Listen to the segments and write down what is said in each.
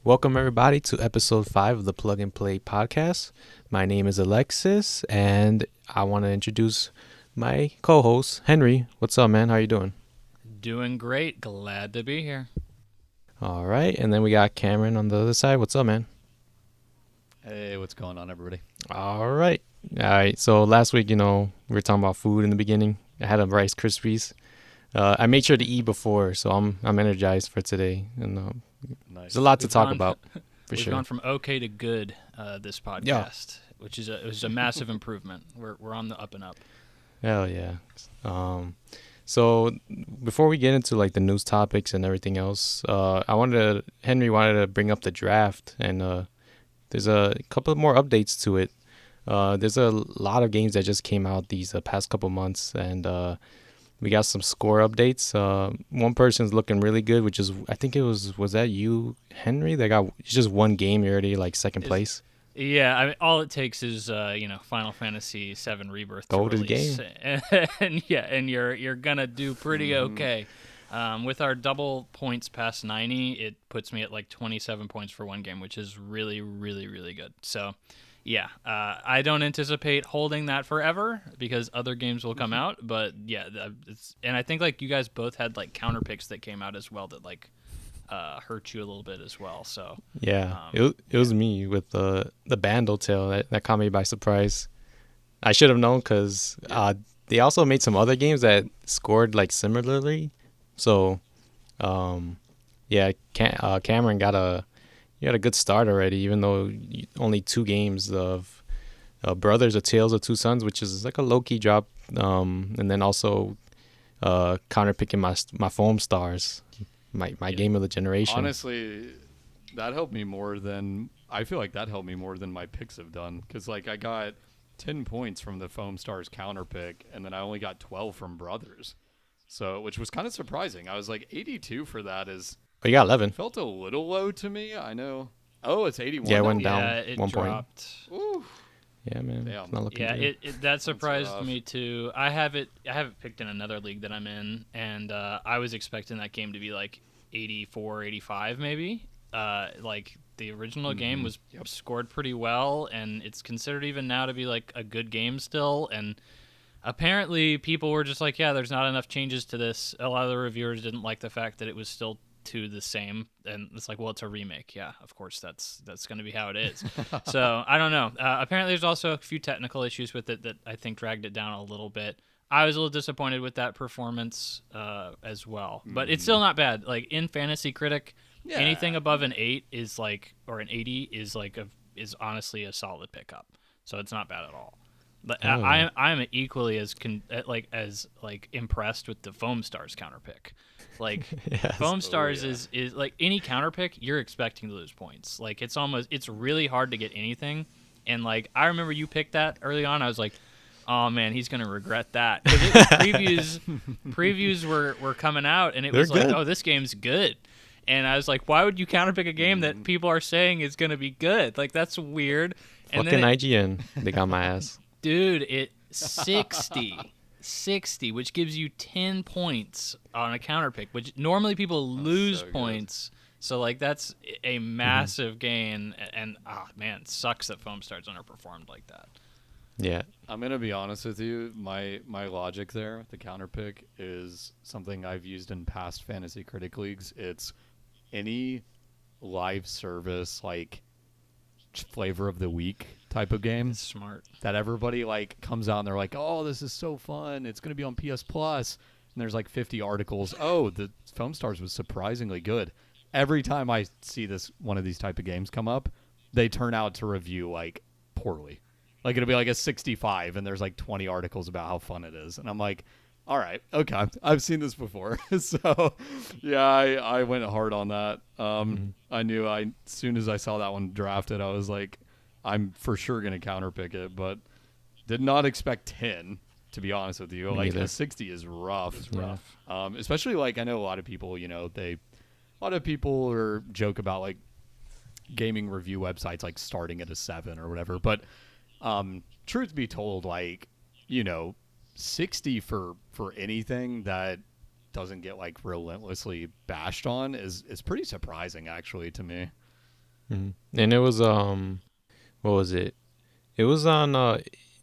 Welcome, everybody, to episode 5 of the Plug and Play podcast. My name is Alexis, and I want to introduce my co-host, Henry. What's up, man? How you doing? Doing great. Glad to be here. All right, and then we got Cameron on the other side. What's up, man? Hey, what's going on, everybody? All right. So last week, we were talking about food in the beginning. I had a Rice Krispies. I made sure to eat before, so I'm energized for today. And Nice. there's a lot to We've talk gone- about, for We've sure. gone from okay to good this podcast, which is a massive improvement. We're on the up and up. Hell yeah. So before we get into like the news topics and everything else, Henry wanted to bring up the draft, and there's a couple of more updates to it. There's a lot of games that just came out these past couple months, and we got some score updates. One person's looking really good, which is, I think was that you, Henry? That got just one game, you're already like second place. Yeah, I mean, all it takes is Final Fantasy VII Rebirth to Golden release, game. and you're gonna do pretty okay. With our double points past 90, it puts me at like 27 points for one game, which is really, really, really good. So, yeah, I don't anticipate holding that forever because other games will come out. But yeah, and I think like you guys both had like counter picks that came out as well that like hurt you a little bit as well. So Yeah, it was me with the Bandle tail that caught me by surprise. I should have known because they also made some other games that scored like similarly. So, yeah, Cameron got a good start already, even though only 2 games of Brothers or Tales of Two Sons, which is like a low key drop. And then also counter picking my foam stars, my game of the generation. Honestly, that helped me more than I feel like that helped me more than my picks have done because like I got 10 points from the Foam Stars counter pick, and then I only got 12 from Brothers, so which was kind of surprising. I was like 82 for that is. Oh, you got 11. Felt a little low to me. I know. Oh, it's 81. Yeah, it now? went down yeah, it 1 dropped. point. Ooh. Yeah, man. Damn. It's not looking Yeah, good. that surprised rough. me too. I have it picked in another league that I'm in, and I was expecting that game to be like 84, 85 maybe. Like the original game was scored pretty well, and it's considered even now to be like a good game still. And apparently, people were just like, "Yeah, there's not enough changes to this." A lot of the reviewers didn't like the fact that it was still to the same, and it's like, well, it's a remake. Yeah, of course, that's going to be how it is. So I don't know. Apparently, there's also a few technical issues with it that I think dragged it down a little bit. I was a little disappointed with that performance as well, but it's still not bad. Like in Fantasy Critic, anything above an 8 is like, or an 80 is like is honestly a solid pickup. So it's not bad at all. But I'm equally as impressed with the Foam Stars counter pick. Like Yes. Foam Stars is like any counter pick, you're expecting to lose points. Like it's really hard to get anything. And like I remember you picked that early on. I was like, oh man, he's gonna regret that. Because previews were coming out, and it was like, good. oh, this game's good. And I was like, why would you counterpick a game that people are saying is gonna be good? Like that's weird. And Fucking then IGN. They got my ass. dude, it 60, which gives you 10 points on a counter pick, which normally people lose so good. points. So like that's a massive gain, and man, it sucks that Foam Stars underperformed like that. Yeah. I'm gonna be honest with you. My logic there, the counter pick, is something I've used in past Fantasy Critic Leagues. It's any live service like flavor of the week type of game It's smart. that everybody like comes out and they're like, oh, this is so fun. It's gonna be on PS Plus, and there's like 50 articles. Oh, the Foam Stars was surprisingly good. Every time I see one of these type of games come up, they turn out to review like poorly. Like it'll be like a 65, and there's like 20 articles about how fun it is, and I'm like, all right, okay, I've seen this before. So, yeah, I went hard on that. I knew as soon as I saw that one drafted, I was like, I'm for sure gonna counterpick it, but did not expect 10. To be honest with you, Me like neither. a 60 is rough. It's rough. Especially like I know a lot of people, a lot of people are joke about like gaming review websites like starting at a 7 or whatever, but truth be told, like 60 for anything that doesn't get like relentlessly bashed on is pretty surprising actually to me. And it was what was it? It was on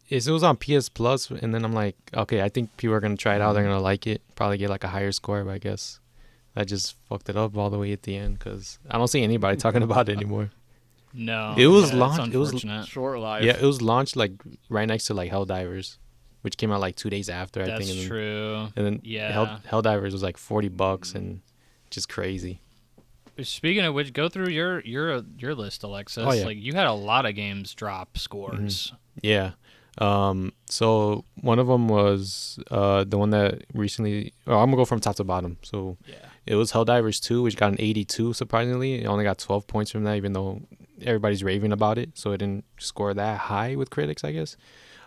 it was on PS Plus, and then I'm like, okay, I think people are gonna try it out. They're gonna like it. Probably get like a higher score, but I guess I just fucked it up all the way at the end because I don't see anybody talking about it anymore. No, It was yeah, launched. It's It was unfortunate. Short life. yeah, it was launched like right next to like Helldivers, which came out like 2 days after. I think. That's And then, true. And then Yeah. Helldivers was like $40 and just crazy. Speaking of which, go through your list, Alexis. Oh, yeah. Like you had a lot of games drop scores. Yeah. So one of them was the one that recently. Oh, I'm gonna go from top to bottom. So Yeah. it was Helldivers 2, which got an 82. Surprisingly, it only got 12 points from that, even though everybody's raving about it. So it didn't score that high with critics, I guess.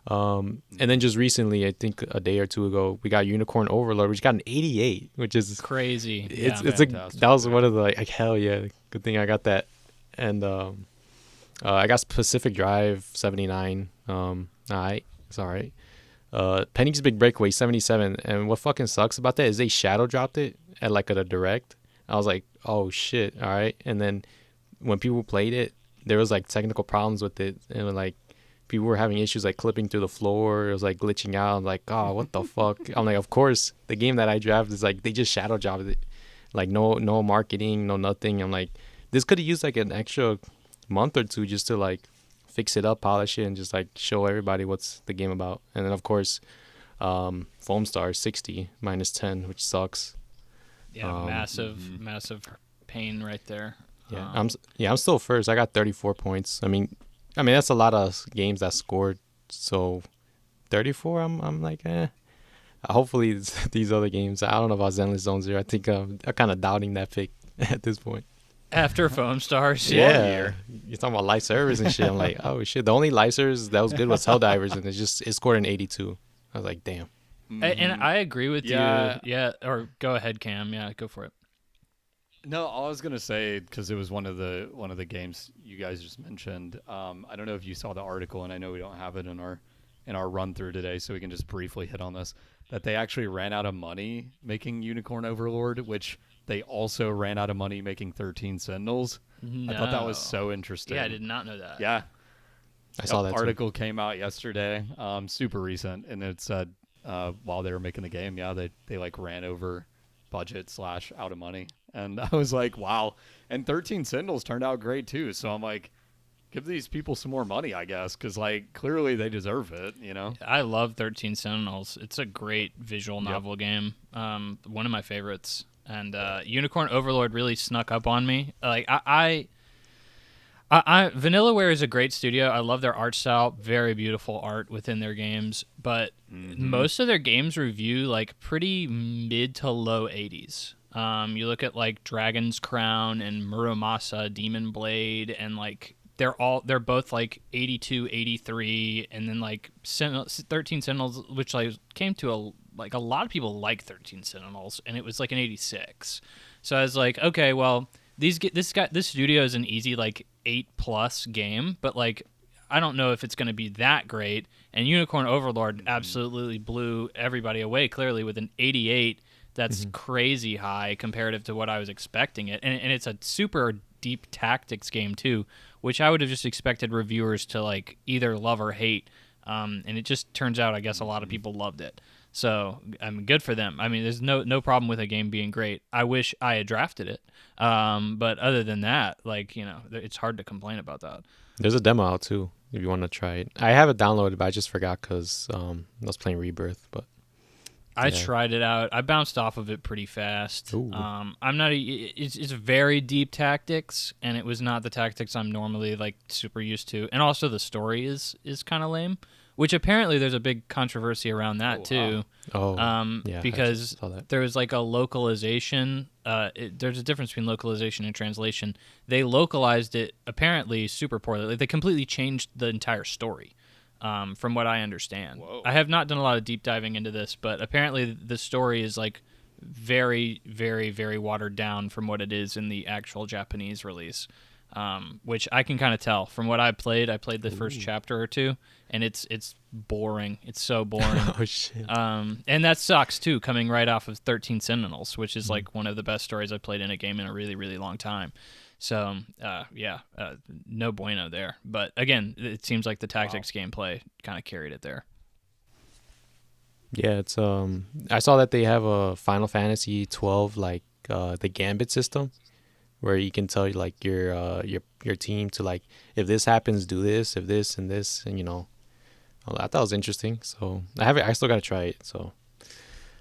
And then just recently, I think a day or two ago, we got Unicorn Overlord, which got an 88, which is Crazy. it's Yeah. it's a Fantastic. that was one of the like hell yeah, good thing I got that. And I got Pacific Drive 79. Alright, it's alright. Penny's Big Breakaway 77, and what fucking sucks about that is they shadow dropped it at like a direct. I was like, oh shit, alright. And then when people played it, there was like technical problems with it, and like people were having issues like clipping through the floor. It was like glitching out. I'm like, oh, what the fuck? I'm like, of course, the game that I drafted is like they just shadow dropped it, like no marketing, no nothing. I'm like, this could have used like an extra month or two just to like fix it up, polish it, and just like show everybody what's the game about. And then of course, Foam Star 60 -10, which sucks. Yeah. Massive pain right there. Yeah, I'm still first. I got 34 points. I mean that's a lot of games that scored. So 34, I'm like, hopefully these other games. I don't know about Zenless Zone Zero. I think I'm kind of doubting that pick at this point. After Foam Stars. Yeah, you're talking about live service and shit. I'm like, oh shit. The only live service that was good was Helldivers, and it scored an 82. I was like, damn. And I agree with Yeah. you. Yeah. Or go ahead, Cam. Yeah, go for it. No, I was gonna say because it was one of the games you guys just mentioned. I don't know if you saw the article, and I know we don't have it in our run through today, so we can just briefly hit on this. That they actually ran out of money making Unicorn Overlord, which they also ran out of money making 13 Sentinels. I thought that was so interesting. Yeah, I did not know that. Yeah, I saw that too. article came out yesterday, super recent, and it said while they were making the game, they like ran over budget / out of money. And I was like, wow. And 13 Sentinels turned out great too. So I'm like, give these people some more money, I guess, because like clearly they deserve it, you know? I love 13 Sentinels. It's a great visual novel game. One of my favorites. And Unicorn Overlord really snuck up on me. Like I Vanillaware is a great studio. I love their art style, very beautiful art within their games. But most of their games review like pretty mid to low 80s. You look at like Dragon's Crown and Muramasa Demon Blade, and like they're both like 82, 83, and then like 13 Sentinels, which like came to a lot of people like 13 Sentinels, and it was like an 86. So I was like, okay, well, this studio is an easy like 8+ game, but like I don't know if it's going to be that great. And Unicorn Overlord absolutely blew everybody away, clearly with an 88. That's crazy high comparative to what I was expecting it. And it's a super deep tactics game too, which I would have just expected reviewers to like either love or hate. And it just turns out, I guess, a lot of people loved it. So, I mean, good for them. I mean, there's no problem with a game being great. I wish I had drafted it. But other than that, like, you know, it's hard to complain about that. There's a demo out too if you want to try it. I have it downloaded, but I just forgot because I was playing Rebirth. But I tried it out. I bounced off of it pretty fast. Ooh. I'm not. It's very deep tactics, and it was not the tactics I'm normally like super used to. And also the story is kind of lame, which apparently there's a big controversy around that too. Yeah, because I saw that. there was like a localization. There's a difference between localization and translation. They localized it apparently super poorly. Like, they completely changed the entire story. From what I understand. Whoa. I have not done a lot of deep diving into this, but apparently the story is like very, very, very watered down from what it is in the actual Japanese release, which I can kind of tell from what I played the first chapter or two, and it's boring. It's so boring. Oh shit. And that sucks too, coming right off of 13 Sentinels, which is like one of the best stories I've played in a game in a really, really long time. So no bueno there. But again, it seems like the tactics gameplay kind of carried it there. Yeah, it's I saw that they have a Final Fantasy 12 like the Gambit system, where you can tell like your team to like, if this happens, do this, if this and this, and I thought it was interesting. So I still gotta try it. So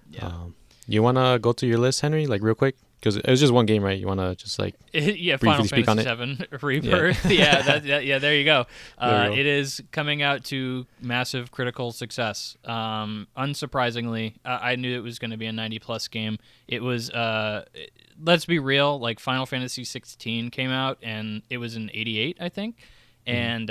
Yeah. You wanna go to your list, Henry, like real quick? Because it was just one game, right? You wanna just like Yeah, briefly Final speak on Fantasy it? VII Rebirth. Yeah, there you go. There you go. It is coming out to massive critical success. Unsurprisingly, I knew it was going to be a 90-plus game. It was, let's be real, like Final Fantasy 16 came out, and it was an 88, I think. And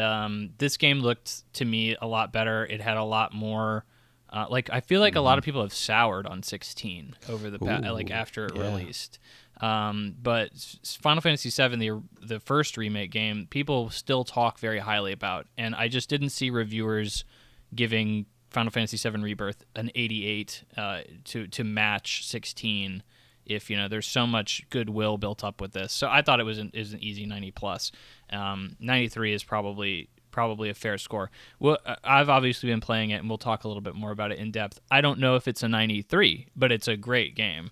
this game looked, to me, a lot better. It had a lot more... I feel like a lot of people have soured on 16 over the after it released. But Final Fantasy VII, the first remake game, people still talk very highly about, and I just didn't see reviewers giving Final Fantasy VII Rebirth an 88 to match 16. If there's so much goodwill built up with this, so I thought it was an easy 90 plus. 93 is probably a fair score. Well, I've obviously been playing it, and we'll talk a little bit more about it in depth. I don't know if it's a 93, but it's a great game.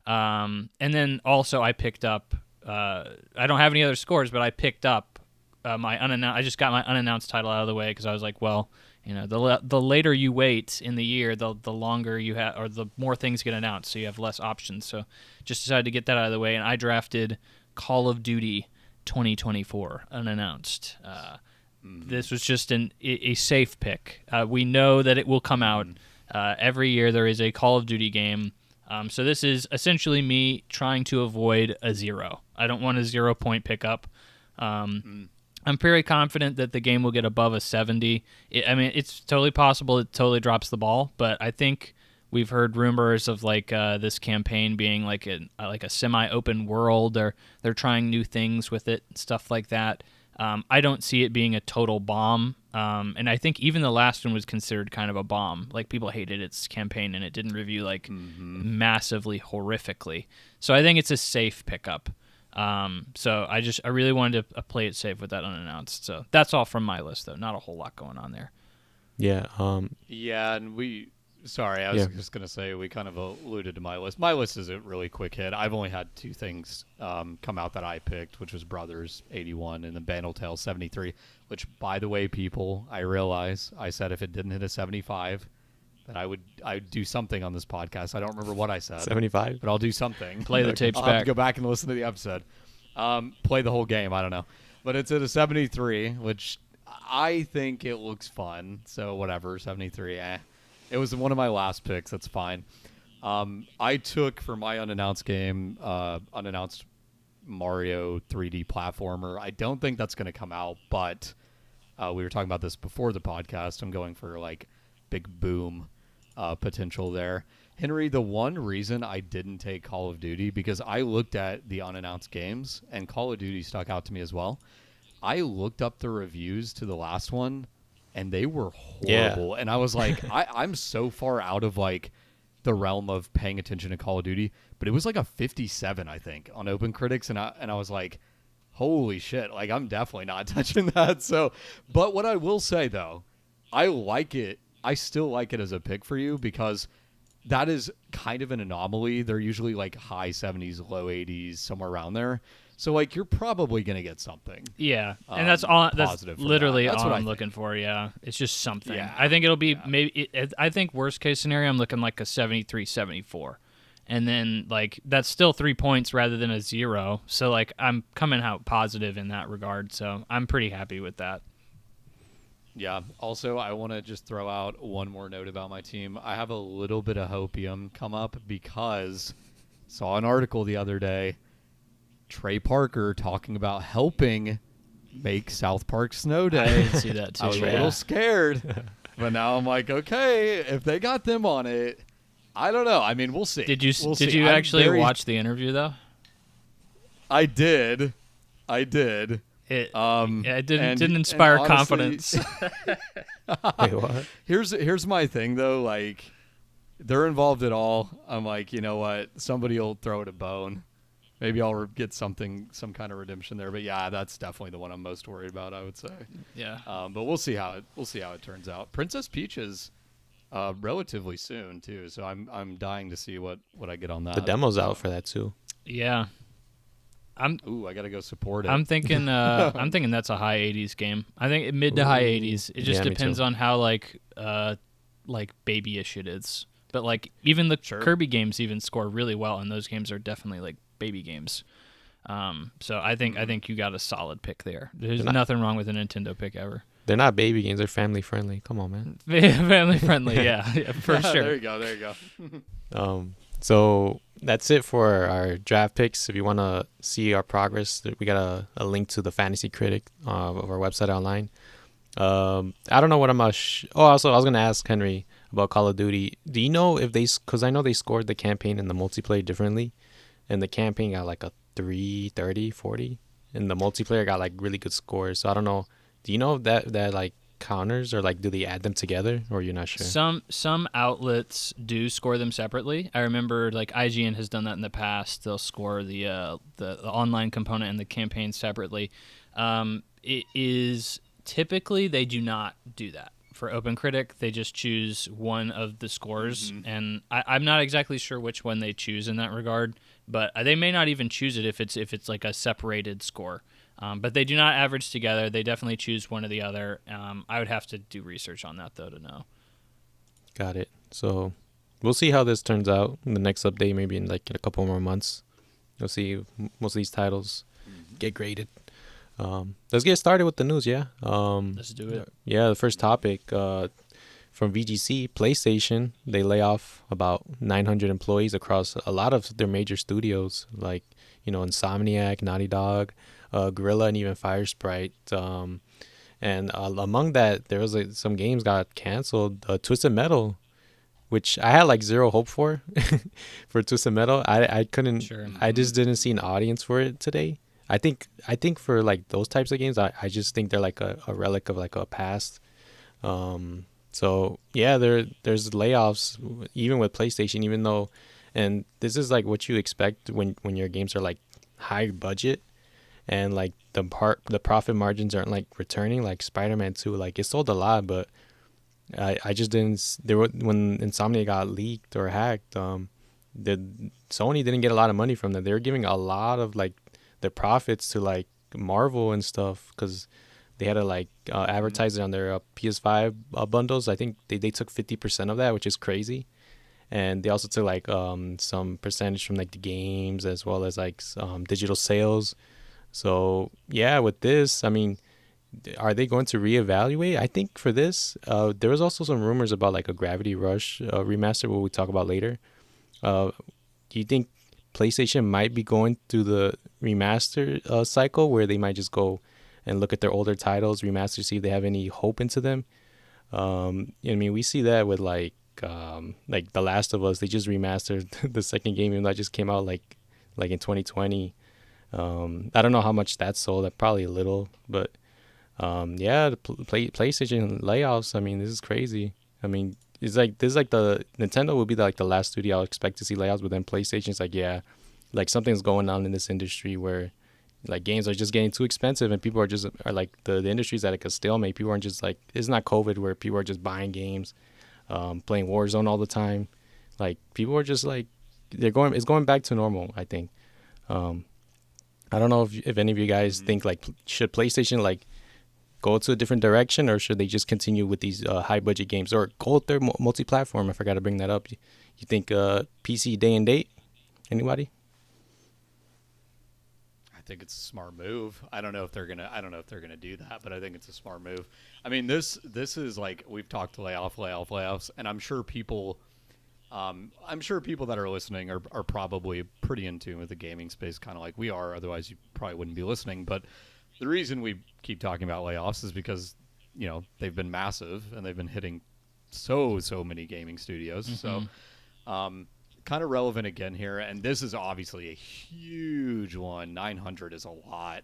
And then also I picked up, I don't have any other scores, but I picked up I just got my unannounced title out of the way because I was like, well, the later you wait in the year, the longer you have, or the more things get announced, so you have less options. So just decided to get that out of the way, and I drafted Call of Duty 2024 unannounced. This was just a safe pick. We know that it will come out. Every year there is a Call of Duty game. So this is essentially me trying to avoid a 0. I don't want a 0-point pickup. I'm very confident that the game will get above a 70. It's totally possible it totally drops the ball, but I think we've heard rumors of this campaign being like a semi-open world. They're trying new things with it, stuff like that. I don't see it being a total bomb, and I think even the last one was considered kind of a bomb. Like, people hated its campaign, and it didn't review massively horrifically. So I think it's a safe pickup. So I really wanted to play it safe with that unannounced. So that's all from my list, though. Not a whole lot going on there. Yeah. Yeah, and sorry, I was just going to say we kind of alluded to my list. My list is a really quick hit. I've only had 2 things come out that I picked, which was Brothers 81 and then Bandle 73, which, by the way, people, I realize I said if it didn't hit a 75, that I'd do something on this podcast. I don't remember what I said. 75? But I'll do something. Play the tapes I'll have back. to go back and listen to the episode. Play the whole game. I don't know. But it's at a 73, which I think it looks fun. So whatever, 73, It was one of my last picks. That's fine. I took for my unannounced game, unannounced Mario 3D platformer. I don't think that's going to come out, but we were talking about this before the podcast. I'm going for big boom potential there. Henry, the one reason I didn't take Call of Duty, because I looked at the unannounced games, and Call of Duty stuck out to me as well. I looked up the reviews to the last one, and they were horrible. Yeah. And I was like, I'm so far out of the realm of paying attention to Call of Duty, but it was a 57, I think, on Open Critics, and I was like, holy shit, I'm definitely not touching that. So, but what I will say though, I like it. I still like it as a pick for you because that is kind of an anomaly. They're usually high 70s, low 80s, somewhere around there. So you're probably gonna get something. Yeah, and that's all. That's literally all I'm looking for. Yeah, it's just something. Yeah. I think it'll be maybe. I think worst case scenario, I'm looking a 73, 74, and then that's still 3 points rather than a 0. So I'm coming out positive in that regard. So I'm pretty happy with that. Yeah. Also, I want to just throw out one more note about my team. I have a little bit of hopium come up because saw an article the other day. Trey Parker talking about helping make South Park Snow Day. I didn't see that too. I was a little scared, but now I'm like, okay, if they got them on it, I don't know. I mean, we'll see. Did you We'll did see. you actually watch the interview though? I did. It didn't inspire honestly, confidence. Wait, what? Here's my thing though. They're involved at all. I'm like, you know what? Somebody will throw it a bone. maybe I'll get some kind of redemption there. But yeah, that's definitely the one I'm most worried about, I would say. Yeah. But we'll see how it turns out. Princess Peach is relatively soon too, so I'm dying to see what I get on that. The demo's out for that too. Yeah. I gotta go support it. I'm thinking that's a high 80s game. I think mid to high 80s. It just depends on how like babyish it is. But like even the Kirby games even score really well, and those games are definitely like baby games. So I think you got a solid pick there. There's nothing wrong with a Nintendo pick ever. They're not baby games. They're family friendly. Come on, man. Family friendly, yeah, for sure. There you go. So that's it for our draft picks. If you want to see our progress, we got a link to the Fantasy Critic of our website online. I don't know what I'm also I was gonna ask Henry about Call of Duty. Do you know if because I know they scored the campaign and the multiplayer differently, and the campaign got like a 330, 40, and the multiplayer got like really good scores. So I don't know. Do you know if that like counters, or like do they add them together, or you're not sure? Some outlets do score them separately. I remember like IGN has done that in the past. They'll score the online component and the campaign separately. It is typically they do not do that. For OpenCritic, they just choose one of the scores, and I'm not exactly sure which one they choose in that regard. But they may not even choose it if it's like a separated score. But they do not average together. They definitely choose one or the other. I would have to do research on that, though, to know. Got it. So we'll see how this turns out in the next update, maybe in like a couple more months. You'll see most of these titles get graded. Let's get started with the news, yeah? Let's do it. Yeah, the first topic from VGC, PlayStation, they lay off about 900 employees across a lot of their major studios, like, Insomniac, Naughty Dog, Guerrilla, and even Firesprite. And among that, there was some games got canceled. Twisted Metal, which I had like zero hope for Twisted Metal. I couldn't. Sure. I just didn't see an audience for it today. I think for like those types of games, I just think they're like a relic of like a past. So yeah, there's layoffs even with PlayStation, even though, and this is like what you expect when your games are like high budget. And like the profit margins aren't like returning, like Spider-Man 2, like it sold a lot, but I just didn't. When Insomnia got leaked or hacked, the Sony didn't get a lot of money from that. They were giving a lot of like their profits to like Marvel and stuff, because they had to like advertise it on their PS5 bundles. I think they took 50% of that, which is crazy. And they also took like some percentage from like the games, as well as like digital sales. So yeah, with this, I mean, are they going to reevaluate? I think for this, there was also some rumors about like a Gravity Rush remaster, what we talk about later. Do you think PlayStation might be going through the remaster cycle, where they might just go and look at their older titles, remaster, see if they have any hope into them? I mean, we see that with like The Last of Us. They just remastered the second game, even though that just came out like in 2020. I don't know how much that sold. Probably a little, but yeah, the PlayStation layoffs. I mean, this is crazy. I mean, it's like this is like the Nintendo would be like the last studio I'll expect to see layoffs, but then PlayStation's like, yeah, like something's going on in this industry where like games are just getting too expensive, and people are like the industry's at like a stalemate. People aren't just like, it's not COVID where people are just buying games, playing Warzone all the time. Like people are just like it's going back to normal, I think. I don't know if any of you guys think like should PlayStation like go to a different direction, or should they just continue with these high budget games, or go with their multi-platform? I forgot to bring that up. You think PC day and date? Anybody? I think it's a smart move. I don't know if they're gonna do that, but I think it's a smart move. I mean, this is like, we've talked layoffs, and I'm sure people that are listening are probably pretty in tune with the gaming space, kind of like we are. Otherwise, you probably wouldn't be listening. But the reason we keep talking about layoffs is because, they've been massive, and they've been hitting so many gaming studios. So kind of relevant again here. And this is obviously a huge one. 900 is a lot.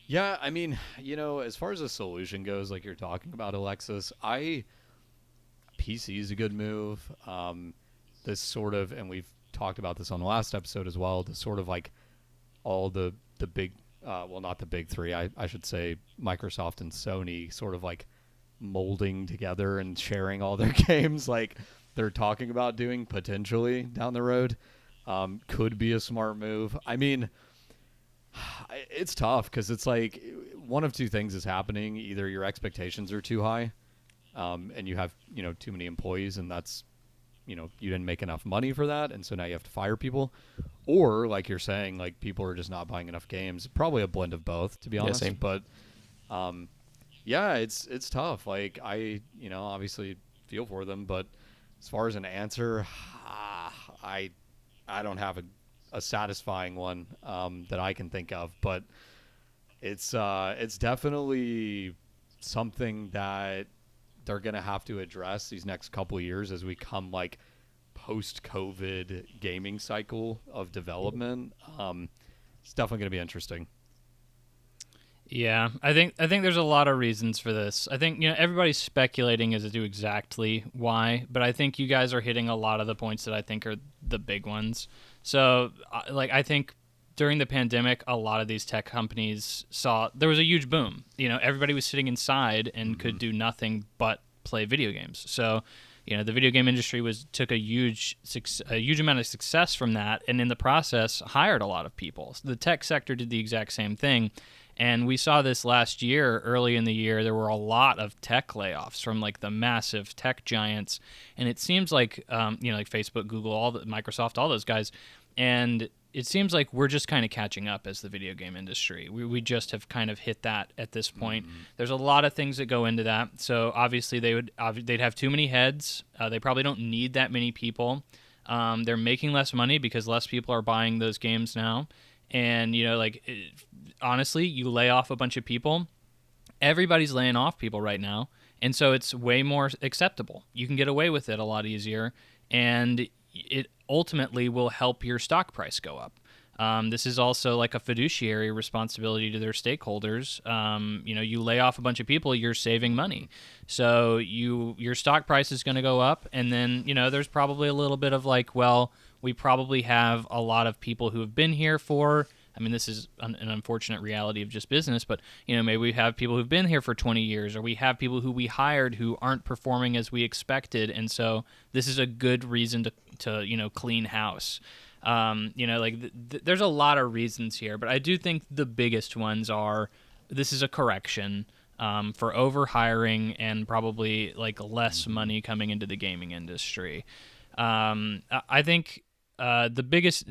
Yeah, I mean, as far as a solution goes, like you're talking about, Alexis, PC is a good move. This sort of, and we've talked about this on the last episode as well. The sort of like all the big, well, not the big three. I should say Microsoft and Sony sort of like molding together and sharing all their games like they're talking about doing potentially down the road. Could be a smart move. I mean, it's tough because it's like one of two things is happening. Either your expectations are too high, and you have, too many employees, and that's, you didn't make enough money for that, and so now you have to fire people. Or, like you're saying, like people are just not buying enough games. Probably a blend of both, to be honest. Same. But, yeah, it's tough. Like I, obviously feel for them, but as far as an answer, I don't have a satisfying one that I can think of, but it's definitely something that they're gonna have to address these next couple of years as we come like post-COVID gaming cycle of development. It's definitely gonna be interesting. Yeah, I think there's a lot of reasons for this. I think everybody's speculating as to exactly why, but I think you guys are hitting a lot of the points that I think are the big ones. So, I think during the pandemic, a lot of these tech companies saw there was a huge boom. Everybody was sitting inside and could do nothing but play video games. So, the video game industry took a huge amount of success from that, and in the process, hired a lot of people. So the tech sector did the exact same thing. And we saw this last year, early in the year, there were a lot of tech layoffs from like the massive tech giants. And it seems like, like Facebook, Google, Microsoft, all those guys. And it seems like we're just kind of catching up as the video game industry. We just have kind of hit that at this point. There's a lot of things that go into that. So obviously they'd have too many heads. They probably don't need that many people. They're making less money because less people are buying those games now. And, honestly, you lay off a bunch of people. Everybody's laying off people right now. And so it's way more acceptable. You can get away with it a lot easier. And it ultimately will help your stock price go up. This is also like a fiduciary responsibility to their stakeholders. You lay off a bunch of people, you're saving money. So your stock price is going to go up. And then, there's probably a little bit of like, well, we probably have a lot of people who have been here for, this is an unfortunate reality of just business, but, maybe we have people who've been here for 20 years, or we have people who we hired who aren't performing as we expected. And so this is a good reason to clean house. There's a lot of reasons here, but I do think the biggest ones are this is a correction for overhiring and probably like less money coming into the gaming industry. I think the biggest,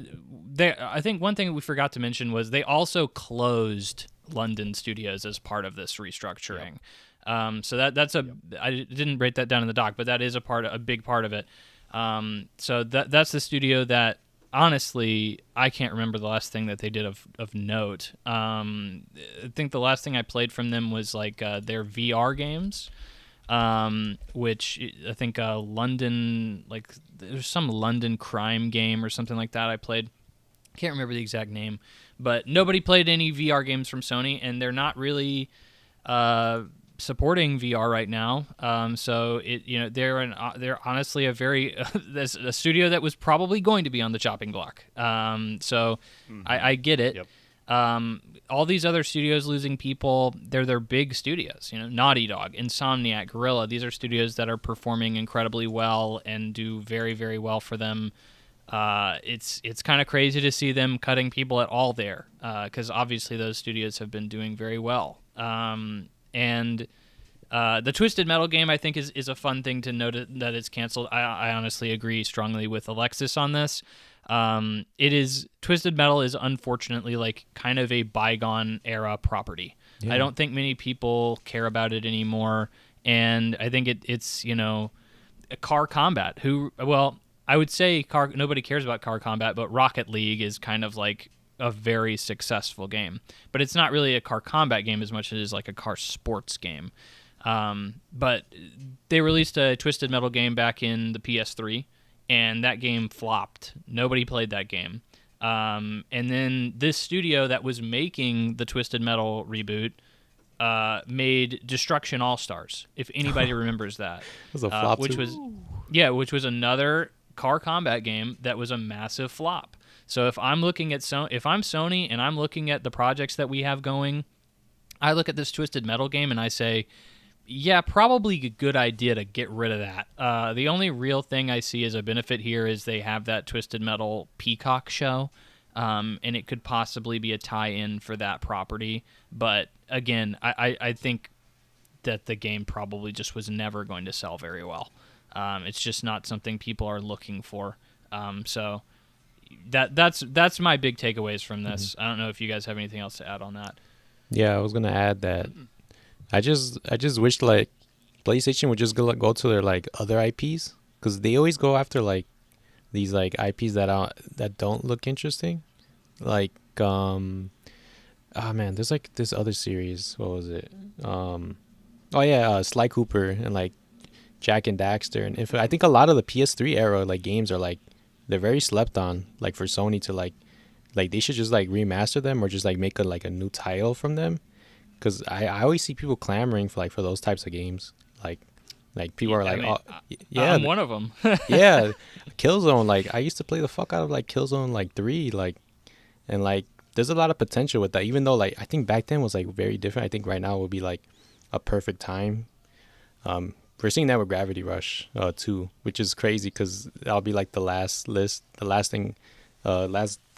I think one thing we forgot to mention was they also closed London studios as part of this restructuring. So that's I didn't break that down in the doc, but that is a big part of it. So that's the studio that honestly I can't remember the last thing that they did of note. I think the last thing I played from them was like their VR games. Which I think London, like there's some London crime game or something like that I played. Can't remember the exact name, but nobody played any VR games from Sony, and they're not really supporting VR right now. So they're honestly a very there's a studio that was probably going to be on the chopping block. I get it. Yep. All these other studios losing people, they're their big studios. Naughty Dog, Insomniac, Guerrilla. These are studios that are performing incredibly well and do very, very well for them. It's kind of crazy to see them cutting people at all there, because obviously those studios have been doing very well. And the Twisted Metal game, I think, is a fun thing to note that it's canceled. I honestly agree strongly with Alexis on this. Twisted Metal is unfortunately like kind of a bygone era property. Yeah. I don't think many people care about it anymore. And I think it's a car combat I would say nobody cares about car combat, but Rocket League is kind of like a very successful game, but it's not really a car combat game as much as it is like a car sports game. But they released a Twisted Metal game back in the PS3. And that game flopped. Nobody played that game. And then this studio that was making the Twisted Metal reboot made Destruction All-Stars, if anybody remembers that. It was a flop which was another car combat game that was a massive flop. So if I'm looking at if I'm Sony and I'm looking at the projects that we have going, I look at this Twisted Metal game and I say, yeah, probably a good idea to get rid of that. The only real thing I see as a benefit here is they have that Twisted Metal Peacock show, and it could possibly be a tie-in for that property. But again, I think that the game probably just was never going to sell very well. It's just not something people are looking for. So that's my big takeaways from this. I don't know if you guys have anything else to add on that. Yeah, I was gonna add that. I just wish like PlayStation would just go to their like other IPs, because they always go after like these like IPs that don't look interesting. Like oh man, there's like this other series. What was it? Sly Cooper and like Jack and Daxter, and I think a lot of the PS3 era like games are like they're very slept on. Like for Sony to like they should just like remaster them or just like make a new title from them. Because I always see people clamoring for those types of games. Like people are like, I'm one of them. Yeah, Killzone. Like I used to play the fuck out of like Killzone like 3. And like there's a lot of potential with that. Even though like I think back then was like very different. I think right now would be like a perfect time. We're seeing that with Gravity Rush 2, which is crazy because that'll be like the last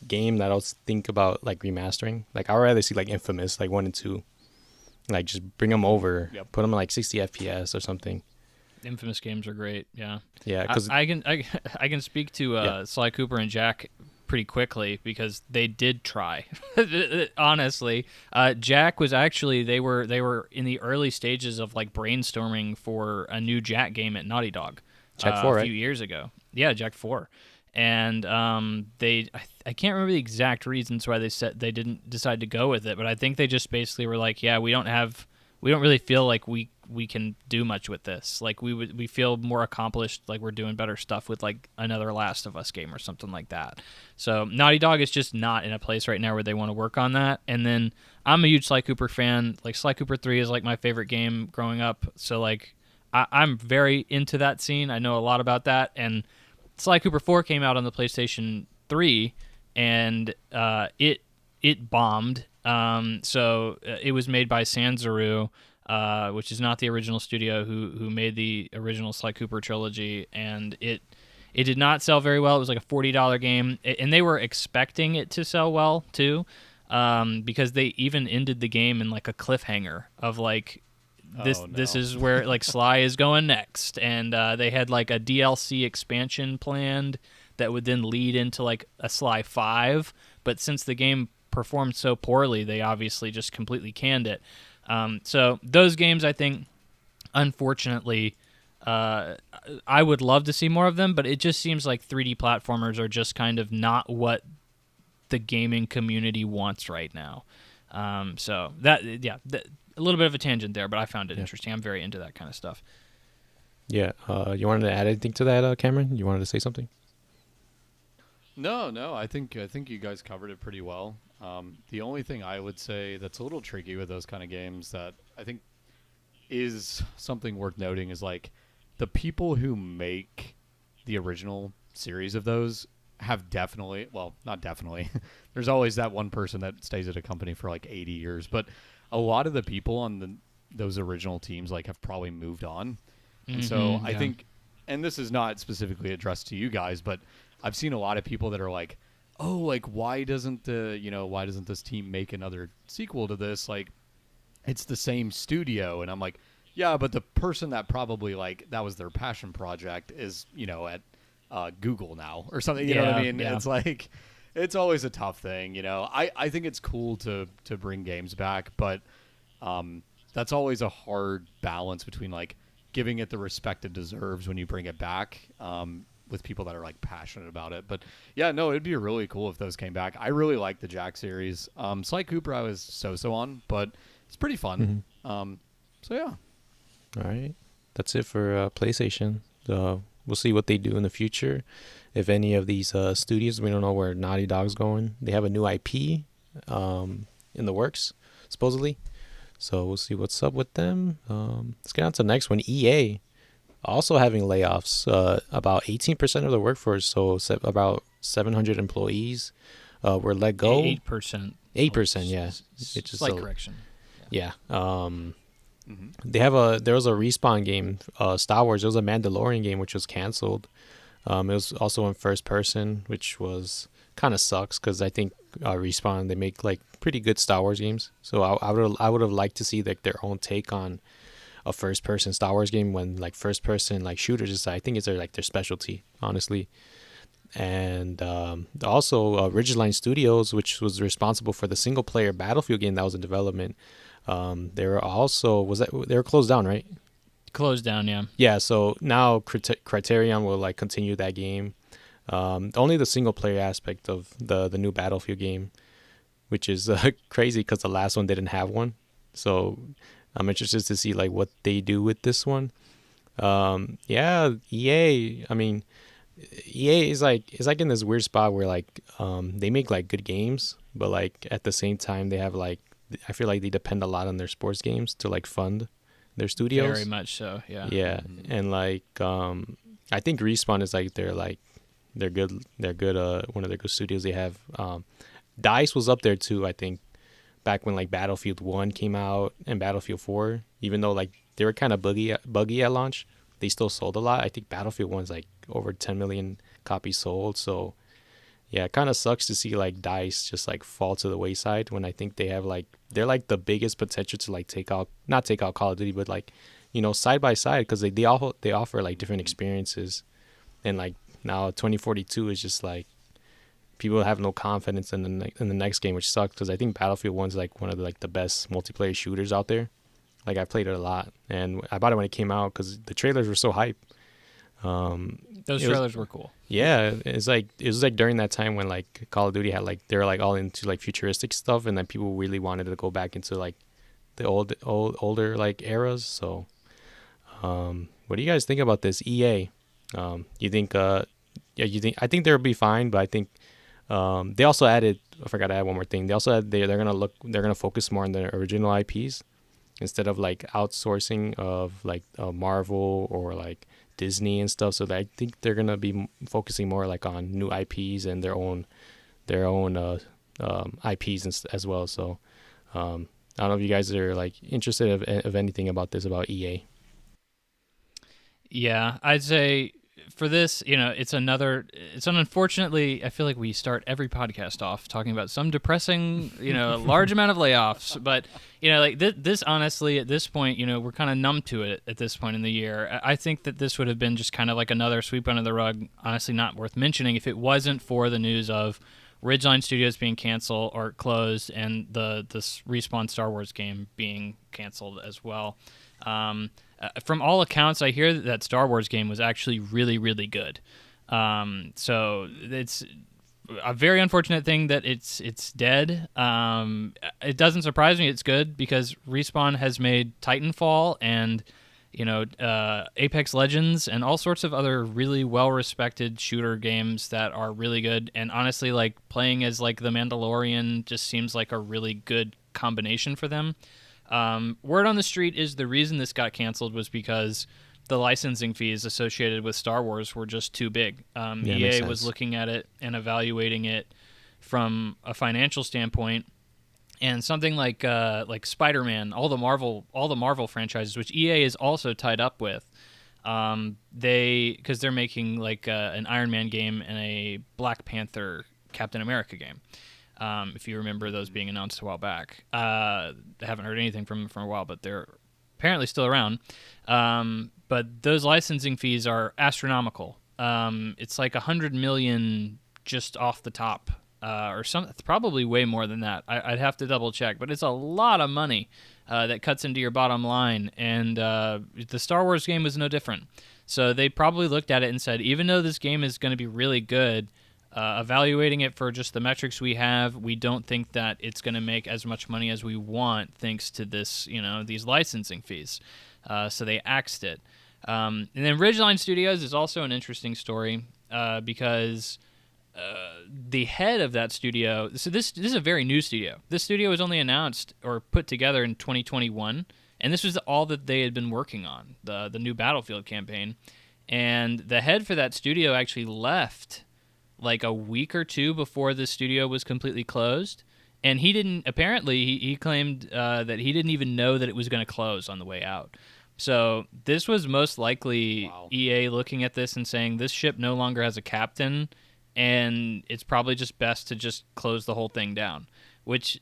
game that I'll think about like remastering. Like I'd rather see like Infamous like 1 and 2. Like just bring them over, put them at like 60 FPS or something. Infamous games are great. Yeah. Because I can speak to Sly Cooper and Jack pretty quickly because they did try. Honestly, Jack was actually they were in the early stages of like brainstorming for a new Jack game at Naughty Dog. Jack 4, a right? few years ago. Yeah, Jack 4. And I can't remember the exact reasons why they didn't decide to go with it, but I think they just basically were like, yeah, we don't really feel like we can do much with this. Like we feel more accomplished, like we're doing better stuff with like another Last of Us game or something like that. So Naughty Dog is just not in a place right now where they want to work on that. And then I'm a huge Sly Cooper fan. Like Sly Cooper 3 is like my favorite game growing up. So like I'm very into that scene. I know a lot about that. And Sly Cooper 4 came out on the PlayStation 3, and it bombed. So it was made by Sanzaru, which is not the original studio who made the original Sly Cooper trilogy, and it did not sell very well. It was like a $40 game, and they were expecting it to sell well too, because they even ended the game in like a cliffhanger of like, this is where like Sly is going next, and they had like a DLC expansion planned that would then lead into like a Sly 5, but since the game performed so poorly, they obviously just completely canned it. So those games, I think, unfortunately, I would love to see more of them, but it just seems like 3D platformers are just kind of not what the gaming community wants right now. So a little bit of a tangent there, but I found it interesting. I'm very into that kind of stuff. Yeah. You wanted to add anything to that, Cameron? You wanted to say something? No. I think you guys covered it pretty well. The only thing I would say that's a little tricky with those kind of games that I think is something worth noting is like the people who make the original series of those have not definitely. There's always that one person that stays at a company for like 80 years, but a lot of the people on those original teams like have probably moved on. And so I think, and this is not specifically addressed to you guys, but I've seen a lot of people that are like, oh, like why doesn't this team make another sequel to this? Like it's the same studio. And I'm like, yeah, but the person that probably like that was their passion project is, at Google now or something. You know what I mean? Yeah. It's like, it's always a tough thing, I think it's cool to bring games back, but that's always a hard balance between like giving it the respect it deserves when you bring it back with people that are like passionate about it. But yeah, no, it'd be really cool if those came back. I really like the Jack series. Sly Cooper I was so on, but it's pretty fun. So yeah. All right. That's it for PlayStation. We'll see what they do in the future. If any of these studios, we don't know where Naughty Dog's going. They have a new IP in the works, supposedly. So we'll see what's up with them. Let's get on to the next one. EA. also having layoffs. About 18% of the workforce, so about 700 employees, were let go. 8%. 8%, yeah. It's just slight correction. Yeah. There was a Respawn game, Star Wars. There was a Mandalorian game which was canceled. It was also in first person, which was kind of sucks because I think Respawn, they make like pretty good Star Wars games. So I would have liked to see like their own take on a first person Star Wars game, when like first person like shooters is, I think, is their specialty, honestly. And also Ridgeline Studios, which was responsible for the single player Battlefield game that was in development. They were closed down, right? Closed down, yeah. Yeah, so now Criterion will like continue that game. Only the single player aspect of the new Battlefield game, which is crazy because the last one didn't have one. So I'm interested to see like what they do with this one. Yeah, EA. I mean, EA is like in this weird spot where like they make like good games, but like at the same time they have like, I feel like they depend a lot on their sports games to like fund their studios. Very much so, yeah. Yeah, and like I think Respawn is like they're good one of their good studios they have. DICE was up there too, I think, back when like Battlefield 1 came out and Battlefield 4, even though like they were kind of buggy at launch, they still sold a lot. I think Battlefield 1's like over 10 million copies sold, so yeah, it kind of sucks to see like DICE just like fall to the wayside when I think they have like, they're like the biggest potential to like not take out Call of Duty, but like, you know, side by side, because they offer like different experiences. And like now 2042 is just like people have no confidence in the next game, which sucks because I think Battlefield 1's like one of the best multiplayer shooters out there. Like I played it a lot and I bought it when it came out because the trailers were so hype. Those trailers were cool. Yeah, it was like during that time when like Call of Duty had like, they were like all into like futuristic stuff, and then people really wanted to go back into like the older like eras. So what do you guys think about this, EA? You think I think they'll be fine, but I think they also added, I forgot to add one more thing. They also they're gonna focus more on the original IPs instead of like outsourcing of like Marvel or like Disney and stuff. So I think they're gonna be focusing more like on new IPs and their own IPs as well. So I don't know if you guys are like interested of anything about this, about EA. Yeah, I'd say for this, you know, unfortunately, I feel like we start every podcast off talking about some depressing, you know, large amount of layoffs. But, you know, like this honestly, at this point, you know, we're kind of numb to it at this point in the year. I think that this would have been just kind of like another sweep under the rug, honestly not worth mentioning if it wasn't for the news of Ridgeline Studios being canceled or closed and this Respawn Star Wars game being canceled as well. From all accounts, I hear that Star Wars game was actually really, really good. So it's a very unfortunate thing that it's dead. It doesn't surprise me it's good because Respawn has made Titanfall and, you know, Apex Legends and all sorts of other really well-respected shooter games that are really good. And honestly, like playing as like the Mandalorian just seems like a really good combination for them. Word on the street is the reason this got canceled was because the licensing fees associated with Star Wars were just too big. EA was looking at it and evaluating it from a financial standpoint, and something like Spider-Man, all the Marvel franchises, which EA is also tied up with, because they're making like an Iron Man game and a Black Panther Captain America game. If you remember those being announced a while back. I haven't heard anything from them for a while, but they're apparently still around. But those licensing fees are astronomical. It's like $100 million just off the top, or some, probably way more than that. I'd have to double check, but it's a lot of money that cuts into your bottom line. And the Star Wars game was no different. So they probably looked at it and said, even though this game is going to be really good, evaluating it for just the metrics we have, we don't think that it's going to make as much money as we want thanks to this, you know, these licensing fees. So they axed it. And then Ridgeline Studios is also an interesting story because the head of that studio. So this is a very new studio. This studio was only announced or put together in 2021, And this was all that they had been working on, the new Battlefield campaign. And the head for that studio actually left like a week or two before the studio was completely closed. And he didn't, apparently, he claimed that he didn't even know that it was going to close on the way out. So this was most likely EA looking at this and saying, this ship no longer has a captain, and it's probably just best to just close the whole thing down, which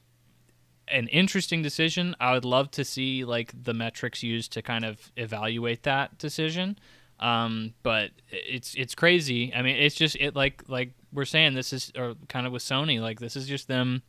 an interesting decision. I would love to see like the metrics used to kind of evaluate that decision. But it's crazy. I mean, it's just like we're saying, this is or kind of with Sony, like this is just them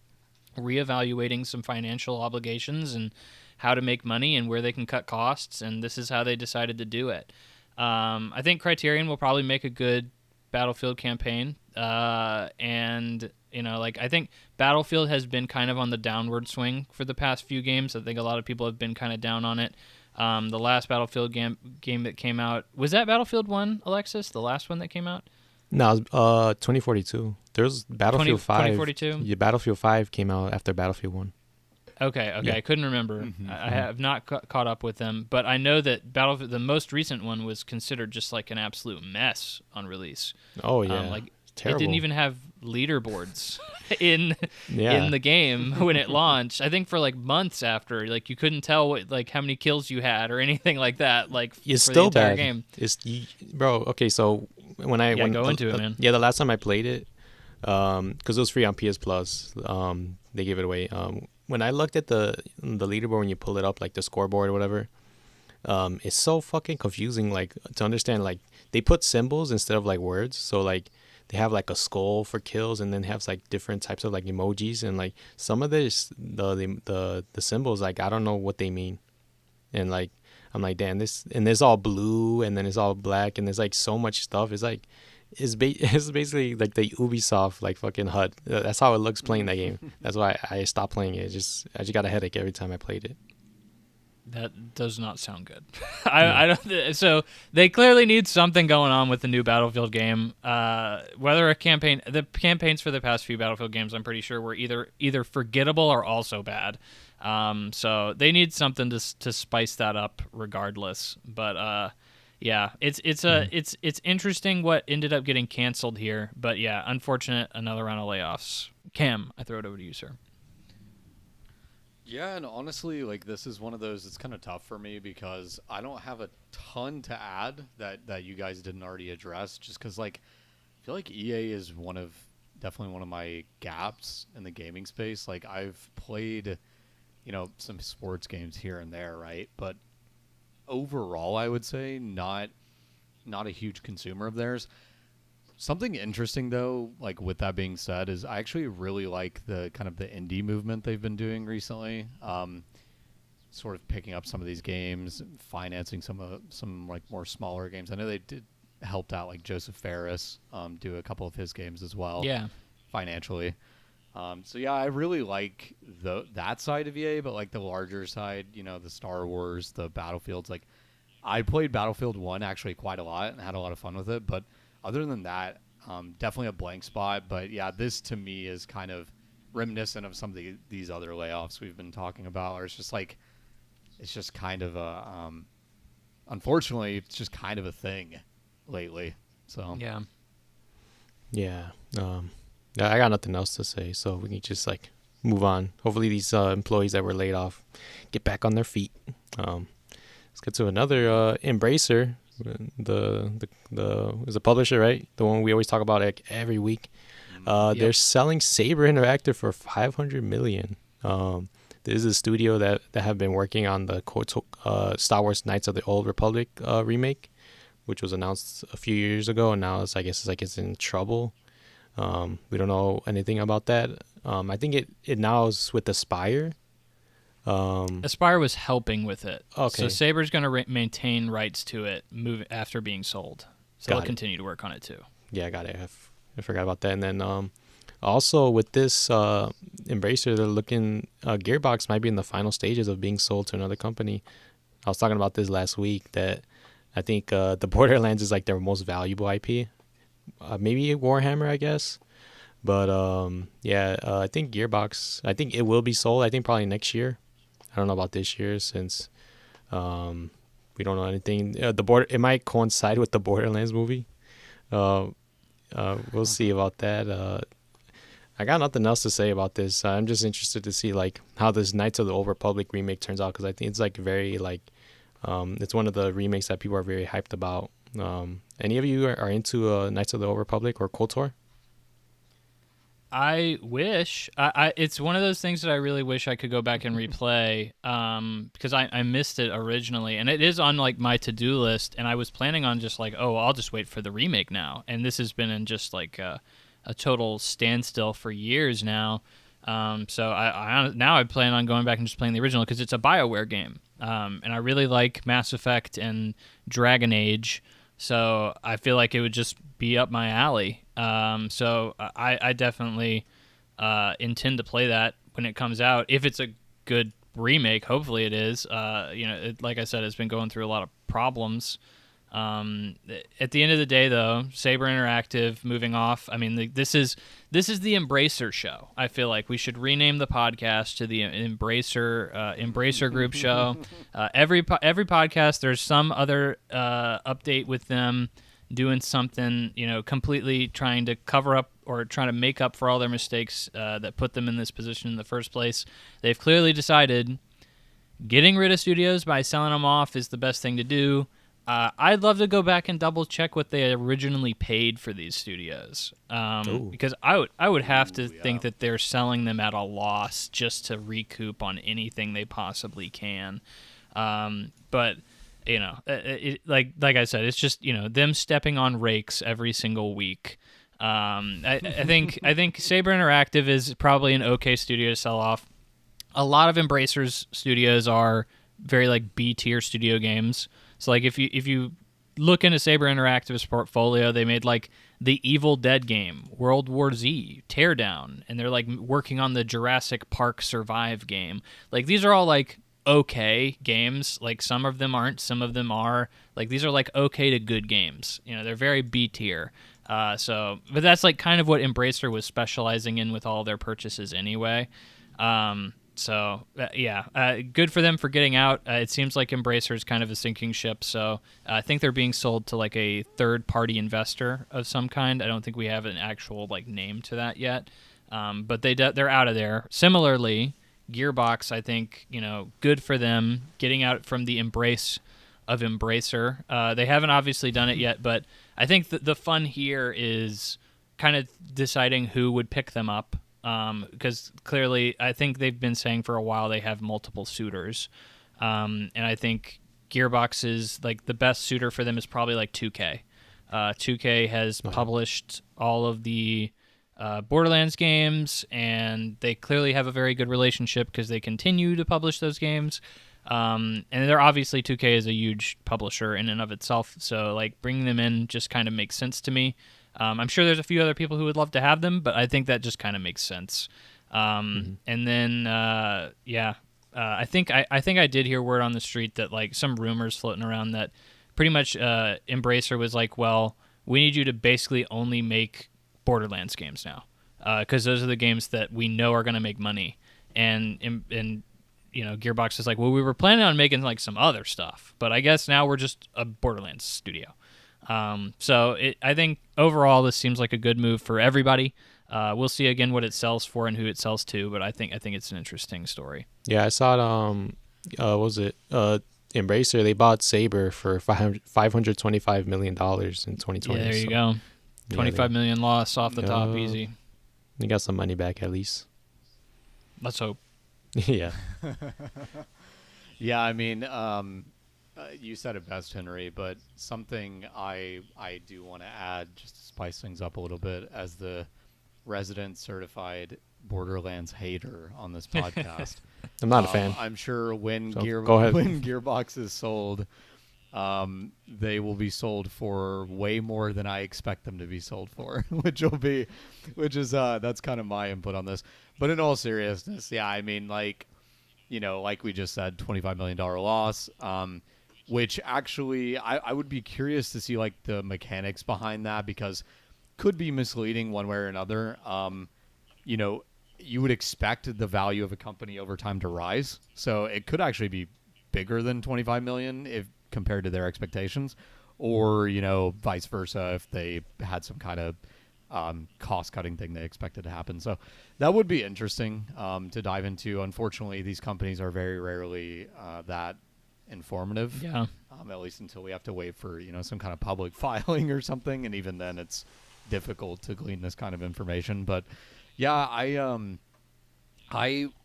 reevaluating some financial obligations and how to make money and where they can cut costs, and this is how they decided to do it. I think Criterion will probably make a good Battlefield campaign, and like I think Battlefield has been kind of on the downward swing for the past few games. I think a lot of people have been kind of down on it. The last Battlefield game that came out, was that Battlefield 1, Alexis? The last one that came out? No, it was, 2042. There's Battlefield 5. 2042? Yeah, Battlefield 5 came out after Battlefield 1. Okay. Yeah. I couldn't remember. I have not caught up with them, but I know that Battlefield, the most recent one, was considered just like an absolute mess on release. Oh yeah, terrible. It didn't even have leaderboards in the game when it launched. I think for like months after, like you couldn't tell what like how many kills you had or anything like that. Like it's for still the entire bad. game. Bro. Okay, so when I go into it, man. Yeah, the last time I played it, because it was free on PS Plus, they gave it away. When I looked at the leaderboard, when you pull it up, like the scoreboard or whatever, it's so fucking confusing. Like to understand, like they put symbols instead of like words. So like they have like a skull for kills, and then have like different types of like emojis, and like some of this the symbols, like I don't know what they mean, and like I'm like, damn, this, and it's all blue, and then it's all black, and there's like so much stuff. It's like it's basically like the Ubisoft like fucking HUD. That's how it looks playing that game. That's why I stopped playing it. I just got a headache every time I played it. That does not sound good. I don't. So they clearly need something going on with the new Battlefield game. Whether the campaigns for the past few Battlefield games, I'm pretty sure were either forgettable or also bad. So they need something to spice that up, regardless. But yeah, it's interesting what ended up getting canceled here. But yeah, unfortunate, another round of layoffs. Cam, I throw it over to you, sir. Yeah, and honestly, like this is one of those, it's kind of tough for me because I don't have a ton to add that you guys didn't already address, just because like I feel like EA is definitely one of my gaps in the gaming space. Like I've played, some sports games here and there, right? But overall, I would say not a huge consumer of theirs. Something interesting, though, like with that being said, is I actually really like the kind of the indie movement they've been doing recently. Sort of picking up some of these games, financing some like more smaller games. I know they helped out like Joseph Ferris do a couple of his games as well. Yeah, financially. So yeah, I really like that side of EA, but like the larger side, the Star Wars, the Battlefields. Like I played Battlefield 1 actually quite a lot and had a lot of fun with it, but other than that, definitely a blank spot. But yeah, this to me is kind of reminiscent of some of these other layoffs we've been talking about. Or it's just kind of a, unfortunately, it's just kind of a thing lately. So yeah. I got nothing else to say, so we can just like move on. Hopefully, these employees that were laid off get back on their feet. Let's get to another Embracer. The is a publisher, right? The one we always talk about like every week. Yep. They're selling Saber Interactive for $500 million. This is a studio that have been working on the Star Wars Knights of the Old Republic remake, which was announced a few years ago, and now it's in trouble. We don't know anything about that. I think it now is with Aspire. Aspire was helping with it. Okay. So Saber's going to maintain rights to it after being sold. So they'll continue to work on it too. Yeah, I got it. I forgot about that. And then also with this Embracer, they're looking, Gearbox might be in the final stages of being sold to another company. I was talking about this last week, that I think the Borderlands is like their most valuable IP. Maybe Warhammer, I guess. But I think Gearbox, I think it will be sold. I think probably next year. I don't know about this year, since We don't know anything. It might coincide with the Borderlands movie. We'll see about that. I got nothing else to say about this. I'm just interested to see like how this Knights of the Old Republic remake turns out, because I think it's like very like it's one of the remakes that people are very hyped about. Any of you are into Knights of the Old Republic or KOTOR? I wish. It's one of those things that I really wish I could go back and replay, because I missed it originally, and it is on like my to-do list, and I was planning on just like, oh, I'll just wait for the remake now, and this has been in just like a total standstill for years now. So I plan on going back and just playing the original because it's a BioWare game, and I really like Mass Effect and Dragon Age. So I feel like it would just be up my alley. So I definitely intend to play that when it comes out. If it's a good remake, hopefully it is. Like I said, it's been going through a lot of problems. At the end of the day, though, Saber Interactive moving off. I mean, this is the Embracer show. I feel like we should rename the podcast to the Embracer Group show. Every podcast, there's some other update with them doing something, completely trying to cover up or trying to make up for all their mistakes that put them in this position in the first place. They've clearly decided getting rid of studios by selling them off is the best thing to do. I'd love to go back and double check what they originally paid for these studios, because I would have to think that they're selling them at a loss just to recoup on anything they possibly can. But like I said, it's just them stepping on rakes every single week. I think Saber Interactive is probably an okay studio to sell off. A lot of Embracer's studios are very like B-tier studio games. So like if you look into Saber Interactive's portfolio, they made like the Evil Dead game, World War Z, Teardown, and they're like working on the Jurassic Park Survive game. Like these are all like okay games. Like some of them aren't, some of them are. Like these are like okay to good games. They're very B tier. But that's like kind of what Embracer was specializing in with all their purchases anyway. Good for them for getting out. It seems like Embracer is kind of a sinking ship, so I think they're being sold to like a third-party investor of some kind. I don't think we have an actual like name to that yet, but they're out of there. Similarly, Gearbox, I think, good for them getting out from the embrace of Embracer. They haven't obviously done it yet, but I think the fun here is kind of deciding who would pick them up. Because clearly, I think they've been saying for a while they have multiple suitors, and I think Gearbox is like the best suitor for them is probably like 2K. 2K has published all of the Borderlands games, and they clearly have a very good relationship because they continue to publish those games. And they're obviously 2K is a huge publisher in and of itself, so like bringing them in just kind of makes sense to me. I'm sure there's a few other people who would love to have them, but I think that just kind of makes sense. And then, I think I did hear word on the street that like some rumors floating around that pretty much Embracer was like, well, we need you to basically only make Borderlands games now, because those are the games that we know are going to make money. And Gearbox is like, well, we were planning on making like some other stuff, but I guess now we're just a Borderlands studio. I think overall this seems like a good move for everybody. We'll see again what it sells for and who it sells to, but I think it's an interesting story. Yeah, I saw it. What was it? Embracer, they bought Saber for $525 million in 2020. Yeah, there you go. 25 million loss off the top, easy. They got some money back at least. Let's hope. Yeah. Yeah, I mean, you said it best, Henry, but something I do want to add just to spice things up a little bit as the resident certified Borderlands hater on this podcast. I'm not a fan. I'm sure when when Gearbox is sold, they will be sold for way more than I expect them to be sold for, which is that's kind of my input on this. But in all seriousness, yeah, I mean, like we just said, $25 million loss. Which actually I would be curious to see like the mechanics behind that, because could be misleading one way or another. You would expect the value of a company over time to rise, so it could actually be bigger than 25 million if compared to their expectations, or vice versa if they had some kind of cost-cutting thing they expected to happen. So that would be interesting to dive into. Unfortunately, these companies are very rarely that informative. Yeah. At least until we have to wait for some kind of public filing or something, and even then, it's difficult to glean this kind of information. But yeah, I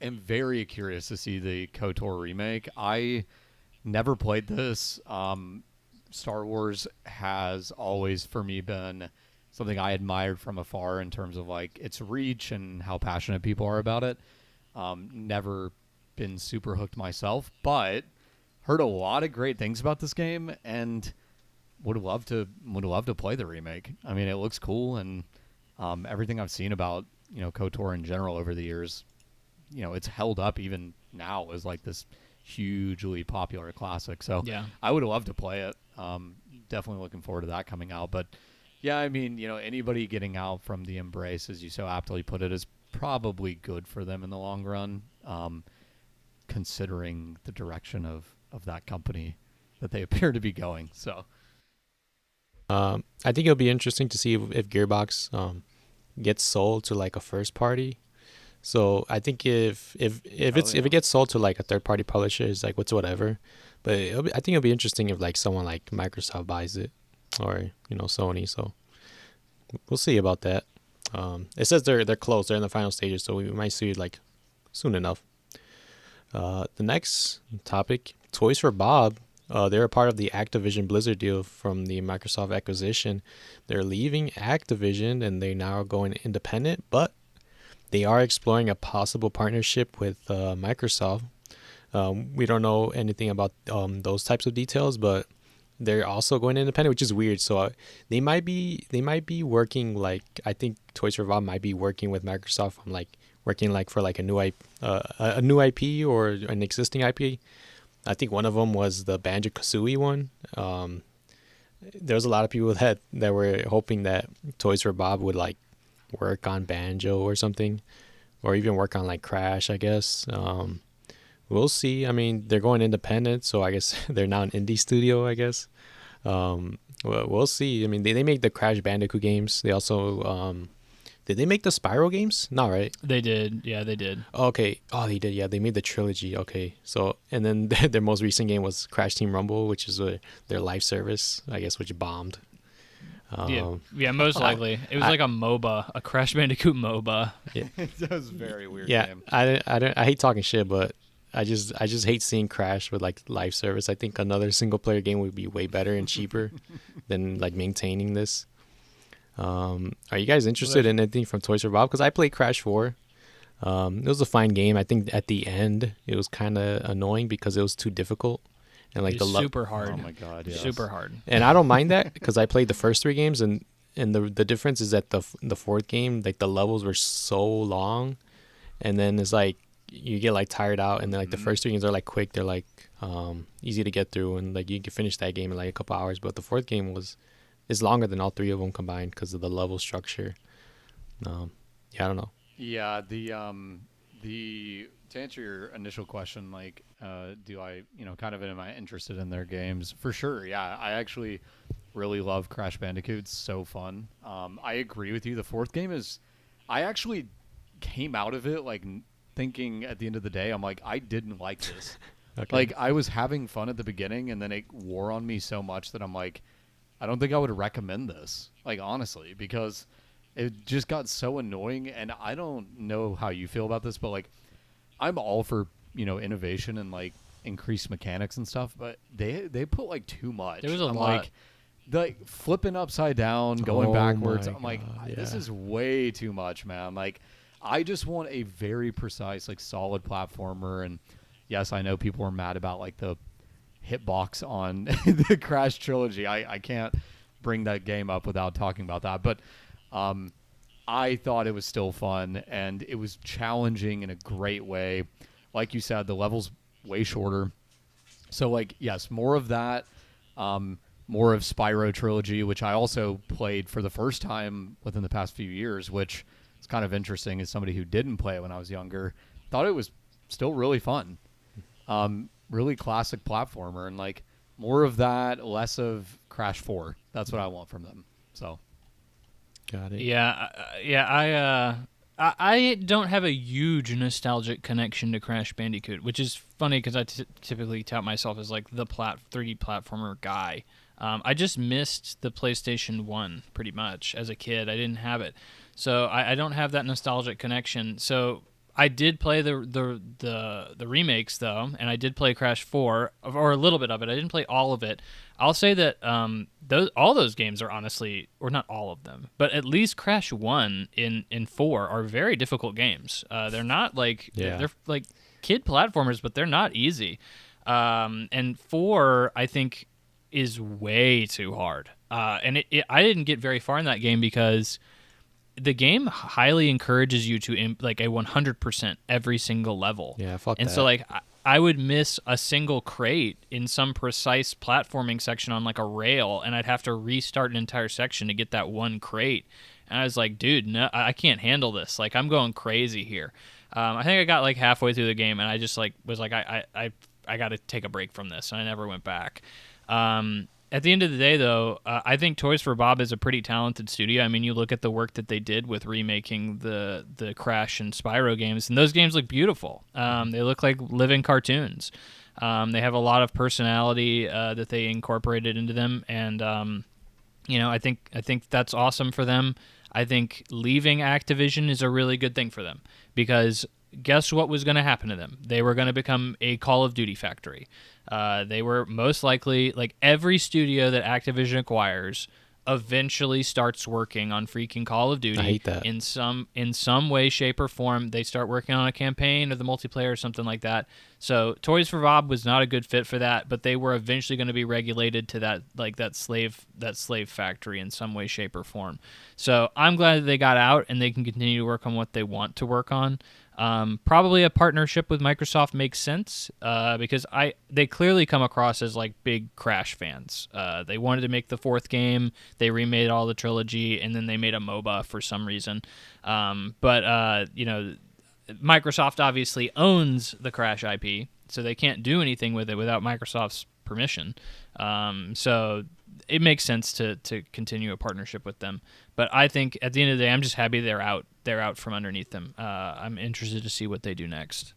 am very curious to see the KOTOR remake. I never played this. Star Wars has always, for me, been something I admired from afar in terms of like its reach and how passionate people are about it. Never been super hooked myself, but heard a lot of great things about this game and would love to play the remake. I mean, it looks cool, and everything I've seen about KOTOR in general over the years, it's held up even now as like this hugely popular classic. So yeah, I would love to play it. Definitely looking forward to that coming out. But yeah, I mean, anybody getting out from the Embrace, as you so aptly put it, is probably good for them in the long run, considering the direction of that company that they appear to be going. So I think it'll be interesting to see if Gearbox gets sold to like a first party. So I think if it gets sold to like a third party publisher, it's like whatever. But I think it'll be interesting if like someone like Microsoft buys it, or Sony. So we'll see about that. It says they're close. They're in the final stages, so we might see it like soon enough. The next topic, Toys for Bob. They're a part of the Activision Blizzard deal from the Microsoft acquisition. They're leaving Activision and they now are going independent, but they are exploring a possible partnership with Microsoft. We don't know anything about those types of details, but they're also going independent, which is weird. So they might be working like, I think Toys for Bob might be working with Microsoft on like working like for like a new IP or an existing IP. I think one of them was the Banjo-Kazooie one. There was a lot of people that were hoping that Toys for Bob would like work on Banjo or something, or even work on like Crash, I guess. We'll see. I mean, they're going independent, so I guess they're now an indie studio, I guess. We'll see. I mean, they make the Crash Bandicoot games. They also did they make the Spyro games? No, right? They did. Yeah, they did. Okay. Oh, they did. Yeah, they made the trilogy. Okay. So, and then their most recent game was Crash Team Rumble, which is their live service, I guess, which bombed. Yeah, most likely. It was like a MOBA, a Crash Bandicoot MOBA. Yeah. That was a very weird Yeah, game. I hate talking shit, but I just hate seeing Crash with like live service. I think another single player game would be way better and cheaper than like maintaining this. Are you guys interested in anything from Toys for Bob? Because I played Crash 4. It was a fine game. I think at the end it was kind of annoying because it was too difficult and like It's super hard. Oh my god, yes. Super hard. And I don't mind that because I played the first 3 games, and the difference is that the fourth game, like the levels were so long, and then it's like you get like tired out, and then like the first 3 games are like quick. They're like easy to get through, and like you can finish that game in like a couple hours. But the fourth game is longer than all 3 of them combined because of the level structure. Yeah, I don't know. Yeah, the to answer your initial question, like, do I, kind of am I interested in their games? For sure, yeah. I actually really love Crash Bandicoot. It's so fun. I agree with you. The fourth game is, I actually came out of it like thinking at the end of the day, I'm like, I didn't like this. Okay. Like, I was having fun at the beginning, and then it wore on me so much that I'm like, I don't think I would recommend this, like, honestly, because it just got so annoying. And I don't know how you feel about this, but like, I'm all for, innovation and like increased mechanics and stuff, but they put like too much. There was a I'm lot. like flipping upside down, going backwards. my I'm like, God, this yeah. is way too much, man. Like, I just want a very precise, like, solid platformer. And yes, I know people were mad about like the hitbox on the Crash trilogy. I can't bring that game up without talking about that, but I thought it was still fun, and it was challenging in a great way. Like you said, the level's way shorter. So, like, yes, more of that, more of Spyro Trilogy, which I also played for the first time within the past few years, which is kind of interesting as somebody who didn't play it when I was younger. Thought it was still really fun. really classic platformer, and like more of that, less of Crash 4. That's what I want from them. So, Got it. I don't have a huge nostalgic connection to Crash Bandicoot, which is funny because I typically tout myself as like the 3D platformer guy. I just missed the PlayStation 1 pretty much as a kid. I didn't have it, so I don't have that nostalgic connection. So I did play the remakes though, and I did play Crash 4 or a little bit of it. I didn't play all of it. I'll say that all those games are honestly, or not all of them, but at least Crash 1 in 4 are very difficult games. They're not like they're like kid platformers, but they're not easy. And 4 I think is way too hard. And I didn't get very far in that game because the game highly encourages you to like a 100% every single level. Yeah, fuck and that. so like I would miss a single crate in some precise platforming section on like a rail, and I'd have to restart an entire section to get that one crate. And I was like, dude, no, I can't handle this. Like, I'm going crazy here. I think I got like halfway through the game, and I just like was like, I got to take a break from this, and I never went back. At the end of the day, though, I think Toys for Bob is a pretty talented studio. I mean, you look at the work that they did with remaking the Crash and Spyro games, and those games look beautiful. They look like living cartoons. They have a lot of personality that they incorporated into them, and I think that's awesome for them. I think leaving Activision is a really good thing for them because guess what was going to happen to them? They were going to become a Call of Duty factory. They were most likely, like every studio that Activision acquires eventually starts working on freaking Call of Duty. I hate that. in some way, shape, or form. They start working on a campaign or the multiplayer or something like that. So Toys for Bob was not a good fit for that, but they were eventually going to be regulated to that slave factory in some way, shape, or form. So I'm glad that they got out and they can continue to work on what they want to work on. Probably a partnership with Microsoft makes sense because they clearly come across as like big Crash fans. They wanted to make the 4th game, they remade all the trilogy, and then they made a MOBA for some reason. But Microsoft obviously owns the Crash IP, so they can't do anything with it without Microsoft's permission. So it makes sense to continue a partnership with them. But I think at the end of the day, I'm just happy they're out. They're out from underneath them. I'm interested to see what they do next.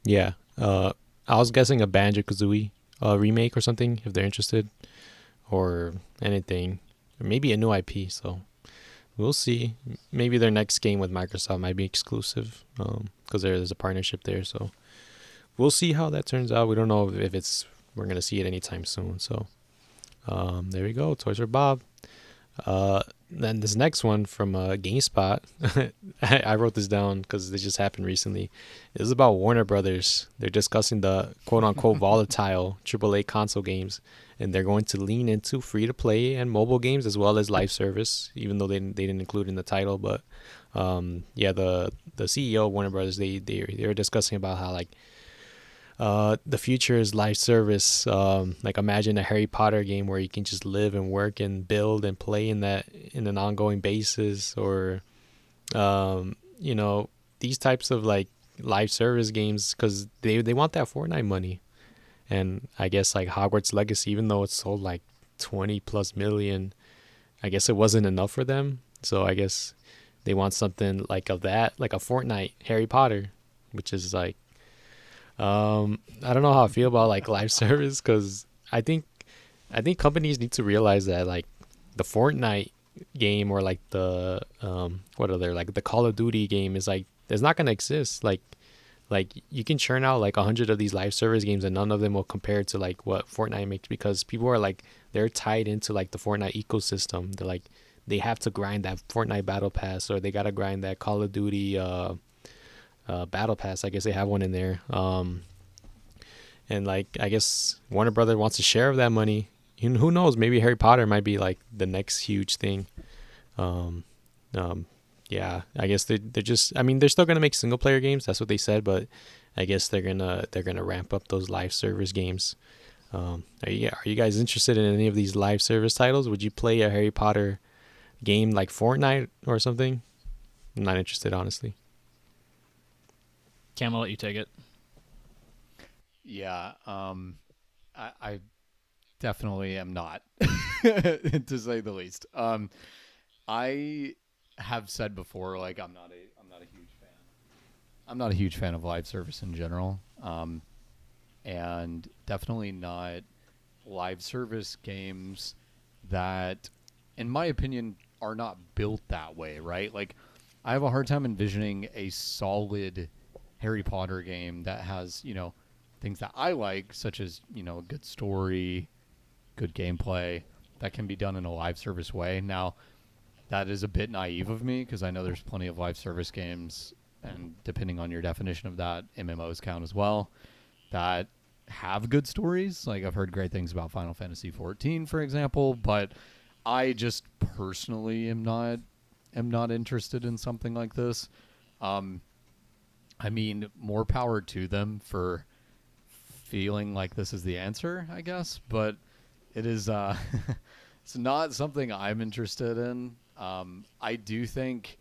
Yeah. I was guessing a Banjo-Kazooie remake or something, if they're interested, or anything. Or maybe a new IP, so we'll see. Maybe their next game with Microsoft might be exclusive because there's a partnership there, so we'll see how that turns out. We don't know if we're going to see it anytime soon, so there we go, Toys for Bob. Then this next one from GameSpot, I wrote this down because it just happened recently. This is about Warner Brothers. They're discussing the quote-unquote volatile AAA console games, and they're going to lean into free-to-play and mobile games as well as live service, even though they didn't include it in the title. But the CEO of Warner Brothers, they were discussing about how like the future is live service. Like imagine a Harry Potter game where you can just live and work and build and play in an ongoing basis, or these types of like live service games, because they want that Fortnite money. And I guess like Hogwarts Legacy, even though it sold like 20 plus million, I guess it wasn't enough for them. So I guess they want something like of that, like a Fortnite Harry Potter, which is like I don't know how I feel about like live service, because I think companies need to realize that like the Fortnite game or like the the Call of Duty game is like it's not gonna exist. Like you can churn out like 100 of these live service games and none of them will compare to like what Fortnite makes, because people are like they're tied into like the Fortnite ecosystem. They're like they have to grind that Fortnite battle pass, or they gotta grind that Call of Duty battle pass. I guess they have one in there. And like I guess Warner Brother wants a share of that money. Who knows? Maybe Harry Potter might be like the next huge thing. Yeah, I guess they're just. I mean, they're still gonna make single player games. That's what they said, but I guess they're gonna ramp up those live service games. Are you guys interested in any of these live service titles? Would you play a Harry Potter game like Fortnite or something? I'm not interested, honestly. Cam, I'll let you take it. Yeah, I definitely am not, to say the least. I have said before, like I'm not a huge fan. I'm not a huge fan of live service in general, and definitely not live service games that, in my opinion, are not built that way. Right? Like, I have a hard time envisioning a solid Harry Potter game that has, things that I like, such as, a good story, good gameplay, that can be done in a live service way. Now, that is a bit naive of me because I know there's plenty of live service games, and depending on your definition of that, MMOs count as well, that have good stories. Like, I've heard great things about Final Fantasy 14, for example, but I just personally am not interested in something like this. I mean, more power to them for feeling like this is the answer, I guess, but it is it's not something I'm interested in. I do think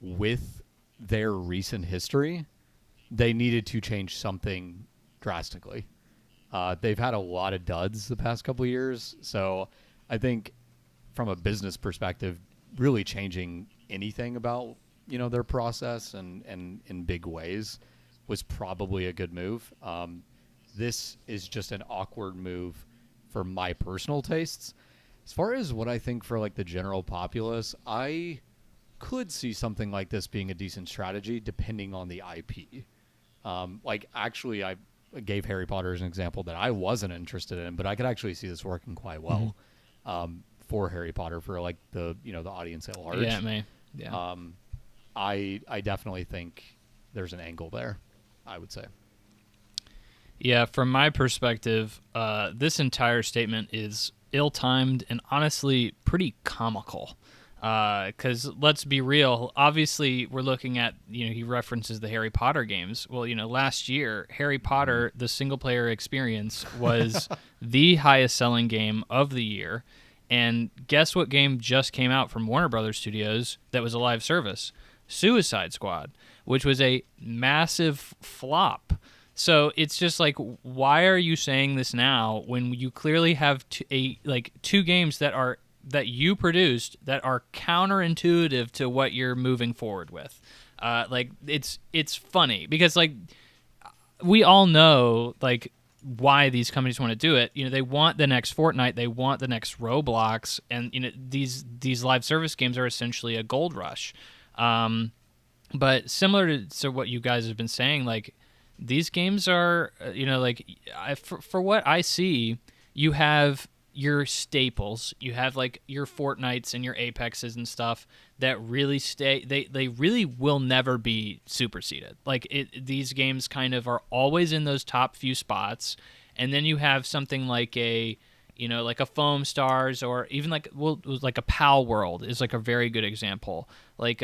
with their recent history, they needed to change something drastically. They've had a lot of duds the past couple of years, so I think from a business perspective, really changing anything about their process and in big ways was probably a good move. This is just an awkward move for my personal tastes. As far as what I think for like the general populace, I could see something like this being a decent strategy depending on the IP. Like, actually, I gave Harry Potter as an example that I wasn't interested in, but I could actually see this working quite well for Harry Potter, for like the audience at large. Yeah, man. Yeah. I definitely think there's an angle there, I would say. Yeah, from my perspective, this entire statement is ill-timed and honestly pretty comical. Because let's be real, obviously we're looking at, he references the Harry Potter games. Well, last year, Harry Potter, the single-player experience, was the highest-selling game of the year. And guess what game just came out from Warner Brothers Studios that was a live service? Suicide Squad, which was a massive flop. So it's just like, why are you saying this now when you clearly have two games that you produced that are counterintuitive to what you're moving forward with? It's funny because like we all know like why these companies want to do it. They want the next Fortnite, they want the next Roblox, and these live service games are essentially a gold rush. But similar to what you guys have been saying, like these games are, for what I see, you have your staples, you have like your Fortnites and your Apexes and stuff that really stay. They really will never be superseded. Like these games kind of are always in those top few spots, and then you have something like like a Foam Stars, or even like a Pal World is like a very good example. Like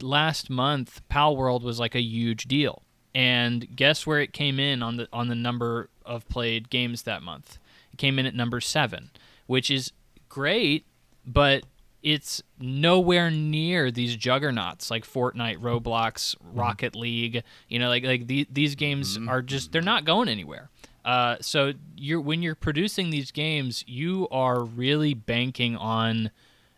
last month, Pal World was like a huge deal, and guess where it came in on the number of played games that month? It came in at number 7, which is great, but it's nowhere near these juggernauts like Fortnite, Roblox, Rocket League. These games are just, they're not going anywhere. So when you're producing these games, you are really banking on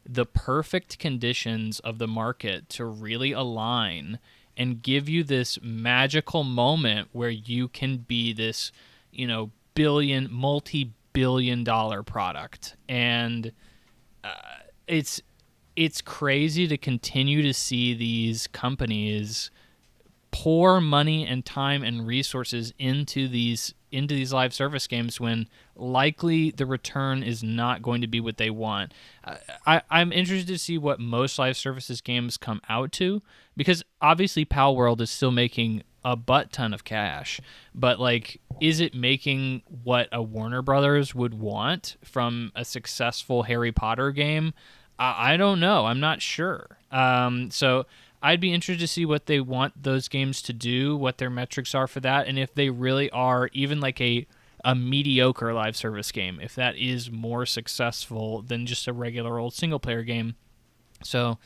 the perfect conditions of the market to really align and give you this magical moment where you can be this, multi-billion-dollar product. And it's crazy to continue to see these companies pour money and time and resources into these live service games when likely the return is not going to be what they want. I'm interested to see what most live services games come out to, because obviously Pal World is still making a butt ton of cash, but like, is it making what a Warner Brothers would want from a successful Harry Potter game? I don't know. I'm not sure. So I'd be interested to see what they want those games to do, what their metrics are for that, and if they really are even like a mediocre live service game, if that is more successful than just a regular old single-player game. So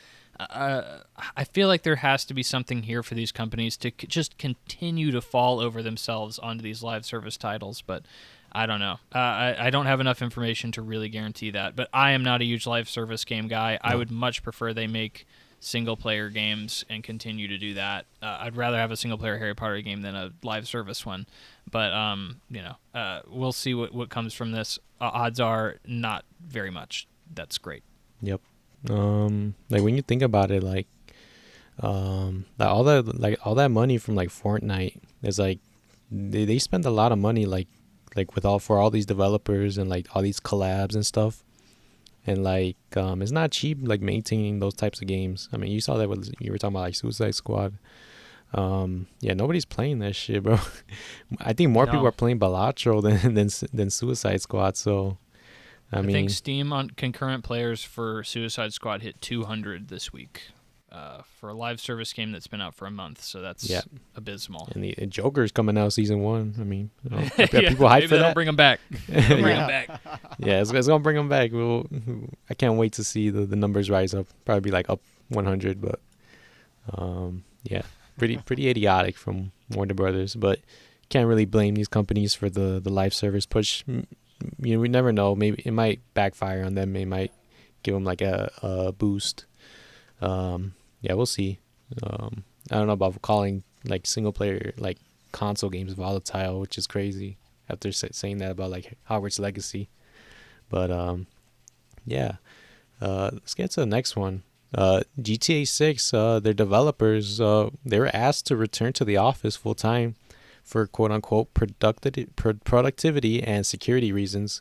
I feel like there has to be something here for these companies to just continue to fall over themselves onto these live service titles, but I don't know. I don't have enough information to really guarantee that, but I am not a huge live service game guy. I would much prefer they make single-player games and continue to do that. I'd rather have a single-player Harry Potter game than a live service one, but we'll see what comes from this. Odds are not very much. That's great. Yep. Like when you think about it, like all that money from like Fortnite is like they spend a lot of money like for all these developers and like all these collabs and stuff, and like it's not cheap like maintaining those types of games. I mean, you saw that with you were talking about like Suicide Squad. Yeah, nobody's playing that shit, bro. I think more people are playing Balatro than Suicide Squad. So I mean, think Steam on concurrent players for Suicide Squad hit 200 this week for a live service game that's been out for a month. So that's abysmal. And the Joker's coming out season 1. I mean, people hype for that. Bring them back. Bring them back. Yeah, it's gonna bring them back. I can't wait to see the numbers rise up. Probably be like up 100, but yeah, pretty idiotic from Warner Brothers. But can't really blame these companies for the live service push. You know, we never know. Maybe it might backfire on them. It might give them like a boost. Yeah, we'll see. I don't know about calling like single player like console games volatile, which is crazy after saying that about like Hogwarts Legacy. But yeah, let's get to the next one. GTA 6. Their developers they were asked to return to the office full time for quote-unquote productivity and security reasons.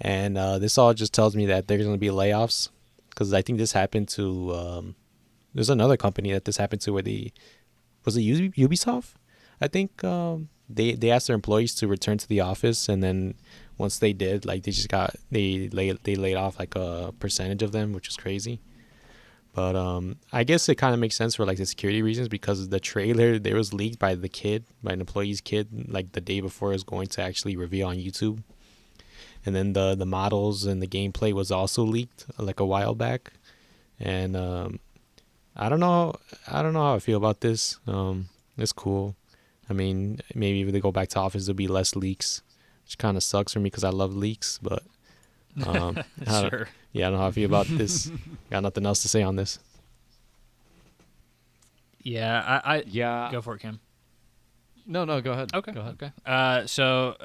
And this all just tells me that there's going to be layoffs, because I think this happened to there's another company that this happened to where was it Ubisoft? I think they asked their employees to return to the office, and then once they did, like they laid off like a percentage of them, which is crazy. But I guess it kind of makes sense for like the security reasons, because the trailer there was leaked by an employee's kid, like the day before it was going to actually reveal on YouTube. And then the models and the gameplay was also leaked like a while back. And I don't know how I feel about this. It's cool. I mean, maybe if they go back to office, there'll be less leaks, which kind of sucks for me because I love leaks. But Sure. I don't know how I feel about this. Got nothing else to say on this. Yeah, I Yeah. go for it, Cam. No, go ahead. Okay. Go ahead. Okay. So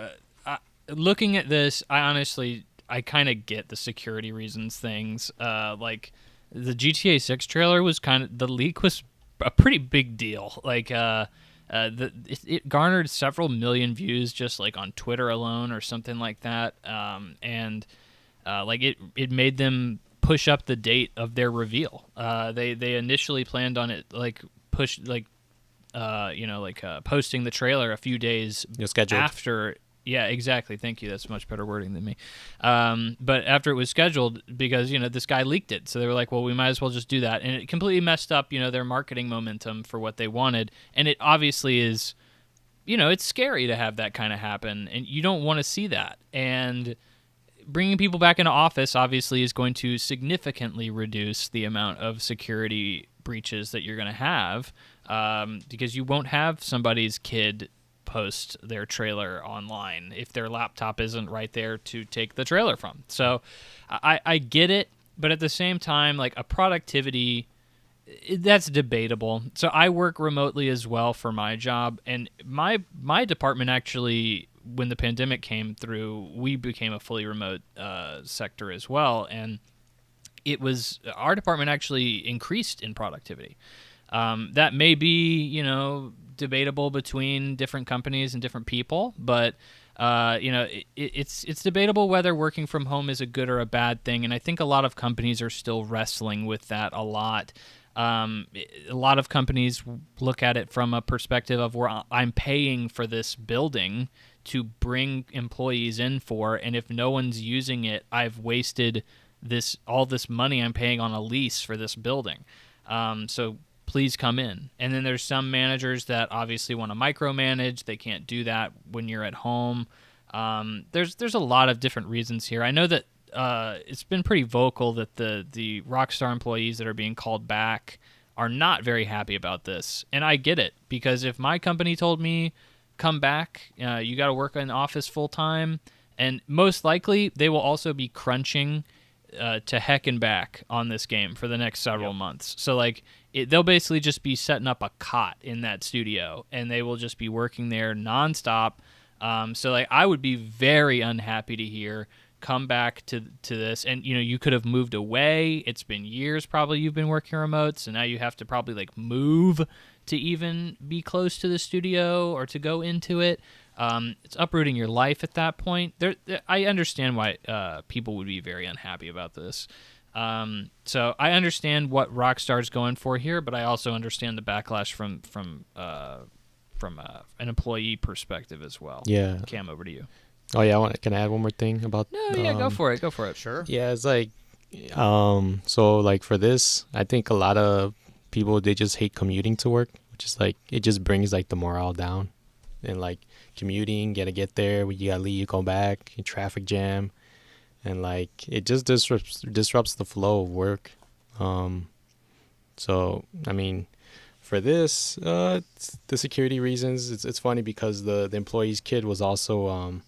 looking at this, I kind of get the security reasons things. Like the GTA 6 trailer the leak was a pretty big deal. Like it garnered several million views just like on Twitter alone or something like that. And like it made them push up the date of their reveal. They initially planned on it posting the trailer a few days after. Yeah, exactly. Thank you. That's much better wording than me. But after it was scheduled, because this guy leaked it, so they were like, well, we might as well just do that, and it completely messed up their marketing momentum for what they wanted. And it obviously is, it's scary to have that kind of happen, and you don't want to see that. And bringing people back into office obviously is going to significantly reduce the amount of security breaches that you're going to have, because you won't have somebody's kid post their trailer online if their laptop isn't right there to take the trailer from. So I get it, but at the same time, like a productivity, that's debatable. So I work remotely as well for my job, and my department actually, when the pandemic came through, we became a fully remote sector as well, and our department actually increased in productivity. That may be, debatable between different companies and different people, but it's debatable whether working from home is a good or a bad thing, and I think a lot of companies are still wrestling with that a lot. A lot of companies look at it from a perspective of where I'm paying for this building to bring employees in for, and if no one's using it, I've wasted all this money I'm paying on a lease for this building. So please come in. And then there's some managers that obviously want to micromanage. They can't do that when you're at home. There's a lot of different reasons here. I know that it's been pretty vocal that the Rockstar employees that are being called back are not very happy about this, and I get it, because if my company told me come back, you got to work in the office full time, and most likely they will also be crunching to heck and back on this game for the next several months. So like they'll basically just be setting up a cot in that studio, and they will just be working there nonstop. So like I would be very unhappy to hear come back to this, and you could have moved away. It's been years probably you've been working remote, so now you have to probably like move to even be close to the studio or to go into it. It's uprooting your life at that point. I understand why people would be very unhappy about this. So I understand what Rockstar's going for here, but I also understand the backlash from an employee perspective as well. Yeah. Cam, over to you. Oh yeah, can I add one more thing about? No, yeah, go for it. Sure. Yeah, it's like, so like for this, I think a lot of people, they just hate commuting to work, which is like, it just brings like the morale down, and like commuting, gotta get there, you gotta leave, you go back, traffic jam, and like it just disrupts the flow of work. So I mean, for this, the security reasons, it's funny because the employee's kid was also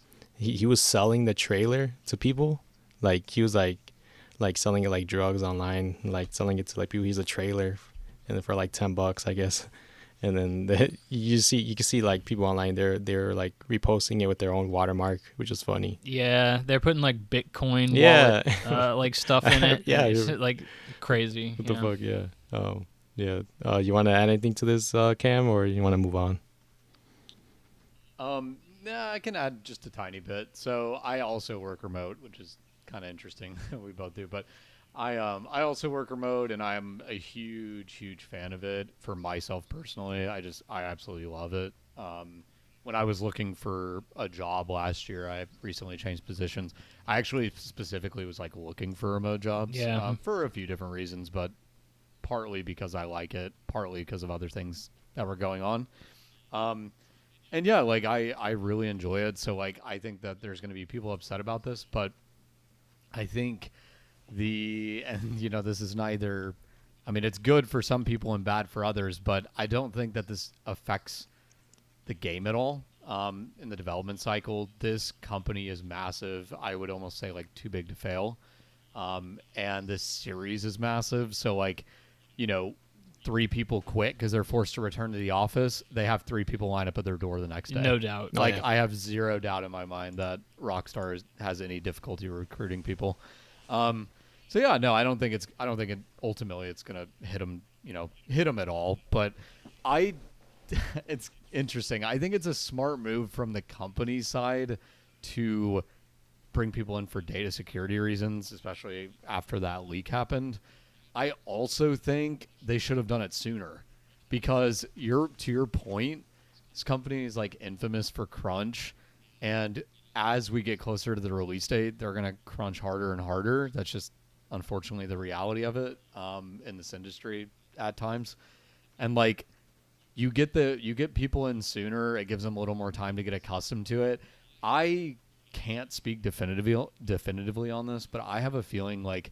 he was selling the trailer to people, like he was like selling it like drugs online, like selling it to like people. He's a trailer, and for like $10, I guess. And then you can see like people online, they're like reposting it with their own watermark, which is funny. Yeah, they're putting like Bitcoin wallet, like stuff in it. Yeah, it's like crazy. What the fuck? Yeah. Oh, yeah. You want to add anything to this, Cam, or you want to move on? Yeah, I can add just a tiny bit. So I also work remote, which is kind of interesting. We both do, but I also work remote, and I'm a huge fan of it for myself personally. I absolutely love it. When I was looking for a job last year, I recently changed positions. I actually specifically was like looking for remote jobs, for a few different reasons, but partly because I like it, partly because of other things that were going on. And yeah, like I really enjoy it. So like I think that there's going to be people upset about this, but I think this is neither, I mean, it's good for some people and bad for others, but I don't think that this affects the game at all. In the development cycle, this company is massive. I would almost say like too big to fail. And this series is massive. So like, 3 people quit because they're forced to return to the office. They have 3 people line up at their door the next day. No doubt. Like I have zero doubt in my mind that Rockstar has any difficulty recruiting people. So yeah, no, I don't think it ultimately it's gonna hit them at all. But it's interesting. I think it's a smart move from the company side to bring people in for data security reasons, especially after that leak happened. I also think they should have done it sooner, because to your point, this company is like infamous for crunch, and as we get closer to the release date, they're gonna crunch harder and harder. That's just unfortunately the reality of it in this industry at times. And like you get people in sooner, it gives them a little more time to get accustomed to it. I can't speak definitively on this, but I have a feeling like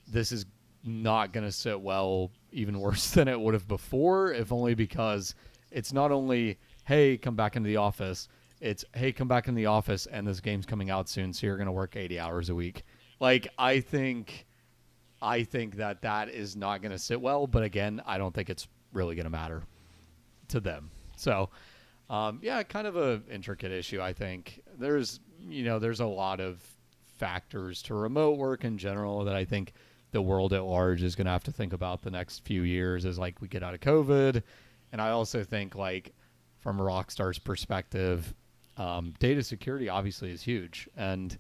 this is not going to sit well, even worse than it would have before, if only because it's not only, hey, come back into the office, it's, hey, come back in the office and this game's coming out soon, so you're going to work 80 hours a week. Like, I think that is not going to sit well, but again, I don't think it's really going to matter to them. So, yeah, kind of a intricate issue, I think. There's a lot of factors to remote work in general that I think the world at large is going to have to think about the next few years as like we get out of COVID. And I also think like from Rockstar's perspective, data security obviously is huge. And,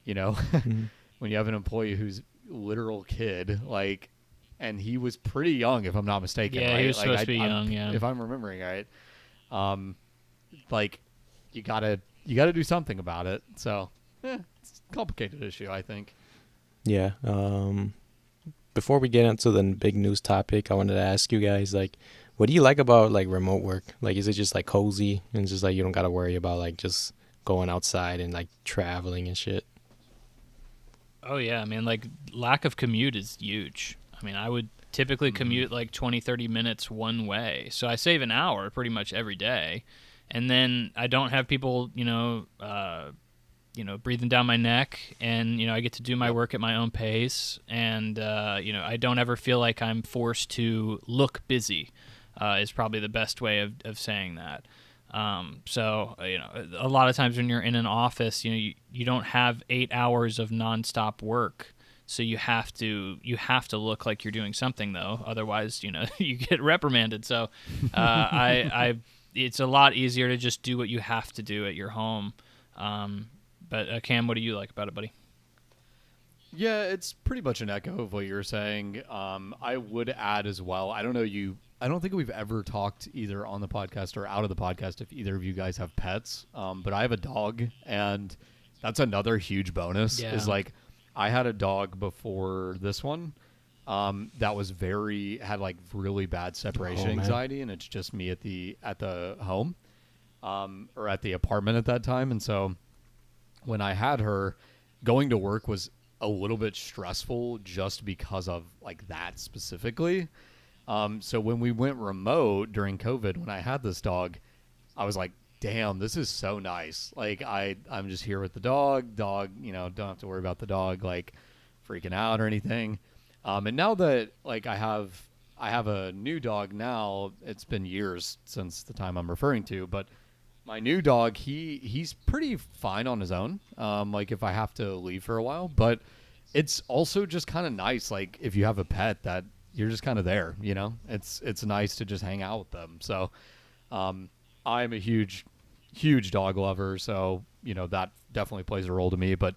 when you have an employee who's literal kid, like, and he was pretty young, if I'm not mistaken. Yeah, right? he was like, supposed to be young, yeah. If I'm remembering right. Like you gotta do something about it. So, it's a complicated issue, I think. Yeah. Before we get into the big news topic, I wanted to ask you guys, like, what do you like about like remote work? Like, is it just like cozy and just like you don't got to worry about like just going outside and like traveling and shit? Oh yeah, I mean, like, lack of commute is huge. I mean, I would typically commute like 20, 30 minutes one way, so I save an hour pretty much every day, and then I don't have people, breathing down my neck, and I get to do my work at my own pace, and I don't ever feel like I'm forced to look busy. Is probably the best way of saying that. So a lot of times when you're in an office, you don't have 8 hours of nonstop work, so you have to look like you're doing something, though. Otherwise, you get reprimanded. So it's a lot easier to just do what you have to do at your home. But Cam, what do you like about it, buddy? Yeah, it's pretty much an echo of what you're saying. I would add as well, I don't think we've ever talked either on the podcast or out of the podcast if either of you guys have pets. But I have a dog, and that's another huge bonus. Yeah. Is like, I had a dog before this one that was had like really bad separation anxiety, and it's just me at the home or at the apartment at that time. And so when I had her, going to work was a little bit stressful just because of like that specifically. So when we went remote during COVID, when I had this dog, I was like, damn, this is so nice. Like I'm just here with the dog, don't have to worry about the dog like freaking out or anything. And now that like I have a new dog now, it's been years since the time I'm referring to, but my new dog, he's pretty fine on his own. Like if I have to leave for a while, but it's also just kind of nice. Like if you have a pet that you're just kind of there, it's nice to just hang out with them. So, I'm a huge dog lover. So, that definitely plays a role to me, but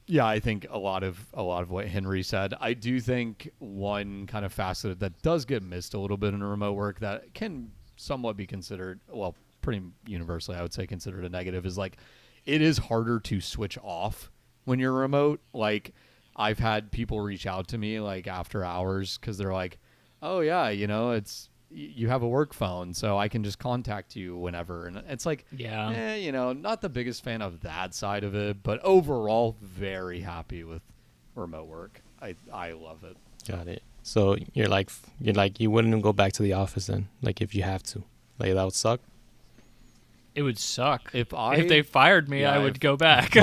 yeah, I think a lot of what Henry said. I do think one kind of facet that does get missed a little bit in remote work that can somewhat be considered, well, pretty universally, I would say considered a negative, is like, it is harder to switch off when you're remote. Like, I've had people reach out to me like after hours because they're like, oh yeah, you have a work phone, so I can just contact you whenever. And it's like, not the biggest fan of that side of it, but overall very happy with remote work. I love it. Got it. So you're like you wouldn't go back to the office then, like if you have to, like that would suck. It would suck if they fired me. I would go back.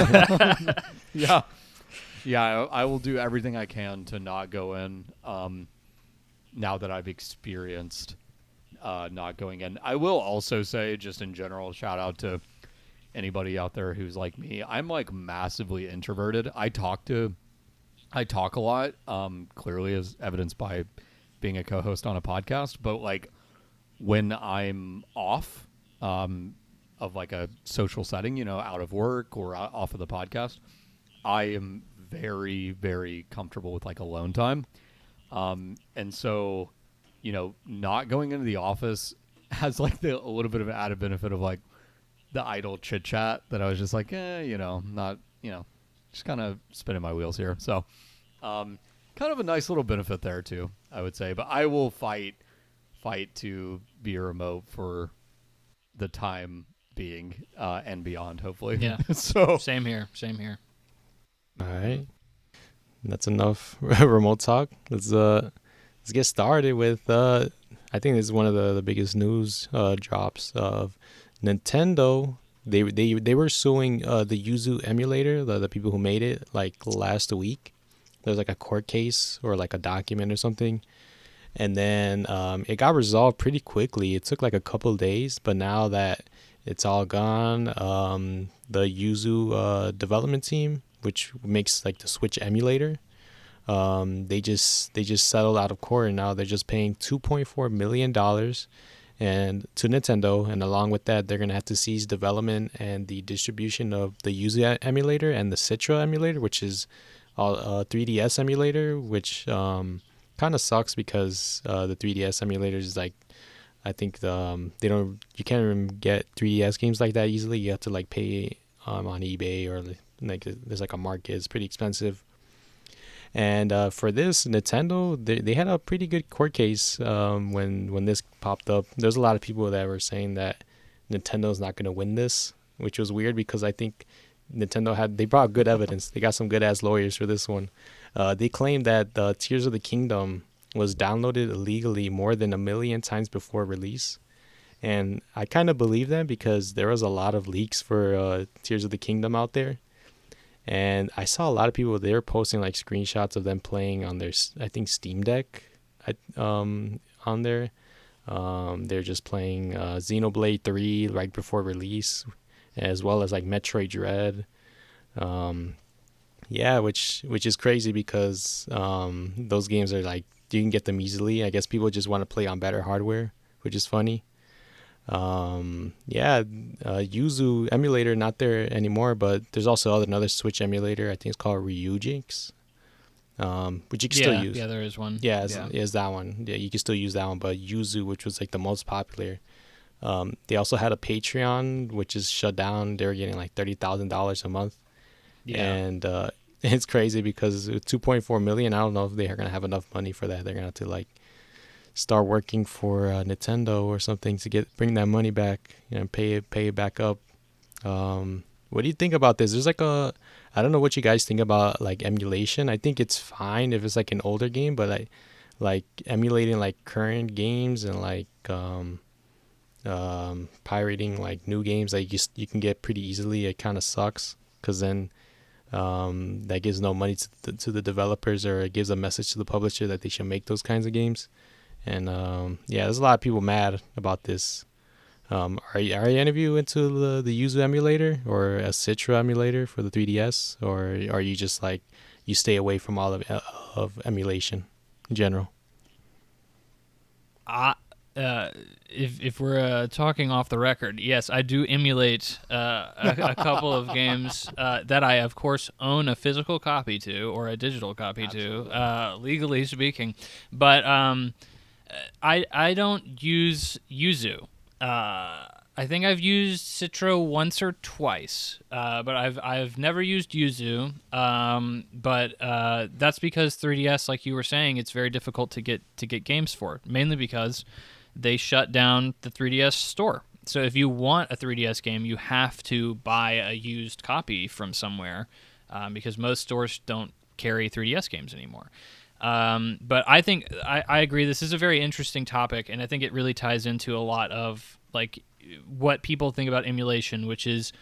Yeah, I will do everything I can to not go in. Now that I've experienced not going in, I will also say, just in general, shout out to anybody out there who's like me. I'm like massively introverted. I talk a lot, clearly as evidenced by being a co-host on a podcast. But like when I'm off of like a social setting, out of work or off of the podcast, I am very, very comfortable with like alone time. And so, not going into the office has like a little bit of an added benefit of like the idle chit chat that I was just like, not, just kind of spinning my wheels here. So, kind of a nice little benefit there too, I would say, but I will fight to be remote for the time being, and beyond, hopefully. Yeah. So same here. All right, that's enough remote talk. Let's get started with. I think this is one of the biggest news drops of Nintendo. They were suing the Yuzu emulator, the people who made it, like last week. There was like a court case or like a document or something, and then it got resolved pretty quickly. It took like a couple of days, but now that it's all gone, the Yuzu development team, which makes like the Switch emulator, they just settled out of court, and now they're just paying $2.4 million and to Nintendo, and along with that, they're gonna have to cease development and the distribution of the Yuzu emulator and the Citra emulator, which is a 3DS emulator, which kind of sucks because the 3DS emulator is like, I think you can't even get 3DS games like that easily. You have to like pay on eBay or like there's like a market. It's pretty expensive. And for this, Nintendo, they had a pretty good court case when this popped up. There's a lot of people that were saying that Nintendo's not going to win this, which was weird because I think Nintendo they brought good evidence. They got some good ass lawyers for this one. They claimed that Tears of the Kingdom was downloaded illegally more than 1 million times before release. And I kind of believe that because there was a lot of leaks for Tears of the Kingdom out there. And I saw a lot of people, they were posting like screenshots of them playing on their, I think, Steam Deck on there. They're just playing Xenoblade 3 right before release, as well as like Metroid Dread. Yeah, which is crazy because those games are like, you can get them easily. I guess people just want to play on better hardware, which is funny. Yuzu emulator not there anymore, but there's also another Switch emulator. I think it's called Ryujinx, which you can still use. Yeah, there is one. Yeah, is that one. Yeah, you can still use that one. But Yuzu, which was like the most popular, they also had a Patreon, which is shut down. They were getting like $30,000 a month. Yeah. And it's crazy because with 2.4 million, I don't know if they are gonna have enough money for that. They're gonna have to like start working for Nintendo or something to bring that money back and pay it back up. What do you think about this? There's like I don't know what you guys think about like emulation. I think it's fine if it's like an older game, but I like emulating like current games and like pirating like new games that you can get pretty easily. It kind of sucks because then that gives no money to the developers, or it gives a message to the publisher that they should make those kinds of games. And there's a lot of people mad about this. Are any of you into the Yuzu emulator or a Citra emulator for the 3DS, or are you just like you stay away from all of emulation in general? If we're talking off the record, yes, I do emulate a couple of games that I, of course, own a physical copy to or a digital copy to, legally speaking. But I don't use Yuzu. I think I've used Citra once or twice, but I've never used Yuzu. But that's because 3DS, like you were saying, it's very difficult to get games for, mainly because they shut down the 3DS store. So if you want a 3DS game, you have to buy a used copy from somewhere, because most stores don't carry 3DS games anymore. But I think I agree. This is a very interesting topic, and I think it really ties into a lot of like what people think about emulation, which is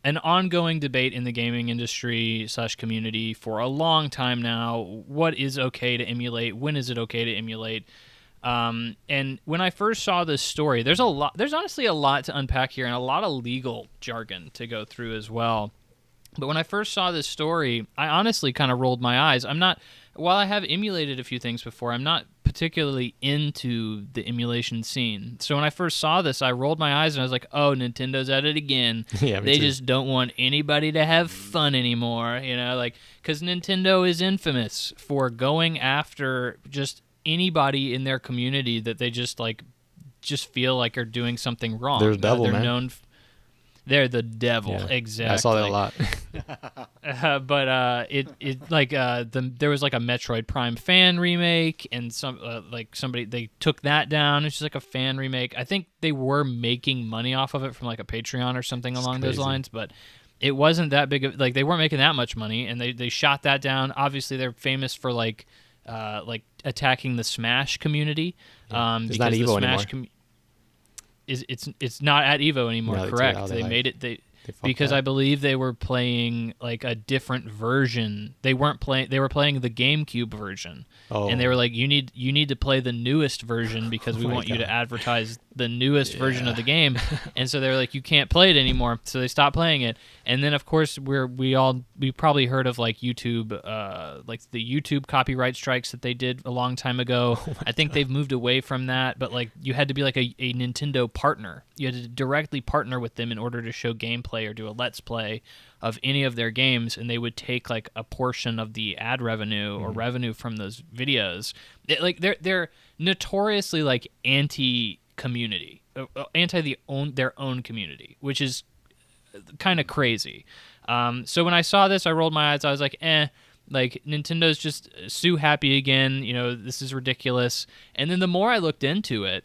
an ongoing debate in the gaming industry / community for a long time now. What is okay to emulate? When is it okay to emulate? And when I first saw this story, there's honestly a lot to unpack here and a lot of legal jargon to go through as well. But when I first saw this story, I honestly kind of rolled my eyes. While I have emulated a few things before, I'm not particularly into the emulation scene. So when I first saw this, I rolled my eyes and I was like, oh, Nintendo's at it again. Yeah, they just don't want anybody to have fun anymore, because Nintendo is infamous for going after just anybody in their community that they just feel like are doing something wrong. They're the devil, they're man. known they're the devil, yeah. Exactly. I saw that a lot. There was like a Metroid Prime fan remake, and somebody they took that down. It's just like a fan remake. I think they were making money off of it from like a Patreon or something along those lines, but it wasn't that big of they weren't making that much money, and they shot that down. Obviously, they're famous for like attacking the Smash community. It's because not the Evo Smash anymore. It's not at Evo anymore. No, correct. They made it. Because I believe they were playing like a different version. They weren't playing. They were playing the GameCube version, and they were like, "You need to play the newest version because we want you to advertise the newest version of the game." And so they were like, "You can't play it anymore." So they stopped playing it. And then of course we probably heard of like YouTube, like the YouTube copyright strikes that they did a long time ago. I think they've moved away from that, but like you had to be like a Nintendo partner. You had to directly partner with them in order to show gameplay or do a let's play of any of their games, and they would take like a portion of the ad revenue or revenue from those videos. They're notoriously like anti-community, their own community, which is kind of crazy. So when I saw this, I rolled my eyes. I was like, like Nintendo's just sue happy again. This is ridiculous. And then the more I looked into it,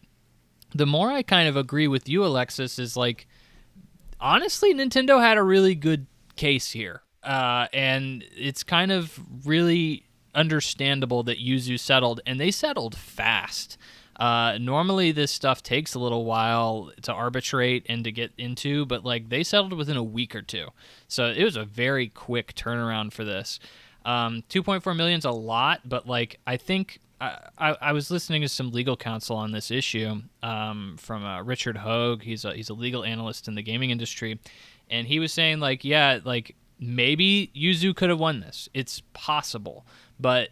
the more I kind of agree with you, Alexis, is like, honestly, Nintendo had a really good case here, and it's kind of really understandable that Yuzu settled, and they settled fast. Normally this stuff takes a little while to arbitrate and to get into, but like they settled within a week or two. So it was a very quick turnaround for this. 2.4 million is a lot, but like I think I was listening to some legal counsel on this issue from Richard Hogue. He's a legal analyst in the gaming industry, and he was saying like, yeah, like maybe Yuzu could have won this. It's possible, but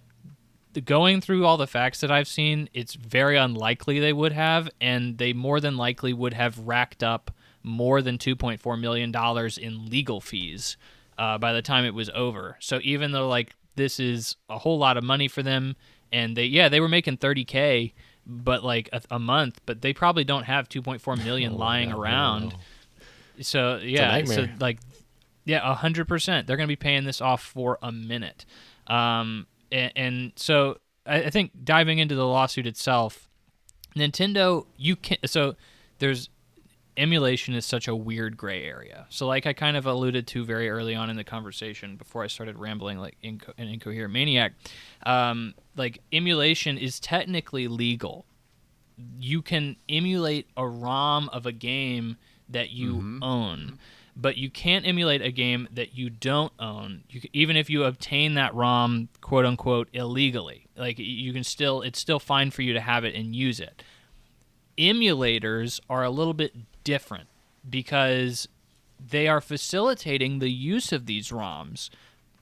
going through all the facts that I've seen, it's very unlikely they would have, and they more than likely would have racked up more than $2.4 million in legal fees by the time it was over. So even though like this is a whole lot of money for them, and they were making $30K, but like a month, but they probably don't have 2.4 million lying around. So yeah, so like 100%, they're gonna be paying this off for a minute. And so I think diving into the lawsuit itself, Nintendo, there's emulation is such a weird gray area. So like I kind of alluded to very early on in the conversation before I started rambling like an incoherent maniac, like emulation is technically legal. You can emulate a ROM of a game that you own, but you can't emulate a game that you don't own. Even if you obtain that ROM, quote unquote, illegally, like you can still, it's still fine for you to have it and use it. Emulators are a little bit different because they are facilitating the use of these ROMs,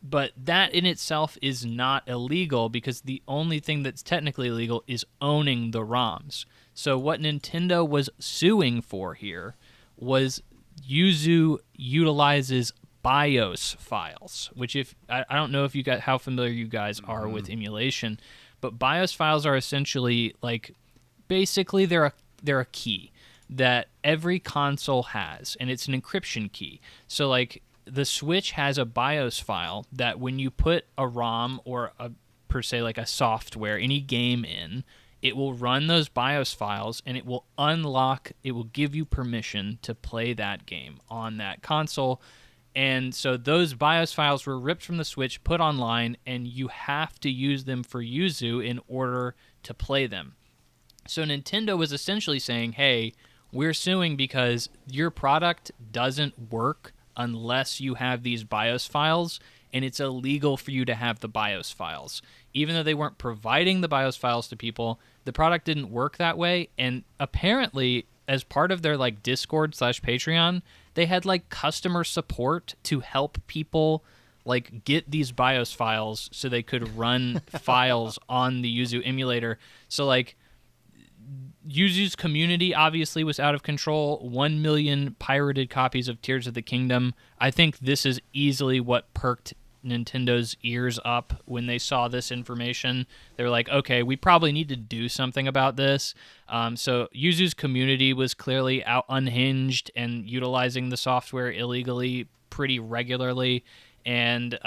but that in itself is not illegal because the only thing that's technically illegal is owning the ROMs. So what Nintendo was suing for here was Yuzu utilizes BIOS files, which if I don't know if you got how familiar you guys are with emulation, but BIOS files are essentially like basically they're a key that every console has, and it's an encryption key. So like the Switch has a BIOS file that when you put a ROM or a per se like a software, any game in, it will run those BIOS files and it will unlock, it will give you permission to play that game on that console. And so those BIOS files were ripped from the Switch, put online, and you have to use them for Yuzu in order to play them. So Nintendo was essentially saying, hey, we're suing because your product doesn't work unless you have these BIOS files, and it's illegal for you to have the BIOS files. Even though they weren't providing the BIOS files to people, the product didn't work that way, and apparently, as part of their like Discord/Patreon, they had like customer support to help people like get these BIOS files so they could run files on the Yuzu emulator. So like Yuzu's community obviously was out of control. 1 million pirated copies of Tears of the Kingdom. I think this is easily what perked Nintendo's ears up when they saw this information. They were like, okay, we probably need to do something about this. So Yuzu's community was clearly out unhinged and utilizing the software illegally pretty regularly. And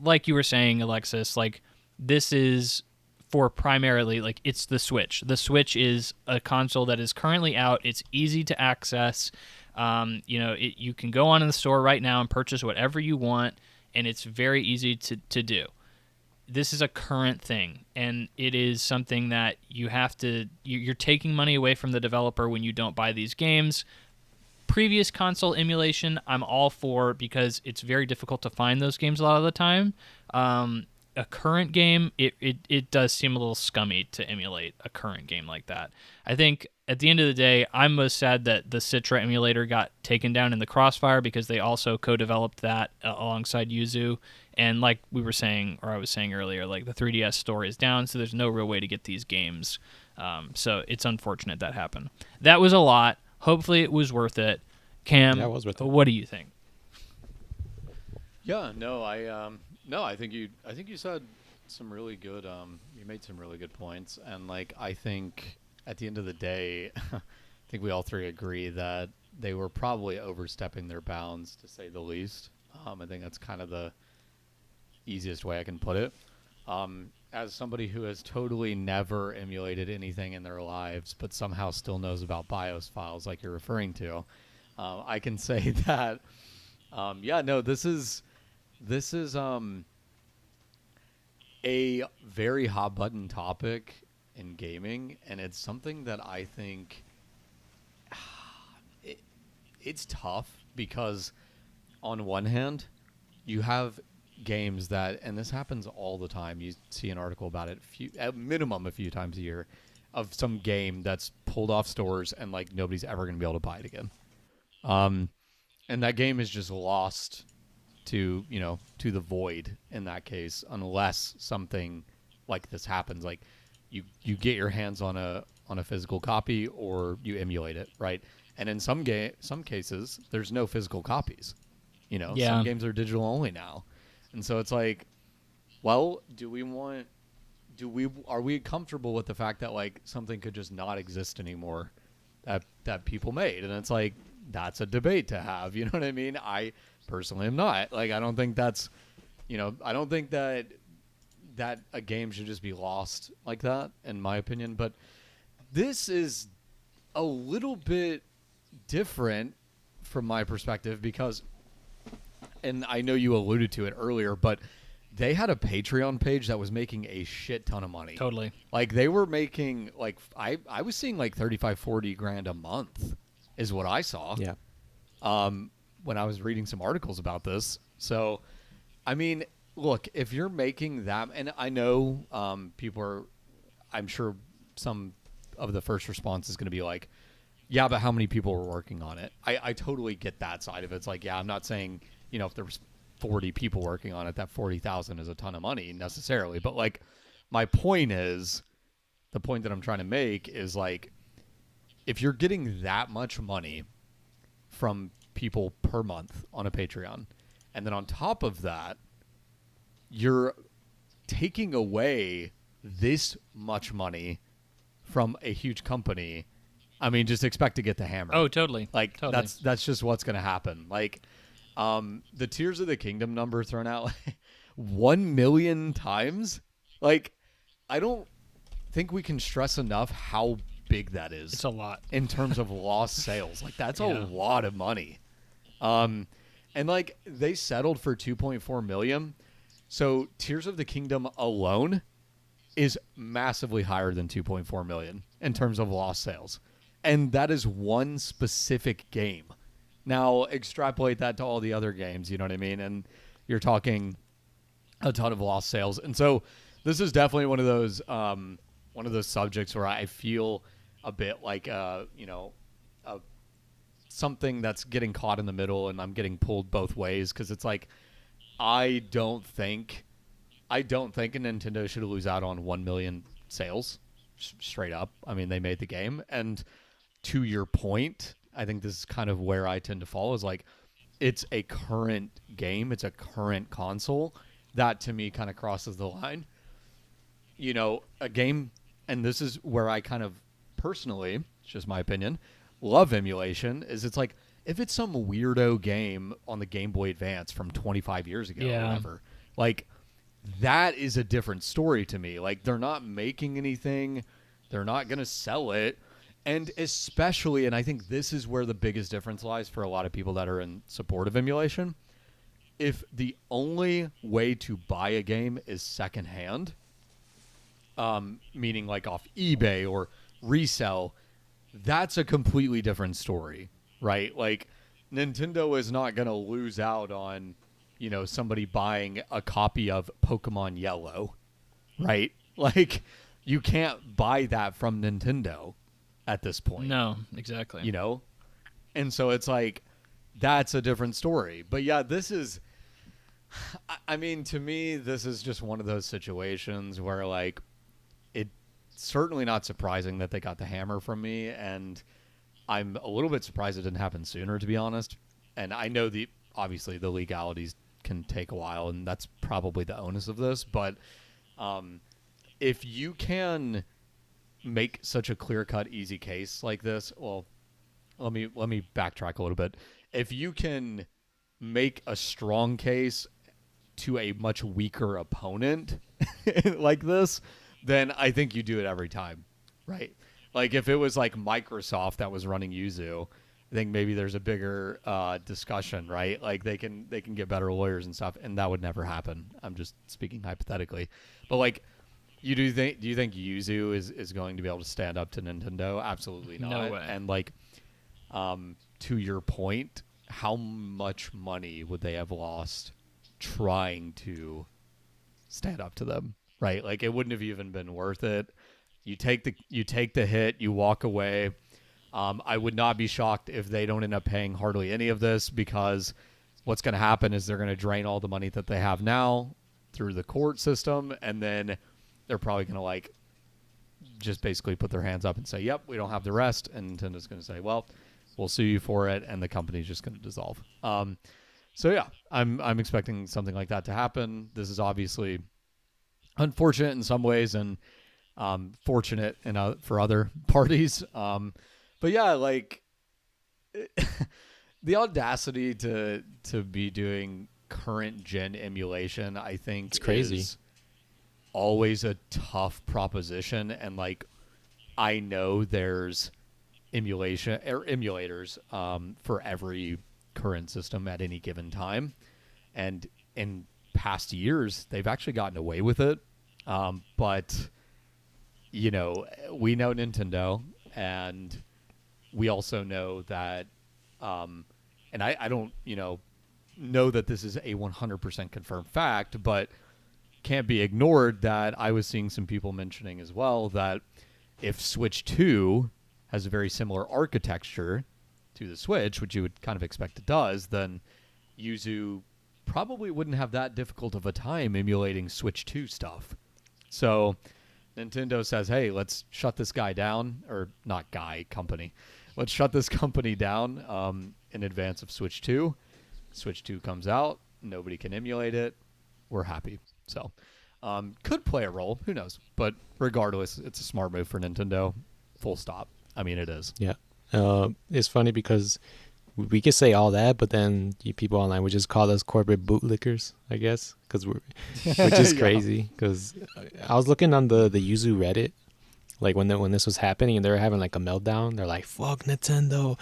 like you were saying, Alexis, like this is for primarily, like it's the Switch. The Switch is a console that is currently out. It's easy to access. You can go on in the store right now and purchase whatever you want, and it's very easy to do. This is a current thing, and it is something that you have to... You're taking money away from the developer when you don't buy these games. Previous console emulation, I'm all for because it's very difficult to find those games a lot of the time. A current game, it does seem a little scummy to emulate a current game like that. I think at the end of the day, I'm most sad that the Citra emulator got taken down in the crossfire because they also co-developed that alongside Yuzu. And like we were saying, or I was saying earlier, like the 3DS store is down, so there's no real way to get these games. So it's unfortunate that happened. That was a lot. Hopefully it was worth it. Cam, it was worth it. What do you think? Yeah, no, I think you said some really good. You made some really good points, and like I think at the end of the day, I think we all three agree that they were probably overstepping their bounds, to say the least. I think that's kind of the easiest way I can put it. As somebody who has totally never emulated anything in their lives, but somehow still knows about BIOS files, like you're referring to, I can say that Yeah, no, this is a very hot button topic in gaming, and it's something that I think it's tough because on one hand, you have games that, and this happens all the time. You see an article about it at minimum a few times a year of some game that's pulled off stores and like nobody's ever going to be able to buy it again. And that game is just lost to the void in that case, unless something like this happens. Like you get your hands on a physical copy or you emulate it, right? And in some cases, there's no physical copies. Some games are digital only now. And so it's like, well, are we comfortable with the fact that like something could just not exist anymore that people made? And it's like, that's a debate to have. You know what I mean? I personally am not. Like, I don't think that's, I don't think that a game should just be lost like that, in my opinion. But this is a little bit different from my perspective because, and I know you alluded to it earlier, but they had a Patreon page that was making a shit ton of money. Totally. Like, they were making, like, I was seeing like 35, 40 grand a month is what I saw. Yeah. When I was reading some articles about this. So, I mean, look, if you're making that, and I know people are, I'm sure some of the first response is going to be like, yeah, but how many people were working on it? I totally get that side of it. It's like, yeah, I'm not saying, if there was 40 people working on it, that 40,000 is a ton of money necessarily. But like, my point is, the point that I'm trying to make is like, if you're getting that much money from people per month on a Patreon, and then on top of that, you're taking away this much money from a huge company, I mean, just expect to get the hammer. Oh, totally. Like, totally. That's just what's going to happen. Like, the Tears of the Kingdom number thrown out 1 million times. Like, I don't think we can stress enough how big that is. It's a lot in terms of lost sales. Like, that's a lot of money. And like, they settled for 2.4 million. So Tears of the Kingdom alone is massively higher than 2.4 million in terms of lost sales. And that is one specific game. Now, extrapolate that to all the other games, you know what I mean? And you're talking a ton of lost sales. And so this is definitely one of those subjects where I feel a bit like something that's getting caught in the middle, and I'm getting pulled both ways, because it's like, I don't think Nintendo should lose out on 1 million sales straight up. I mean, they made the game, and to your point, I think this is kind of where I tend to fall, is like, it's a current game, it's a current console. That to me kind of crosses the line. A game, and this is where I kind of personally, it's just my opinion, love emulation, is it's like, if it's some weirdo game on the Game Boy Advance from 25 years ago or whatever, like, that is a different story to me. Like, they're not making anything, they're not going to sell it. And especially, and I think this is where the biggest difference lies for a lot of people that are in support of emulation, if the only way to buy a game is secondhand, meaning like off eBay or resell, that's a completely different story, right? Like, Nintendo is not going to lose out on, somebody buying a copy of Pokemon Yellow, right? Like, you can't buy that from Nintendo at this point. No, exactly. And so it's like, that's a different story. But yeah, this is, I mean, to me, this is just one of those situations where, like, it's certainly not surprising that they got the hammer from me, and I'm a little bit surprised it didn't happen sooner, to be honest. And I know obviously the legalities can take a while, and that's probably the onus of this, but if you can make such a clear-cut, easy case like this, well, let me backtrack a little bit. If you can make a strong case to a much weaker opponent like this, then I think you do it every time, right? Like, if it was like Microsoft that was running Yuzu, I think maybe there's a bigger discussion, right? Like they can get better lawyers and stuff, and that would never happen. I'm just speaking hypothetically, but like, do you think Yuzu is going to be able to stand up to Nintendo? Absolutely not. No way. And like, to your point, how much money would they have lost trying to stand up to them? Right? Like it wouldn't have even been worth it. You take the hit, you walk away. I would not be shocked if they don't end up paying hardly any of this, because what's going to happen is they're going to drain all the money that they have now through the court system, and then they're probably going to like just basically put their hands up and say, "Yep, we don't have the rest," and Nintendo's going to say, "Well, we'll sue you for it," and the company's just going to dissolve. So yeah, I'm expecting something like that to happen. This is obviously unfortunate in some ways and fortunate for other parties. But yeah, like the audacity to be doing current gen emulation, I think it's crazy. Is always a tough proposition. And like, I know there's emulators for every current system at any given time, and in past years they've actually gotten away with it. But you know, we know Nintendo, and we also know that, and I don't, know that this is a 100% confirmed fact, but can't be ignored that I was seeing some people mentioning as well that if Switch 2 has a very similar architecture to the Switch, which you would kind of expect it does, then Yuzu probably wouldn't have that difficult of a time emulating Switch 2 stuff. So Nintendo says, hey, let's shut this guy down, or not guy, company. Let's shut this company down in advance of Switch 2. Switch 2 comes out. Nobody can emulate it. We're happy. So could play a role. Who knows? But regardless, it's a smart move for Nintendo. Full stop. I mean, it is. Yeah. It's funny because we could say all that, but then you people online would just call us corporate bootlickers, I guess, which is crazy. Because I was looking on the Yuzu Reddit, like when this was happening, and they were having like a meltdown. They're like, "Fuck Nintendo,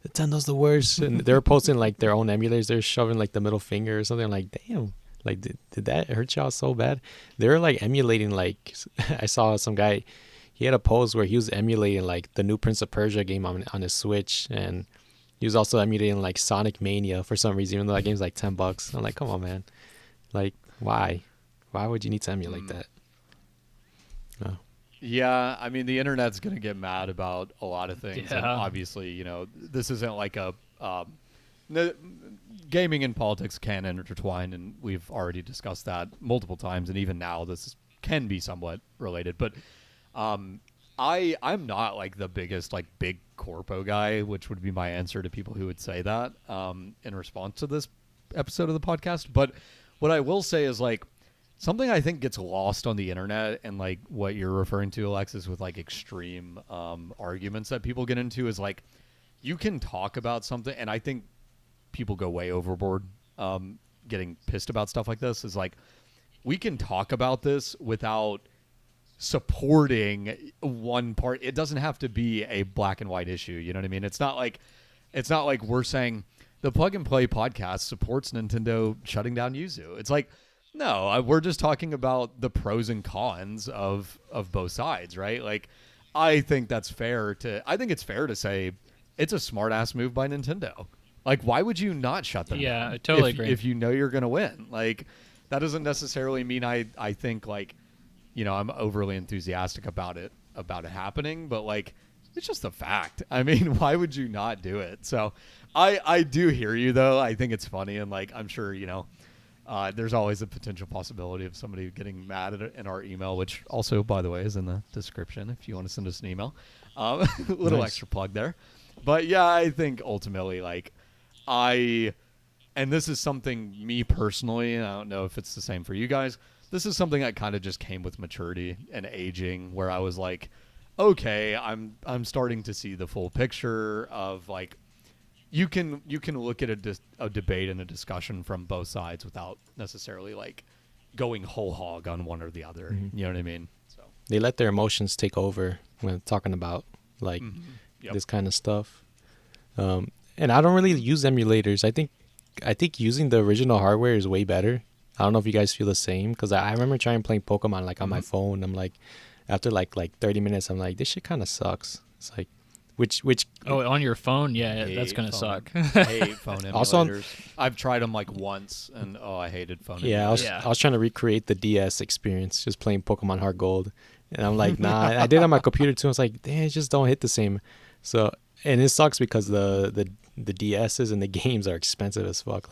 Nintendo's the worst," and they were posting like their own emulators. They're shoving like the middle finger or something. I'm like, damn, like did that hurt y'all so bad? They were like emulating, like I saw some guy. He had a post where he was emulating like the new Prince of Persia game on his Switch, and he was also emulating like Sonic Mania for some reason, even though that game's like $10. I'm like, come on, man. Like, why? Why would you need to emulate that? Oh. Yeah, I mean, the internet's going to get mad about a lot of things. Yeah. And obviously, this isn't like a... gaming and politics can intertwine, and we've already discussed that multiple times, and even now can be somewhat related. But I'm not like the biggest like big corpo guy, which would be my answer to people who would say that in response to this episode of the podcast. But what I will say is like something I think gets lost on the internet, and like what you're referring to, Alexis, with like extreme arguments that people get into, is like you can talk about something, and I think people go way overboard getting pissed about stuff like this, is like we can talk about this without supporting one part. It doesn't have to be a black and white issue. You know what I mean? It's not like we're saying the Plug and Play podcast supports Nintendo shutting down Yuzu. It's like, no, we're just talking about the pros and cons of both sides, right? Like, I think it's fair to say it's a smart ass move by Nintendo. Like, why would you not shut them down? Yeah, I totally agree. If you know you're going to win. Like, that doesn't necessarily mean I think like, I'm overly enthusiastic about it happening, but like, it's just a fact. I mean, why would you not do it? So I do hear you though. I think it's funny. And like, I'm sure, there's always a potential possibility of somebody getting mad at it in our email, which also, by the way, is in the description if you want to send us an email. Little Nice. extra plug there. But yeah, I think ultimately, like, and this is something me personally, and I don't know if it's the same for you guys, this is something that kind of just came with maturity and aging, where I was like, okay, I'm starting to see the full picture of like, you can look at a debate and a discussion from both sides without necessarily like going whole hog on one or the other. Mm-hmm. You know what I mean? So They let their emotions take over when talking about like Yep. this kind of stuff. And I don't really use emulators. I think using the original hardware is way better. I don't know if you guys feel the same, because I remember trying playing Pokemon like on my phone. I'm like, after like 30 minutes, I'm like, this shit kind of sucks. It's like, which Oh, on your phone? Yeah, that's Hate gonna phone- suck. I hate phone emulators. Also I've tried them like once, and I hated phone yeah, emulators. Yeah. I was trying to recreate the DS experience, just playing Pokemon Heart Gold, and I'm like, nah. I did it on my computer too. I was like, damn, it just don't hit the same. So, and it sucks because the DSs and the games are expensive as fuck.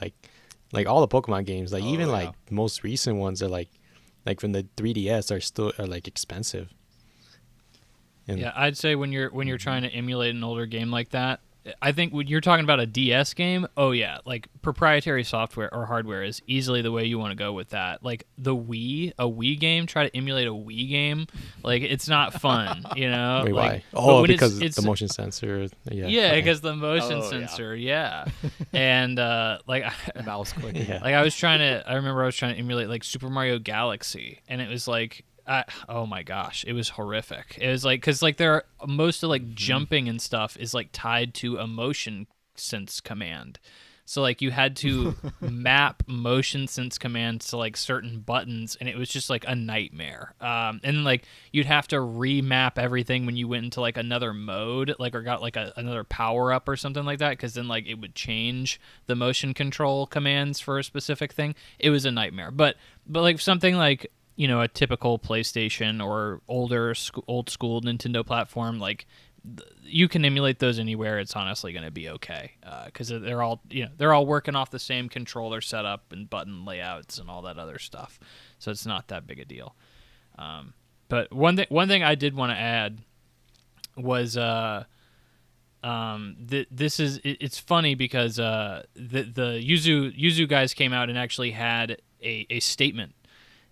Like all the Pokemon games, like even yeah. like most recent ones are like from the 3DS are like expensive. And Yeah, I'd say when you're trying to emulate an older game like that, I think when you're talking about a DS game, oh yeah, like proprietary software or hardware is easily the way you want to go with that. Like a Wii game, try to emulate a Wii game, like it's not fun, you know? wait, like, why? but Oh, when because it's the motion sensor. Yeah. yeah, okay. because the motion Oh, yeah. sensor, yeah. And like Mouse click. Yeah. like I remember I was trying to emulate like Super Mario Galaxy, and it was like, oh my gosh, it was horrific. It was like, because like most of like jumping and stuff is like tied to a motion sense command. So like you had to map motion sense commands to like certain buttons, and it was just like a nightmare. And like you'd have to remap everything when you went into like another mode, like or got like another power up or something like that, because then like it would change the motion control commands for a specific thing. It was a nightmare. But like something like, you know, a typical PlayStation or old school Nintendo platform, like you can emulate those anywhere. It's honestly going to be okay, because they're all working off the same controller setup and button layouts and all that other stuff. So it's not that big a deal. But one thing I did want to add was it's funny because the Yuzu guys came out and actually had a statement.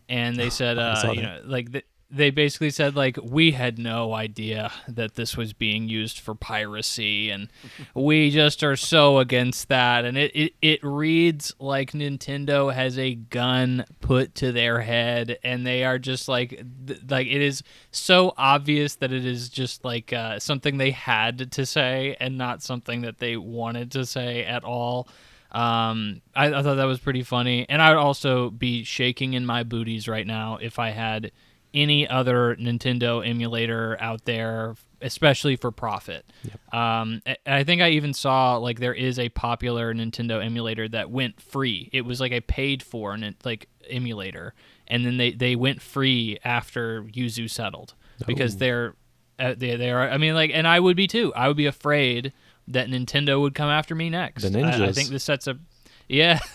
And they said, you know, like they basically said, like, we had no idea that this was being used for piracy, and we just are so against that. And it reads like Nintendo has a gun put to their head, and they are just like it is so obvious that it is just like something they had to say and not something that they wanted to say at all. I thought that was pretty funny, and I would also be shaking in my booties right now if I had any other Nintendo emulator out there, especially for profit. Yep. I think I even saw like there is a popular Nintendo emulator that went free. It was like a paid for like emulator, and then they went free after Yuzu settled because they are. I mean, like, and I would be too. I would be afraid that Nintendo would come after me next. The ninjas. I think this sets up,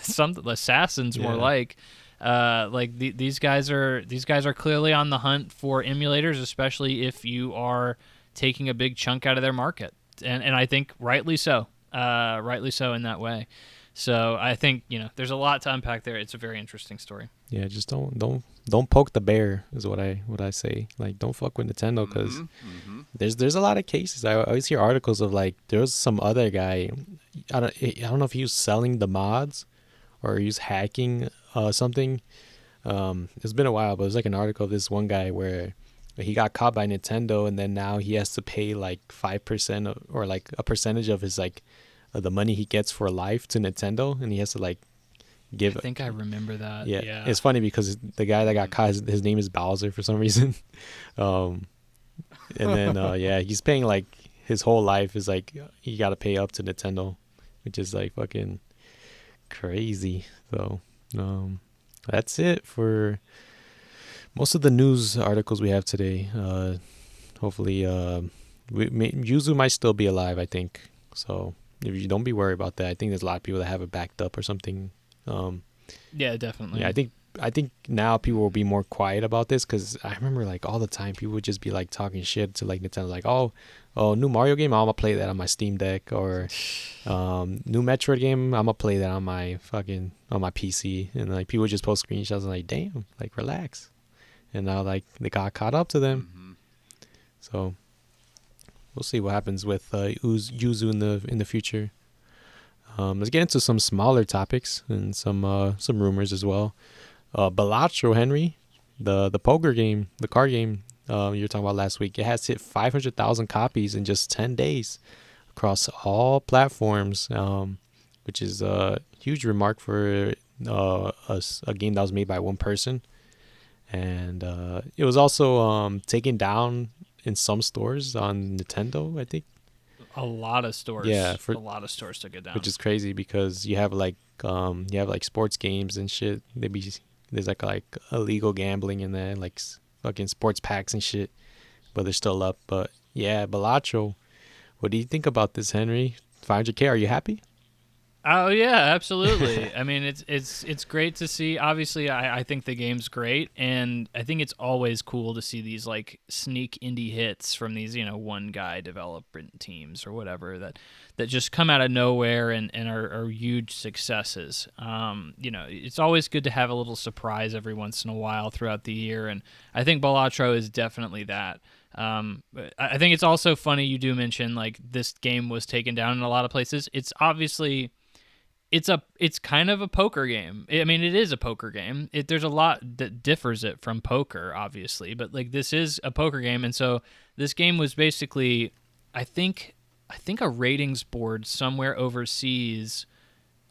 something assassins more like these guys are clearly on the hunt for emulators, especially if you are taking a big chunk out of their market, and I think rightly so in that way. So I think, you know, there's a lot to unpack there. It's a very interesting story. Yeah, just don't poke the bear is what I say. Like, don't fuck with Nintendo, because there's a lot of cases. I always hear articles of like there was some other guy. I don't know if he was selling the mods or he was hacking something. It's been a while, but it was like an article of this one guy where he got caught by Nintendo, and then now he has to pay like 5% or like a percentage of his like the money he gets for life to Nintendo, and he has to like give. I think I remember that. Yeah. It's funny because the guy that got caught, his name is Bowser for some reason. And then he's paying like his whole life is like he got to pay up to Nintendo, which is like fucking crazy. So that's it for most of the news articles we have today. Hopefully Yuzu might still be alive, I think. So if you don't be worried about that, I think there's a lot of people that have it backed up or something. Yeah, definitely. Yeah, I think now people will be more quiet about this, because I remember like all the time people would just be like talking shit to like Nintendo, like oh new Mario game, I'm gonna play that on my Steam Deck, or new Metroid game, I'm gonna play that on my PC, and like people just post screenshots and like, damn, like relax, and now like they got caught up to them. So we'll see what happens with Yuzu in the future. Let's get into some smaller topics and some rumors as well. Balatro, Henry, the poker game, the card game you were talking about last week, it has hit 500,000 copies in just 10 days, across all platforms, which is a huge remark for a game that was made by one person. And it was also taken down in some stores on Nintendo, I think. A lot of stores. Yeah, a lot of stores took it down. Which is crazy because you have like sports games and shit. There's like illegal gambling in there, like fucking sports packs and shit. But they're still up. But yeah, Balatro. What do you think about this, Henry? 500K. Are you happy? Oh yeah, absolutely. I mean, it's great to see. Obviously, I think the game's great, and I think it's always cool to see these like sneak indie hits from these one guy development teams or whatever that just come out of nowhere and are huge successes. It's always good to have a little surprise every once in a while throughout the year, and I think Balatro is definitely that. I think it's also funny you do mention like this game was taken down in a lot of places. It's obviously it's kind of a poker game. I mean, it is a poker game. There's a lot that differs it from poker, obviously, but like this is a poker game, and so this game was basically, I think a ratings board somewhere overseas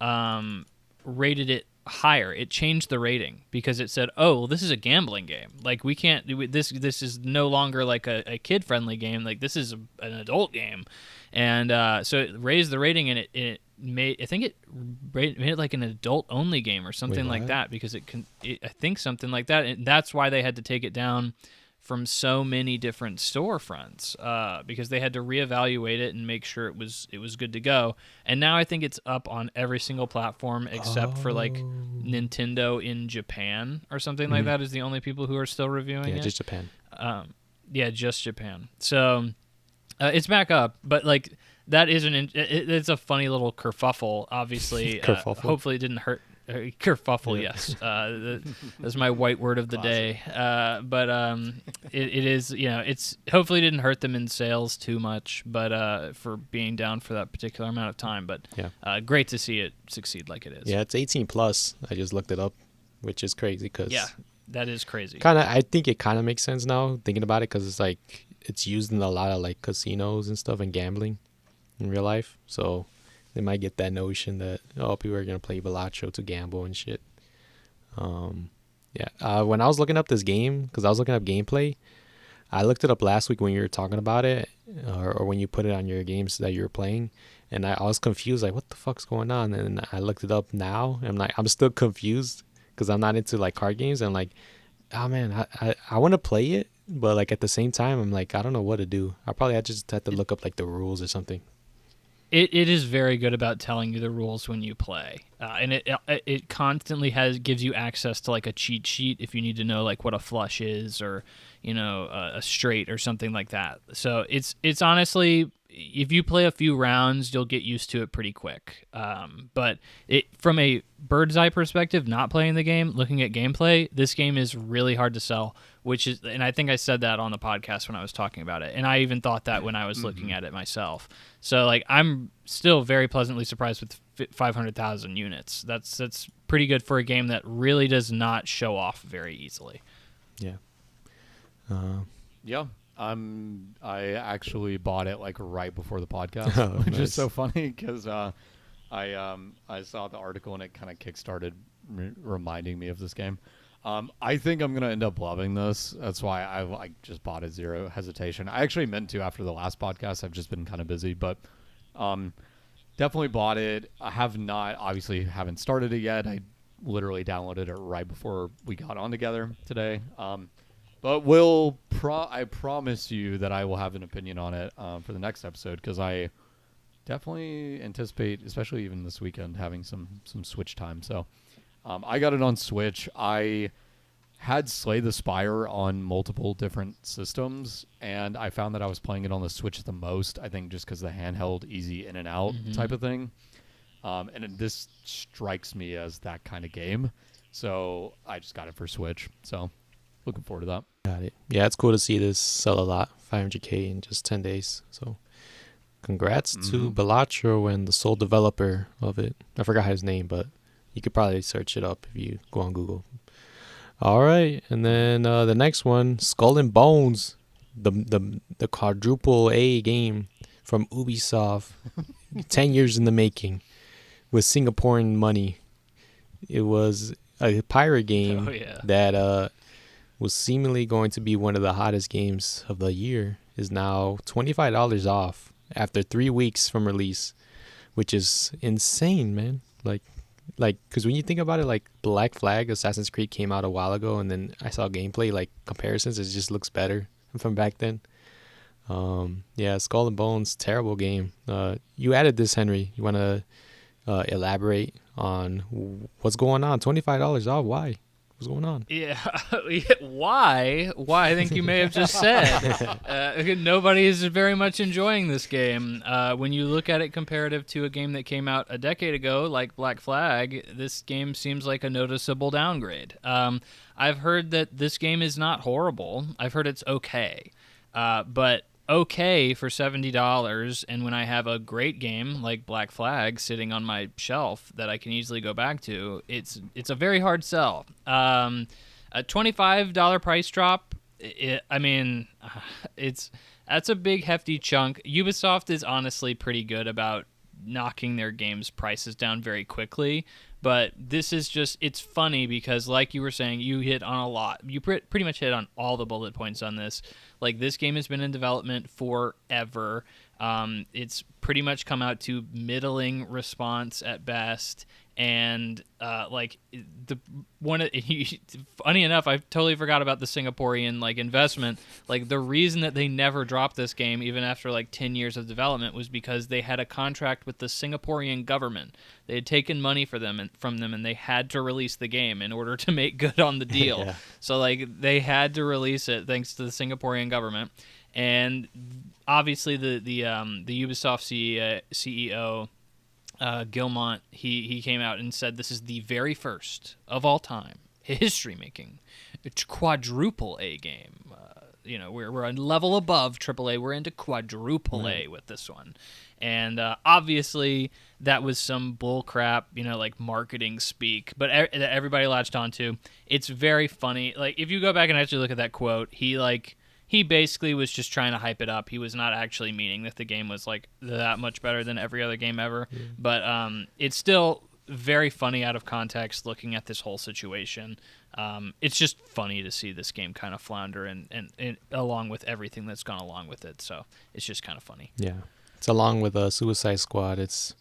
rated it higher. It changed the rating because it said, "Oh, well, this is a gambling game. Like we can't do this. This is no longer like a kid-friendly game. Like this is an adult game," and so it raised the rating, and it made it made it like an adult-only game or something like that because I think something like that, and that's why they had to take it down from so many different storefronts because they had to reevaluate it and make sure it was good to go. And now I think it's up on every single platform except for like Nintendo in Japan or something like that is the only people who are still reviewing it. Yeah, just Japan. Just Japan. So it's back up, but like that is it's a funny little kerfuffle. Obviously, Kerfuffle. Hopefully it didn't hurt. Kerfuffle, yes. That's my white word of the day. But it is, it's hopefully didn't hurt them in sales too much, but for being down for that particular amount of time. But great to see it succeed like it is. Yeah, it's 18 plus. I just looked it up, which is crazy because that is crazy. I think it kind of makes sense now thinking about it because it's like it's used in a lot of like casinos and stuff and gambling in real life. So they might get that notion that people are gonna play Balatro to gamble and shit. When I was looking up this game, because I was looking up gameplay, I looked it up last week when you were talking about it, or when you put it on your games that you were playing, and I was confused, like what the fuck's going on? And I looked it up now, and I'm still confused because I'm not into like card games. And like, oh man, I want to play it, but like at the same time, I'm like I don't know what to do. I probably just have to look up like the rules or something. It is very good about telling you the rules when you play, and it constantly gives you access to like a cheat sheet if you need to know like what a flush is or a straight or something like that. So it's honestly, if you play a few rounds, you'll get used to it pretty quick. But from a bird's eye perspective, not playing the game, looking at gameplay, this game is really hard to sell. And I think I said that on the podcast when I was talking about it, and I even thought that when I was looking at it myself. So like I'm still very pleasantly surprised with 500,000 units. That's pretty good for a game that really does not show off very easily. Yeah. I actually bought it like right before the podcast, which is so funny because I saw the article and it kind of kickstarted reminding me of this game. I think I'm gonna end up loving this. That's why I just bought it zero hesitation. I actually meant to after the last podcast. I've just been kind of busy, but definitely bought it. I haven't started it yet. I literally downloaded it right before we got on together today. But I promise you that I will have an opinion on it for the next episode because I definitely anticipate, especially even this weekend, having some Switch time. So I got it on Switch. I had Slay the Spire on multiple different systems, and I found that I was playing it on the Switch the most, I think just because the handheld, easy in and out type of thing. And this strikes me as that kind of game. So I just got it for Switch. So looking forward to that. Got it. Yeah, it's cool to see this sell a lot, 500K in just 10 days. So congrats to Balatro and the sole developer of it. I forgot his name, but you could probably search it up if you go on Google. All right, and then the next one, Skull and Bones, the quadruple A game from Ubisoft, 10 years in the making, with Singaporean money. It was a pirate game that was seemingly going to be one of the hottest games of the year, is now $25 off after 3 weeks from release, which is insane, man. Like, because when you think about it, like Black Flag, Assassin's Creed came out a while ago, and then I saw gameplay, like comparisons, it just looks better from back then. Yeah, Skull and Bones, terrible game. You added this, Henry. You want to elaborate on what's going on? $25 off. Why? What's going on? Yeah, why? I think you may have just said. Nobody is very much enjoying this game. When you look at it comparative to a game that came out a decade ago, like Black Flag, this game seems like a noticeable downgrade. I've heard that this game is not horrible. I've heard it's okay. But okay for $70, and when I have a great game like Black Flag sitting on my shelf that I can easily go back to, it's a very hard sell. A $25 price drop, that's a big hefty chunk. Ubisoft is honestly pretty good about knocking their games prices down very quickly, but this is just, it's funny because like you were saying, you hit on a lot. You pretty much hit on all the bullet points on this. Like, this game has been in development forever. It's pretty much come out to middling response at best, and funny enough, I totally forgot about the Singaporean investment. Like, the reason that they never dropped this game even after 10 years of development was because they had a contract with the Singaporean government. They had taken money from them, and they had to release the game in order to make good on the deal. Yeah. So they had to release it thanks to the Singaporean government. And obviously the Ubisoft CEO Gilmont, he came out and said this is the very first of all time history-making quadruple A game. We're a level above AAA. We're into quadruple A with this one. And obviously that was some bull crap, marketing speak, but everybody latched onto. It's very funny. If you go back and actually look at that quote, he basically was just trying to hype it up. He was not actually meaning that the game was that much better than every other game ever. Yeah. But it's still very funny out of context looking at this whole situation. It's just funny to see this game kind of flounder and along with everything that's gone along with it. So it's just kind of funny. Yeah. It's along with Suicide Squad. It's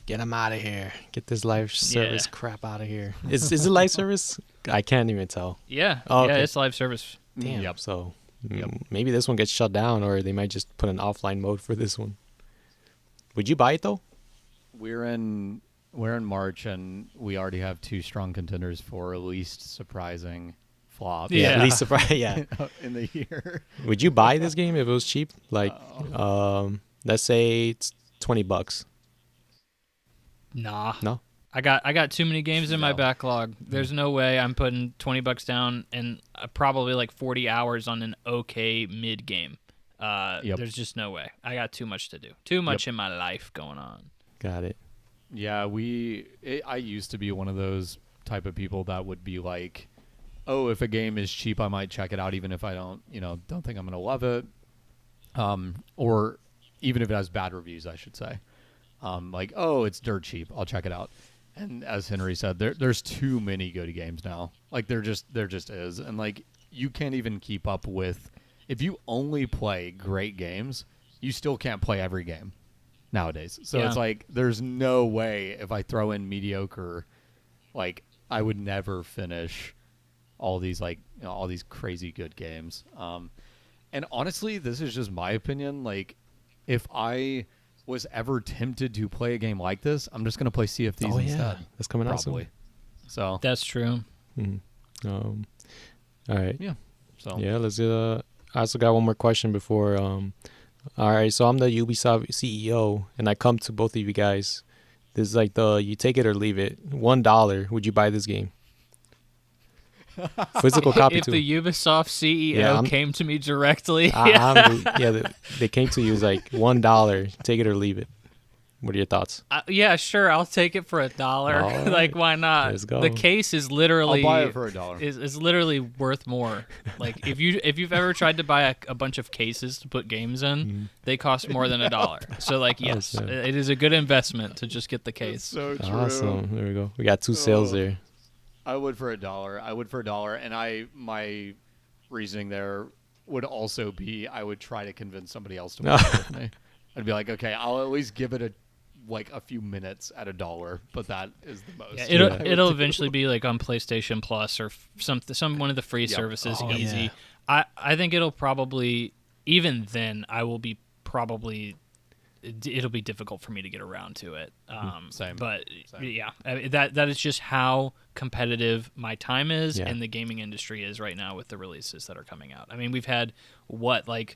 get them out of here. Get this live service crap out of here. Is it live service? I can't even tell. Yeah. Oh, okay. Yeah, it's live service. Damn. Yep. So maybe this one gets shut down, or they might just put an offline mode for this one. Would you buy it though? We're in March, and we already have 2 strong contenders for least surprising flop. Yeah, least surprising. Yeah, in the year. Would you buy this game if it was cheap? Let's say it's $20. Nah. No. I got too many games in my backlog. There's no way I'm putting $20 down and probably 40 hours on an okay mid game. There's just no way. I got too much to do. Too much in my life going on. Got it. Yeah, I used to be one of those type of people that would be like, oh, if a game is cheap, I might check it out, even if I don't think I'm gonna love it, or even if it has bad reviews, I should say. Oh, it's dirt cheap, I'll check it out. And as Henry said, there's too many good games now. There just is, and you can't even keep up with. If you only play great games, you still can't play every game nowadays. So it's there's no way if I throw in mediocre, I would never finish all these all these crazy good games. And honestly, this is just my opinion. If I was ever tempted to play a game like this, I'm just gonna play Sea of Thieves instead. That's coming out soon. So that's true. Mm-hmm. All right. Yeah. So let's I also got one more question before. All right. So I'm the Ubisoft CEO, and I come to both of you guys. This is you take it or leave it. $1. Would you buy this game? Physical copy if too. If the Ubisoft CEO came to me directly, they came to you as $1. Take it or leave it. What are your thoughts? Yeah, sure. I'll take it for $1. All Like, right. why not? Let's go. The case is literally I'll buy it for $1. is literally worth more. Like, if you've ever tried to buy a bunch of cases to put games in, they cost more than $1. So like, yes, Awesome. it is a good investment to just get the case. So true. Awesome. There we go. We got 2 sales there. I would for $1. I would for $1, and my reasoning there would also be I would try to convince somebody else to play with me. I'd be like, okay, I'll at least give it a few minutes at $1, but that is the most. Yeah, I would it'll do. eventually be like on PlayStation Plus or some one of the free Yep. services. Oh, easy. yeah. I think it'll probably, even then I will be probably, it'll be difficult for me to get around to it. Same. But Same. yeah, I mean, that is just how competitive my time is Yeah. and the gaming industry is right now with the releases that are coming out. I mean, we've had like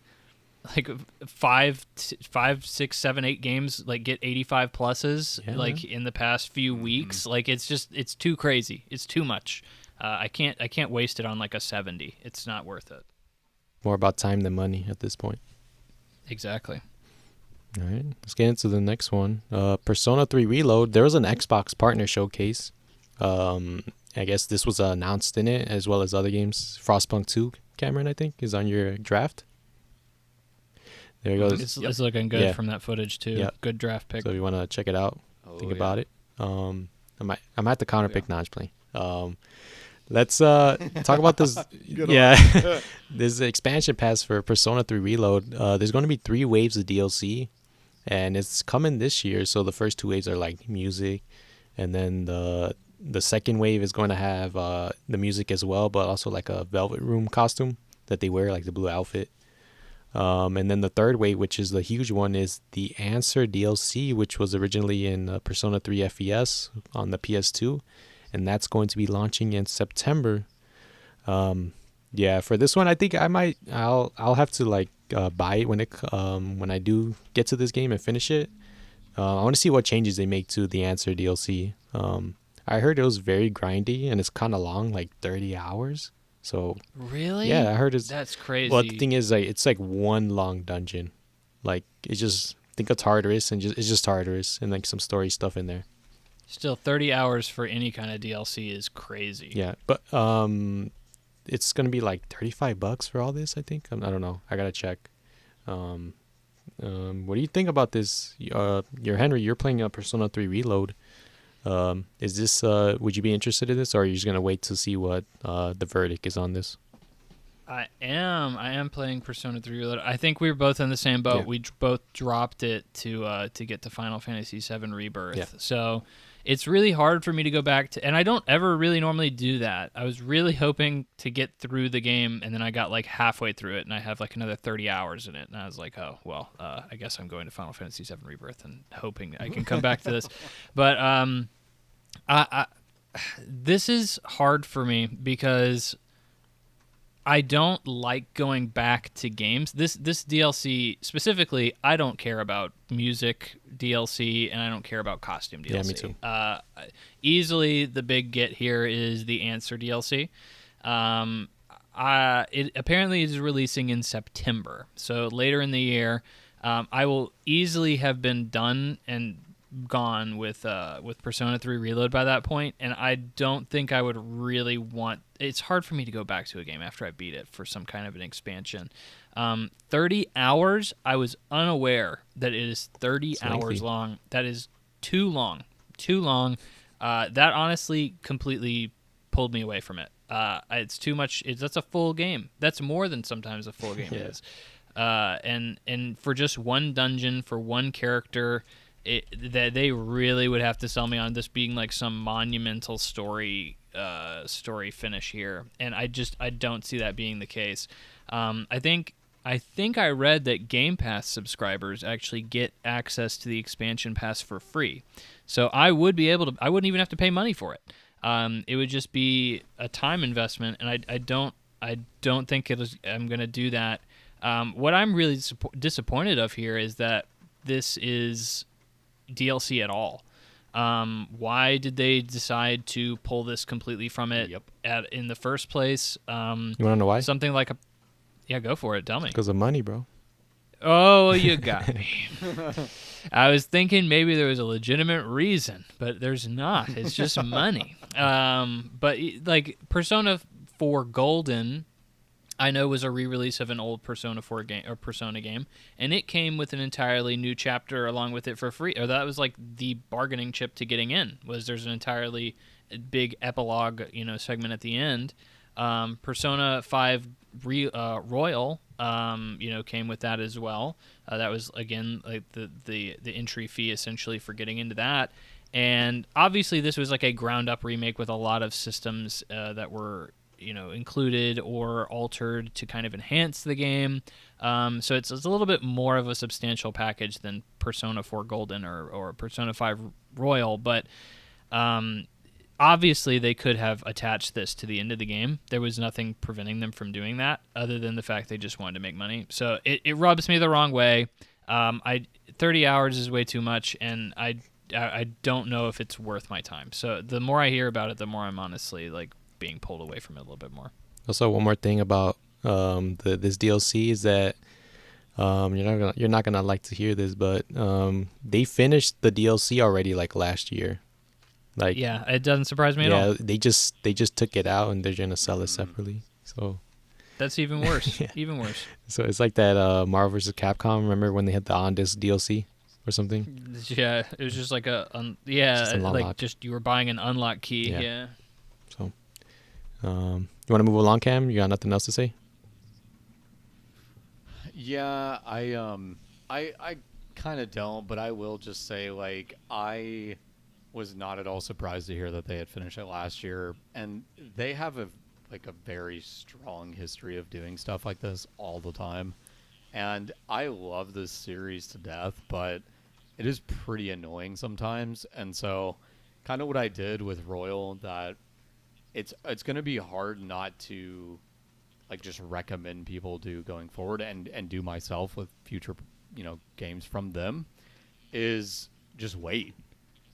5, 6, 7, 8 games like get 85 pluses Yeah. like in the past few weeks. Like it's too crazy. It's too much. I can't waste it on like a 70. It's not worth it. More about time than money at this point. Exactly. All right, let's get into the next one. Persona 3 Reload. There was an Xbox partner showcase. I guess this was announced in it, as well as other games. Frostpunk 2, Cameron, I think, is on your draft. There you go. It's looking good Yeah. from that footage too. Yep. Good draft pick. So if you want to check it out, think about it. I might have to counter pick Notch playing. Let's talk about this. Yeah, this expansion pass for Persona 3 Reload. There's going to be 3 waves of DLC, and it's coming this year. So the first 2 waves are like music, and then the second wave is going to have the music as well, but also like a Velvet Room costume that they wear, like the blue outfit. And then the third wave, which is the huge one, is the Answer DLC, which was originally in Persona 3 FES on the PS2, and that's going to be launching in September. Yeah, for this one, I think I'll have to like buy it when I do get to this game and finish it. I want to see what changes they make to the Answer DLC. I heard it was very grindy and it's kind of long, like 30 hours. So Really? yeah, I heard That's crazy. well, the thing is, like, it's like one long dungeon. Like, it's just, think of Tartarus, and it's just Tartarus and like some story stuff in there. Still, 30 hours for any kind of DLC is crazy. Yeah, but it's gonna be like $35 for all this. I think. I don't know. I gotta check. What do you think about this? You're Henry. You're playing Persona 3 Reload. Is this? Would you be interested in this, or are you just gonna wait to see what the verdict is on this? I am playing Persona 3 Reload. I think we were both in the same boat. Yeah. We both dropped it to get to Final Fantasy VII Rebirth. Yeah. So it's really hard for me to go back to, and I don't ever really normally do that. I was really hoping to get through the game, and then I got like halfway through it, and I have like another 30 hours in it, and I was like, oh well, I guess I'm going to Final Fantasy VII Rebirth and hoping I can come back to this. But this is hard for me because I don't like going back to games. This DLC specifically, I don't care about music DLC and I don't care about costume DLC. Yeah, me too. Easily the big get here is the Answer DLC. It apparently is releasing in September, so later in the year. I will easily have been done and gone with Persona 3 Reload by that point, and I don't think I would really want. It's hard for me to go back to a game after I beat it for some kind of an expansion. 30 hours. I was unaware that it is 30 It's hours lengthy. long. That is too long. Too long. That honestly completely pulled me away from it. It's too much. That's a full game. That's more than sometimes a full game Yeah. is. And for just one dungeon for one character. That they really would have to sell me on this being like some monumental story finish here, and I don't see that being the case. I think I read that Game Pass subscribers actually get access to the expansion pass for free, so I would be able to. I wouldn't even have to pay money for it. It would just be a time investment, and I don't think I'm going to do that. What I'm really disappointed of here is that this is DLC at all. Why did they decide to pull this completely from it in the first place? You want to know why? Something like go for it. Tell me. Because of money, bro. Oh, you got me. I was thinking maybe there was a legitimate reason, but there's not. It's just money. But like Persona 4 Golden, I know was a re-release of an old Persona 4 game or Persona game, and it came with an entirely new chapter along with it for free. Or that was like the bargaining chip to getting in. Was there's an entirely big epilogue, segment at the end. Persona 5 Royal, came with that as well. That was again like the entry fee essentially for getting into that. And obviously this was like a ground up remake with a lot of systems that were included or altered to kind of enhance the game. So it's a little bit more of a substantial package than Persona 4 Golden or Persona 5 Royal, but obviously they could have attached this to the end of the game. There was nothing preventing them from doing that other than the fact they just wanted to make money. So it rubs me the wrong way. 30 hours is way too much, and I don't know if it's worth my time. So the more I hear about it, the more I'm honestly like being pulled away from it a little bit more. Also, one more thing about this DLC is that you're not gonna like to hear this, but they finished the DLC already like last year. Like yeah, it doesn't surprise me at all. Yeah, they just took it out and they're gonna sell it separately. So that's even worse. Yeah. Even worse. So it's like that Marvel vs. Capcom. Remember when they had the on disc DLC or something? Yeah, it was just like just you were buying an unlock key. Yeah. So, you want to move along, Cam? You got nothing else to say? Yeah, I kind of don't, but I will just say like I was not at all surprised to hear that they had finished it last year, and they have a very strong history of doing stuff like this all the time. And I love this series to death, but it is pretty annoying sometimes. And so kind of what I did with Royal, that it's going to be hard not to like just recommend people do going forward and do myself with future, games from them, is just wait.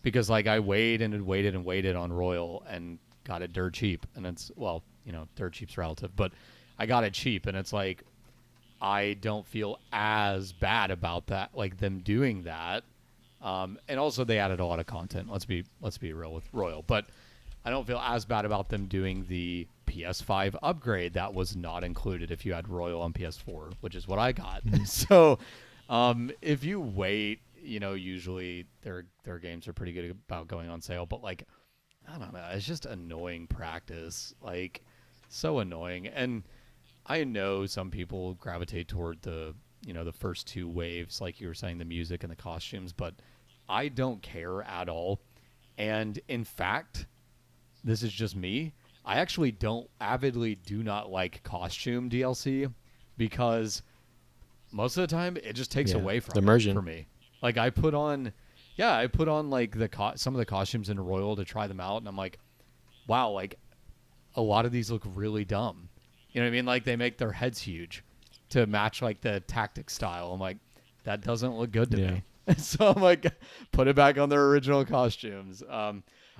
Because like I waited on Royal and got it dirt cheap, and it's dirt cheap's relative, but I got it cheap, and it's like I don't feel as bad about that, like them doing that. And also they added a lot of content. Let's be real with Royal, but I don't feel as bad about them doing the PS5 upgrade that was not included if you had Royal on PS4, which is what I got. So if you wait, usually their games are pretty good about going on sale, but like I don't know, it's just annoying practice, like so annoying. And I know some people gravitate toward the the first two waves, like you were saying, the music and the costumes, but I don't care at all. And in fact, this is just me, I actually avidly do not like costume DLC, because most of the time it just takes away from immersion for me. Like I put on like some of the costumes in Royal to try them out, and I'm like, wow, like a lot of these look really dumb. You know what I mean? Like they make their heads huge to match like the tactic style. I'm like, that doesn't look good to me. So I'm like, put it back on their original costumes.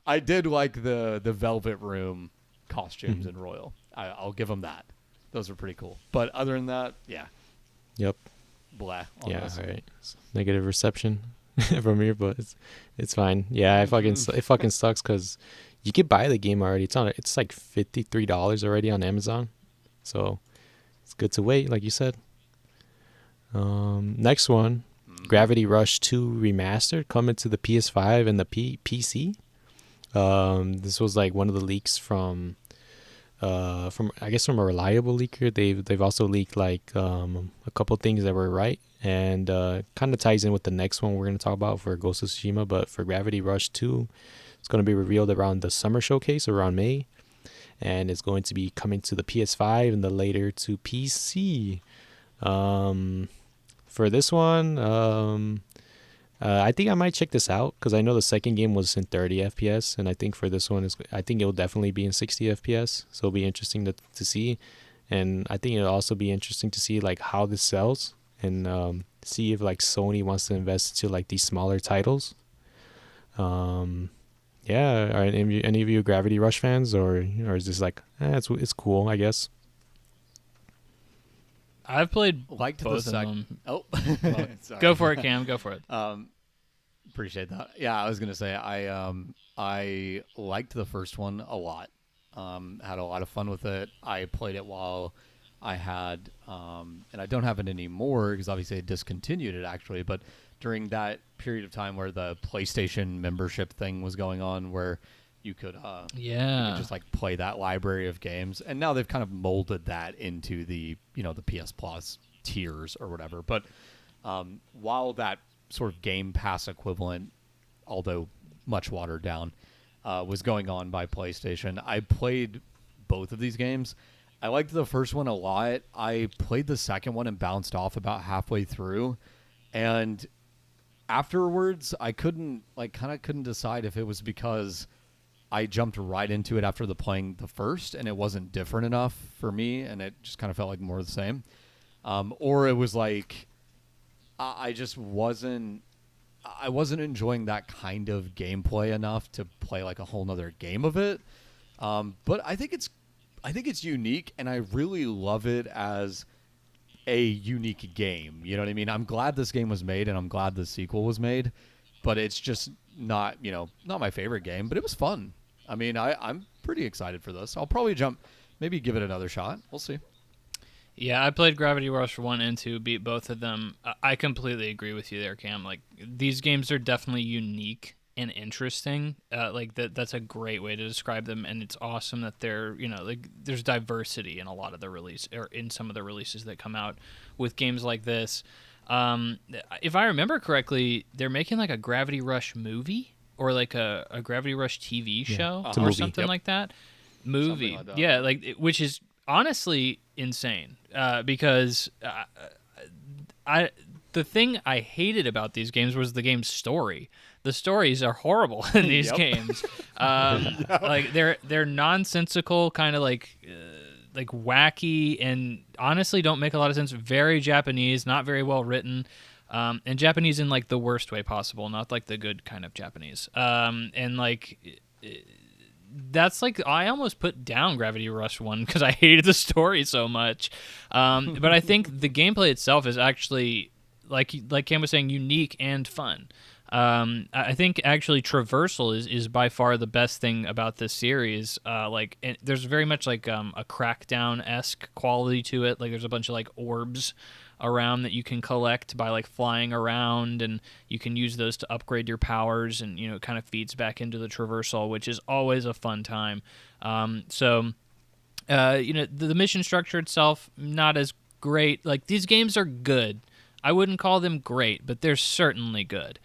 I did like the Velvet Room costumes in Royal. I'll give them that. Those were pretty cool. But other than that, yeah. Yep. Blah. Yeah, all right. Negative reception from here, but it's fine. Yeah, it fucking sucks because you could buy the game already. It's like $53 already on Amazon, so it's good to wait, like you said. Next one, Gravity Rush 2 Remastered, coming to the PS5 and the PC. This was like one of the leaks from a reliable leaker. They've also leaked like a couple things that were right, and kind of ties in with the next one we're going to talk about for Ghost of Tsushima. But for Gravity Rush 2, it's going to be revealed around the summer showcase around May, and it's going to be coming to the PS5 and the later to PC. For this one, I think I might check this out because I know the second game was in 30 FPS, and I think for this one, I think it'll definitely be in 60 FPS. So it'll be interesting to see, and I think it'll also be interesting to see like how this sells, and see if like Sony wants to invest into like these smaller titles. Yeah, are any of you Gravity Rush fans, or is this like it's cool, I guess? I've played both of them. Oh, well, go for it, Cam. Go for it. Appreciate that. Yeah, I was gonna say I liked the first one a lot. Had a lot of fun with it. I played it while I had, and I don't have it anymore because obviously I discontinued it actually. But during that period of time where the PlayStation membership thing was going on, where you could just like play that library of games, and now they've kind of molded that into the the PS Plus tiers or whatever. But while that sort of Game Pass equivalent, although much watered down, was going on by PlayStation, I played both of these games. I liked the first one a lot. I played the second one and bounced off about halfway through, and afterwards I couldn't decide if it was because I jumped right into it after playing the first and it wasn't different enough for me and it just kind of felt like more of the same, or it was like I wasn't enjoying that kind of gameplay enough to play like a whole nother game of it. But I think it's unique, and I really love it as a unique game. You know what I mean? I'm glad this game was made, and I'm glad the sequel was made, but it's just not my favorite game. But it was fun. I mean, I'm pretty excited for this. I'll probably maybe give it another shot. We'll see. Yeah, I played Gravity Rush 1 and 2, beat both of them. I completely agree with you there, Cam. Like, these games are definitely unique and interesting. That's a great way to describe them, and it's awesome that they're, there's diversity in a lot of the release, or in some of the releases that come out with games like this. If I remember correctly, they're making like a Gravity Rush movie or like a Gravity Rush TV show or something like that. Movie. Like that. Yeah, which is honestly insane, because the thing I hated about these games was the game's story. The stories are horrible in these games. Like they're nonsensical, kind of like wacky, and honestly don't make a lot of sense. Very Japanese, not very well written, and Japanese in like the worst way possible, not like the good kind of Japanese. And like. That's like I almost put down Gravity Rush 1 because I hated the story so much. But I think the gameplay itself is actually, like Cam was saying, unique and fun. I think actually traversal is by far the best thing about this series. And there's very much like a Crackdown-esque quality to it. Like there's a bunch of like orbs around that you can collect by like flying around, and you can use those to upgrade your powers, and it kind of feeds back into the traversal, which is always a fun time. The mission structure itself not as great. Like these games are good. I wouldn't call them great, but they're certainly good.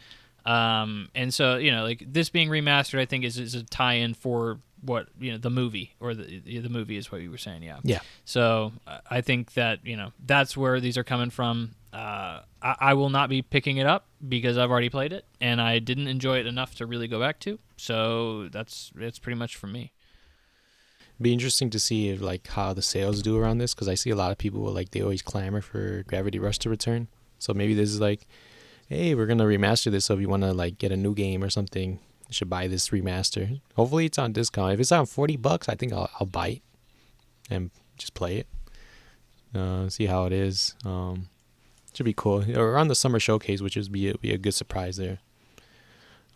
And so like this being remastered, I think is a tie-in for what the movie, or the movie is what you were saying. Yeah. So I think that that's where these are coming from. I will not be picking it up because I've already played it and I didn't enjoy it enough to really go back to. So it's pretty much for me. Be interesting to see if like how the sales do around this, because I see a lot of people they always clamor for Gravity Rush to return. So maybe this is like, hey, we're gonna remaster this, so if you want to like get a new game or something, you should buy this remaster. Hopefully it's on discount. If it's on $40, I think I'll buy it and just play it. See how it is. Should be cool. Around the summer showcase, which would be a good surprise there.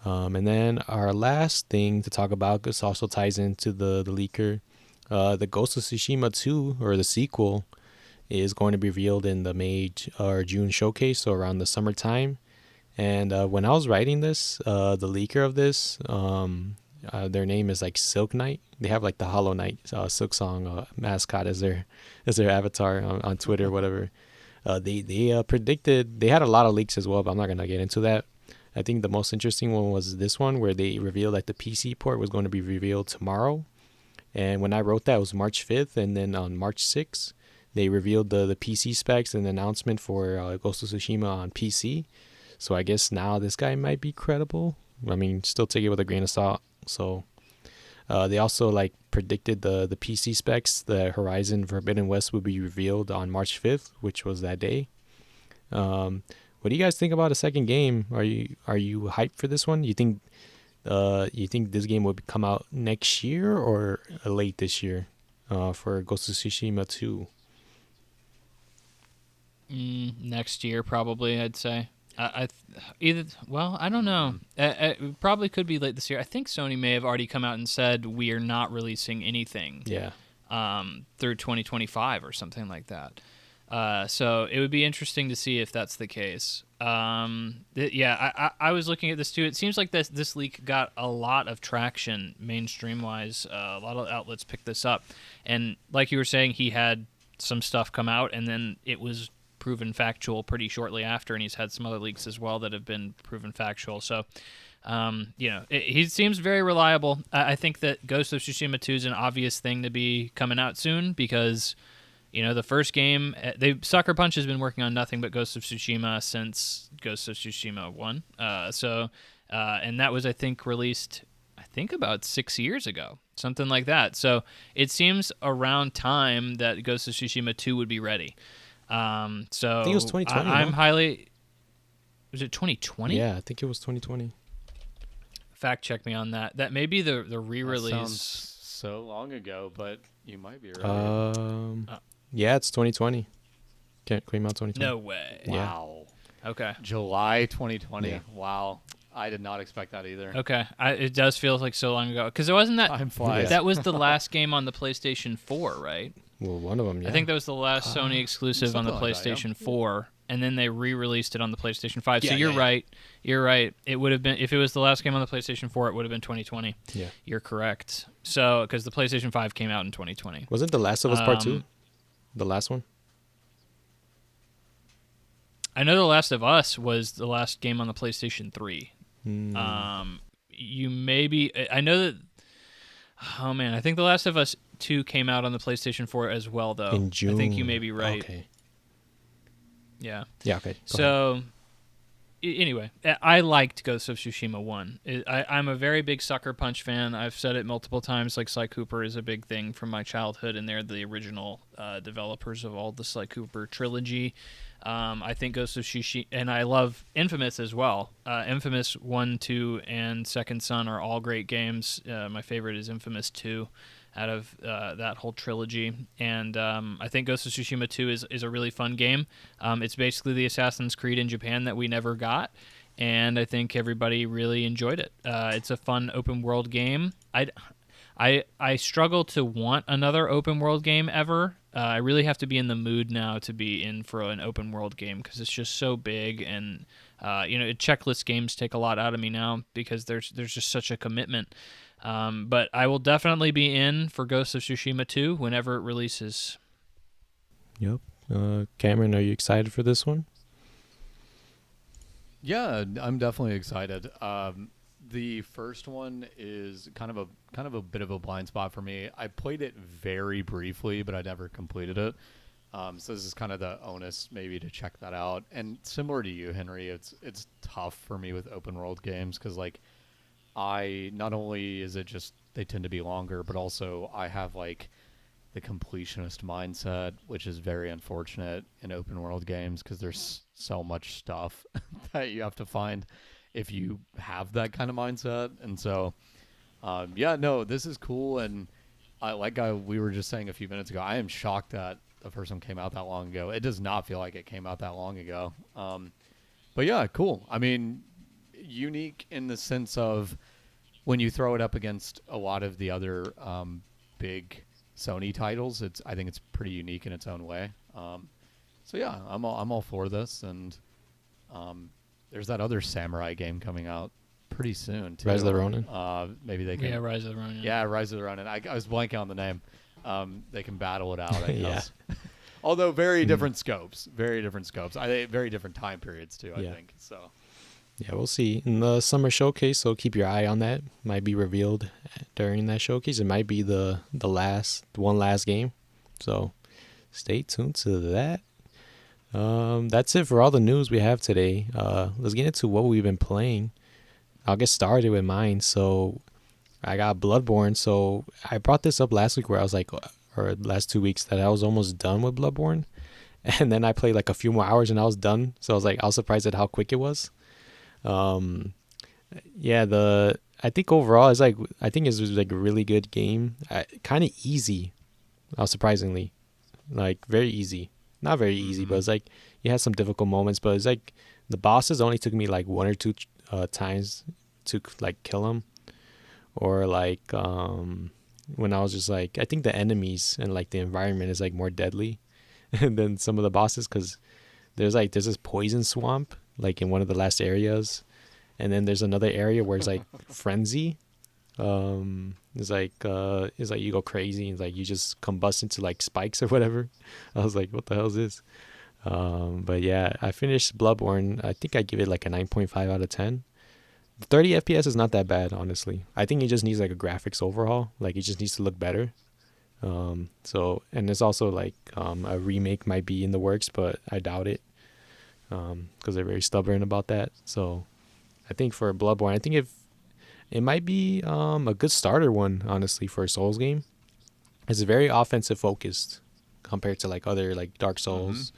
And then our last thing to talk about, this also ties into the leaker. The Ghost of Tsushima 2, or the sequel, is going to be revealed in the May or June showcase, so around the summertime. And when I was writing this, the leaker of this, their name is like Silk Knight. They have like the Hollow Knight Silk Song mascot as their avatar on Twitter or whatever. They predicted, they had a lot of leaks as well, but I'm not gonna get into that. I think the most interesting one was this one, where they revealed that the PC port was going to be revealed tomorrow. And when I wrote that, it was March 5th, and then on March 6th, they revealed the PC specs and the announcement for Ghost of Tsushima on PC. So I guess now this guy might be credible. I mean, still take it with a grain of salt. So they also predicted the PC specs. The Horizon Forbidden West would be revealed on March 5th, which was that day. What do you guys think about a second game? Are you hyped for this one? You think this game will come out next year or late this year for Ghost of Tsushima 2? Next year, probably, I'd say. I don't know. It probably could be late this year. I think Sony may have already come out and said we are not releasing anything. Yeah. Through 2025 or something like that. So it would be interesting to see if that's the case. I was looking at this too. It seems like this leak got a lot of traction mainstream wise. A lot of outlets picked this up, and like you were saying, he had some stuff come out, and then it was proven factual pretty shortly after, and he's had some other leaks as well that have been proven factual. So he seems very reliable. I think that Ghost of Tsushima 2 is an obvious thing to be coming out soon because, the first game, Sucker Punch has been working on nothing but Ghost of Tsushima since Ghost of Tsushima 1. And that was, I think, released, about 6 years ago, something like that. So it seems around time that Ghost of Tsushima 2 would be ready. I think it was 2020. I'm highly... Was it 2020? Yeah, I think it was 2020. Fact check me on that. That may be the re-release. That sounds so long ago, but you might be right. Yeah, it's 2020. Came out 2020. No way. Wow. Okay. July 2020. Yeah. Wow. I did not expect that either. Okay. It does feel like so long ago because it wasn't that. Time flies. That was the last game on the PlayStation 4, right? Well, one of them. Yeah. I think that was the last Sony exclusive on the something like that, PlayStation 4, and then they re-released it on the PlayStation 5. So Yeah, you're yeah. right. You're right. It would have been if it was the last game on the PlayStation 4, it would have been 2020. Yeah. You're correct. So because the PlayStation 5 came out in 2020. Wasn't The Last of Us Part 2 the last one? I know The Last of Us was the last game on the PlayStation 3. You maybe I know that. Oh man, I think The Last of Us 2 came out on the PlayStation 4 as well, though. In June. I think you may be right. Okay. Yeah. Yeah. Okay. Go ahead. So, anyway, I liked Ghost of Tsushima 1. I'm a very big Sucker Punch fan. I've said it multiple times. Like Sly Cooper is a big thing from my childhood, and they're the original developers of all the Sly Cooper trilogy. I think Ghost of Tsushima, and I love Infamous as well. Infamous 1, 2, and Second Son are all great games. My favorite is Infamous 2 out of that whole trilogy. And I think Ghost of Tsushima 2 is a really fun game. It's basically the Assassin's Creed in Japan that we never got, and I think everybody really enjoyed it. It's a fun open world game. I struggle to want another open world game ever. I really have to be in the mood now to be in for an open world game because it's just so big, and checklist games take a lot out of me now because there's just such a commitment. But I will definitely be in for Ghost of Tsushima 2 whenever it releases. Yep. Cameron, are you excited for this one? Yeah, I'm definitely excited. The first one is kind of a bit of a blind spot for me. I played it very briefly, but I never completed it. So this is kind of the onus maybe to check that out. And similar to you, Henry, it's tough for me with open world games because I not only is it just they tend to be longer, but also I have the completionist mindset, which is very unfortunate in open world games because there's so much stuff that you have to find if you have that kind of mindset. And so, this is cool. And we were just saying a few minutes ago, I am shocked that the first one came out that long ago. It does not feel like it came out that long ago. But yeah, cool. I mean, unique in the sense of when you throw it up against a lot of the other big Sony titles, I think it's pretty unique in its own way. So yeah, I'm all for this. And there's that other samurai game coming out pretty soon too. Rise of the Ronin. Maybe they can. Yeah, Rise of the Ronin. Yeah, Rise of the Ronin. I was blanking on the name. They can battle it out, I Yeah. guess. Although very different scopes. Very different scopes. Very different time periods too, I think. So yeah, we'll see in the summer showcase. So keep your eye on that. Might be revealed during that showcase. It might be the one last game. So stay tuned to that. That's it for all the news we have today. Let's get into what we've been playing. I'll get started with mine. So I got Bloodborne. So I brought this up last week where I was or last 2 weeks that I was almost done with Bloodborne. And then I played a few more hours and I was done. So I was surprised at how quick it was. I think overall I think it's a really good game. Kind of easy, surprisingly, very easy. Not very easy, but it's you had some difficult moments, but it's the bosses only took me like one or two times to like kill them, or like when I was just like, I think the enemies and like the environment is like more deadly than some of the bosses, because there's this poison swamp like in one of the last areas, and then there's another area where it's like frenzy. It's like you go crazy and like you just combust into like spikes or whatever. I was like, what the hell is this? But yeah, I finished Bloodborne. I think I give it like a 9.5 out of 10. 30 FPS is not that bad, honestly. I think it just needs like a graphics overhaul. Like it just needs to look better. So, and there's also like a remake might be in the works, but I doubt it, because they're very stubborn about that. So I think for Bloodborne, I think if it might be a good starter one, honestly, for a Souls game. It's very offensive focused compared to like other like Dark Souls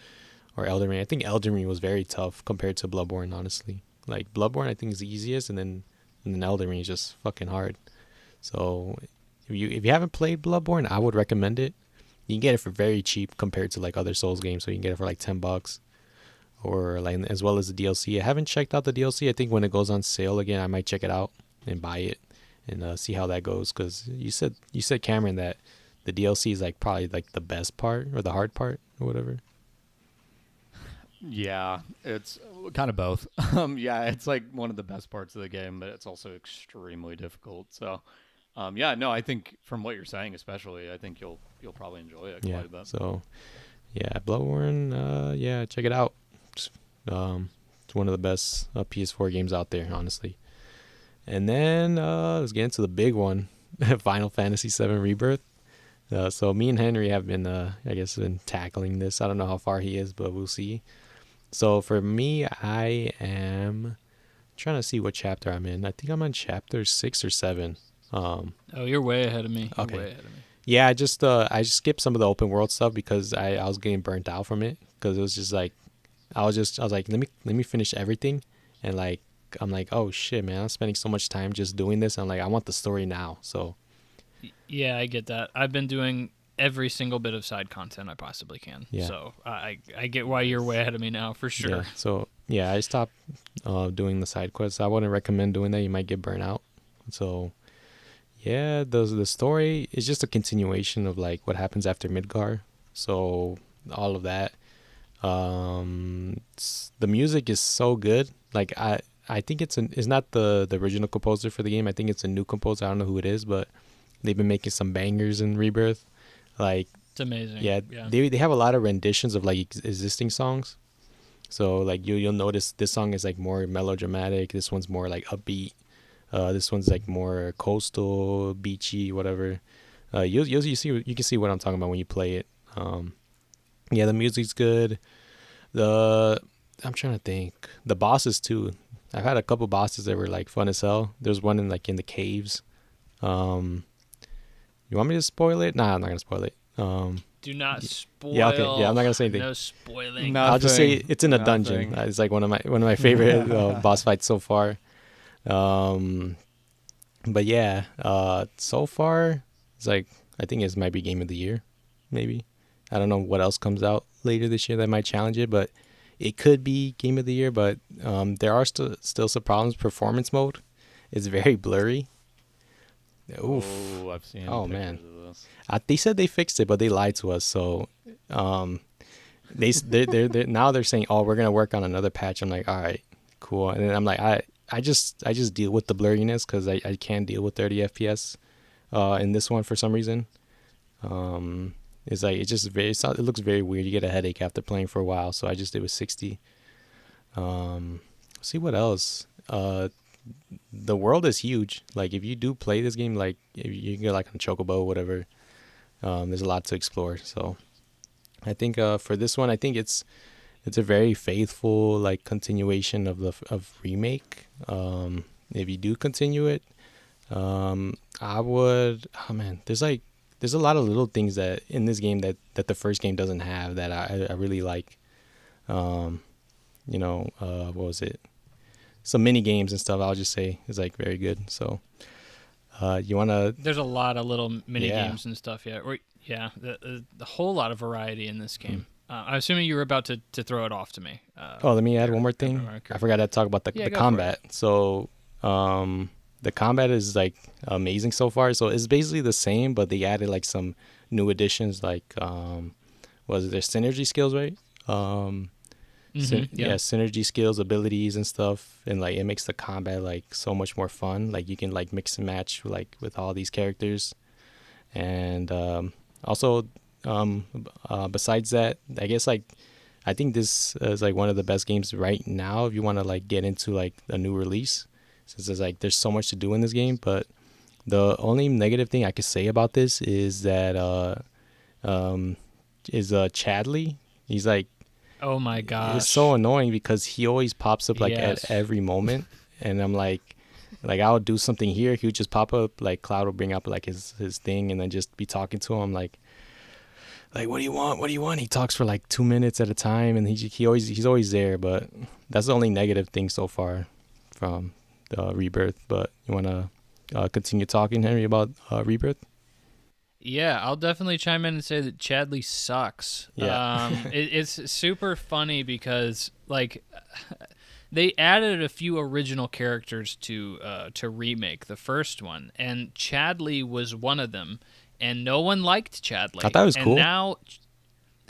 or Elden Ring. I think Elden Ring was very tough compared to Bloodborne, honestly. Like Bloodborne, I think is the easiest, and then Elden Ring is just fucking hard. So if you haven't played Bloodborne, I would recommend it. You can get it for very cheap compared to like other Souls games. So you can get it for like $10, or like as well as the DLC. I haven't checked out the DLC. I think when it goes on sale again, I might check it out and buy it and see how that goes. Because you said Cameron that the DLC is like probably like the best part or the hard part or whatever. Yeah, it's kind of both. Yeah, it's like one of the best parts of the game, but it's also extremely difficult. So, yeah, no, I think from what you're saying, especially, I think you'll probably enjoy it quite a bit. So, yeah, Bloodborne, yeah, check it out. It's one of the best PS4 games out there, honestly. And then let's get into the big one, Final Fantasy VII Rebirth. So me and Henry have been, been tackling this. I don't know how far he is, but we'll see. So for me, I am trying to see what chapter I'm in. I think I'm on chapter 6 or 7. Oh, you're way ahead of me. Okay. Way ahead of me. Yeah, I just skipped some of the open world stuff because I was getting burnt out from it, because it was just like I was like, let me finish everything, and like I'm like, oh shit, man, I'm spending so much time just doing this. I'm like, I want the story now. So yeah, I get that. I've been doing every single bit of side content I possibly can. Yeah. So I get why you're way ahead of me now, for sure. Yeah. So yeah, I stopped doing the side quests. I wouldn't recommend doing that. You might get burnt out. So yeah, the story is just a continuation of like what happens after Midgar. So all of that. The music is so good. Like I think it's not the original composer for the game. I think it's a new composer. I don't know who it is, but they've been making some bangers in Rebirth. Like it's amazing. Yeah. They have a lot of renditions of like existing songs. So like you'll notice this song is like more melodramatic. This one's more like upbeat. This one's like more coastal, beachy, whatever. You can see what I'm talking about when you play it. Yeah, the music's good. I'm trying to think. The bosses too. I've had a couple bosses that were like fun as hell. There's one in the caves. You want me to spoil it? Nah, I'm not gonna spoil it. Do not spoil. Yeah, okay. Yeah, I'm not gonna say anything. No spoiling. I'll just say it's in a dungeon. It's like one of my favorite boss fights so far. But yeah, so far it's like I think it might be game of the year, maybe. I don't know what else comes out later this year that might challenge it, but it could be game of the year. But there are still some problems. Performance mode is very blurry. Oof. Oh, I've seen. Oh man, they said they fixed it, but they lied to us. So, they're now they're saying, oh, we're gonna work on another patch. I'm like, all right, cool. And then I'm like, I just deal with the blurriness because I can't deal with 30 FPS in this one for some reason. It's like it looks very weird. You get a headache after playing for a while. So I just did with 60. See what else. The world is huge. Like if you do play this game, like if you can get like on Chocobo or whatever, there's a lot to explore. So I think for this one, I think it's a very faithful like continuation of remake. If you do continue it, I would. Oh man, there's a lot of little things that in this game that the first game doesn't have that I really like. What was it? Some mini games and stuff, I'll just say is like very good. So you want to, there's a lot of little mini games and stuff. The whole lot of variety in this game. I'm assuming you were about to throw it off to me. Let me add one more thing. I forgot to talk about the combat. So, the combat is like amazing so far. So it's basically the same, but they added like some new additions, like was there synergy skills, right? Synergy skills, abilities, and stuff, and like it makes the combat like so much more fun. Like you can like mix and match like with all these characters, and also besides that, I guess like I think this is like one of the best games right now if you want to like get into like a new release, since there's so much to do in this game. But the only negative thing I could say about this is that Chadley. He's like, oh my gosh, it's so annoying because he always pops up like at every moment, and I'm like I'll do something here, he would just pop up, like Cloud will bring up like his thing and then just be talking to him like what do you want? He talks for like 2 minutes at a time, and he's always there. But that's the only negative thing so far from the Rebirth. But you want to continue talking, Henry, about Rebirth? Yeah, I'll definitely chime in and say that Chadley sucks. Yeah. It's super funny because like they added a few original characters to remake the first one, and Chadley was one of them, and no one liked Chadley. I thought it was cool. And now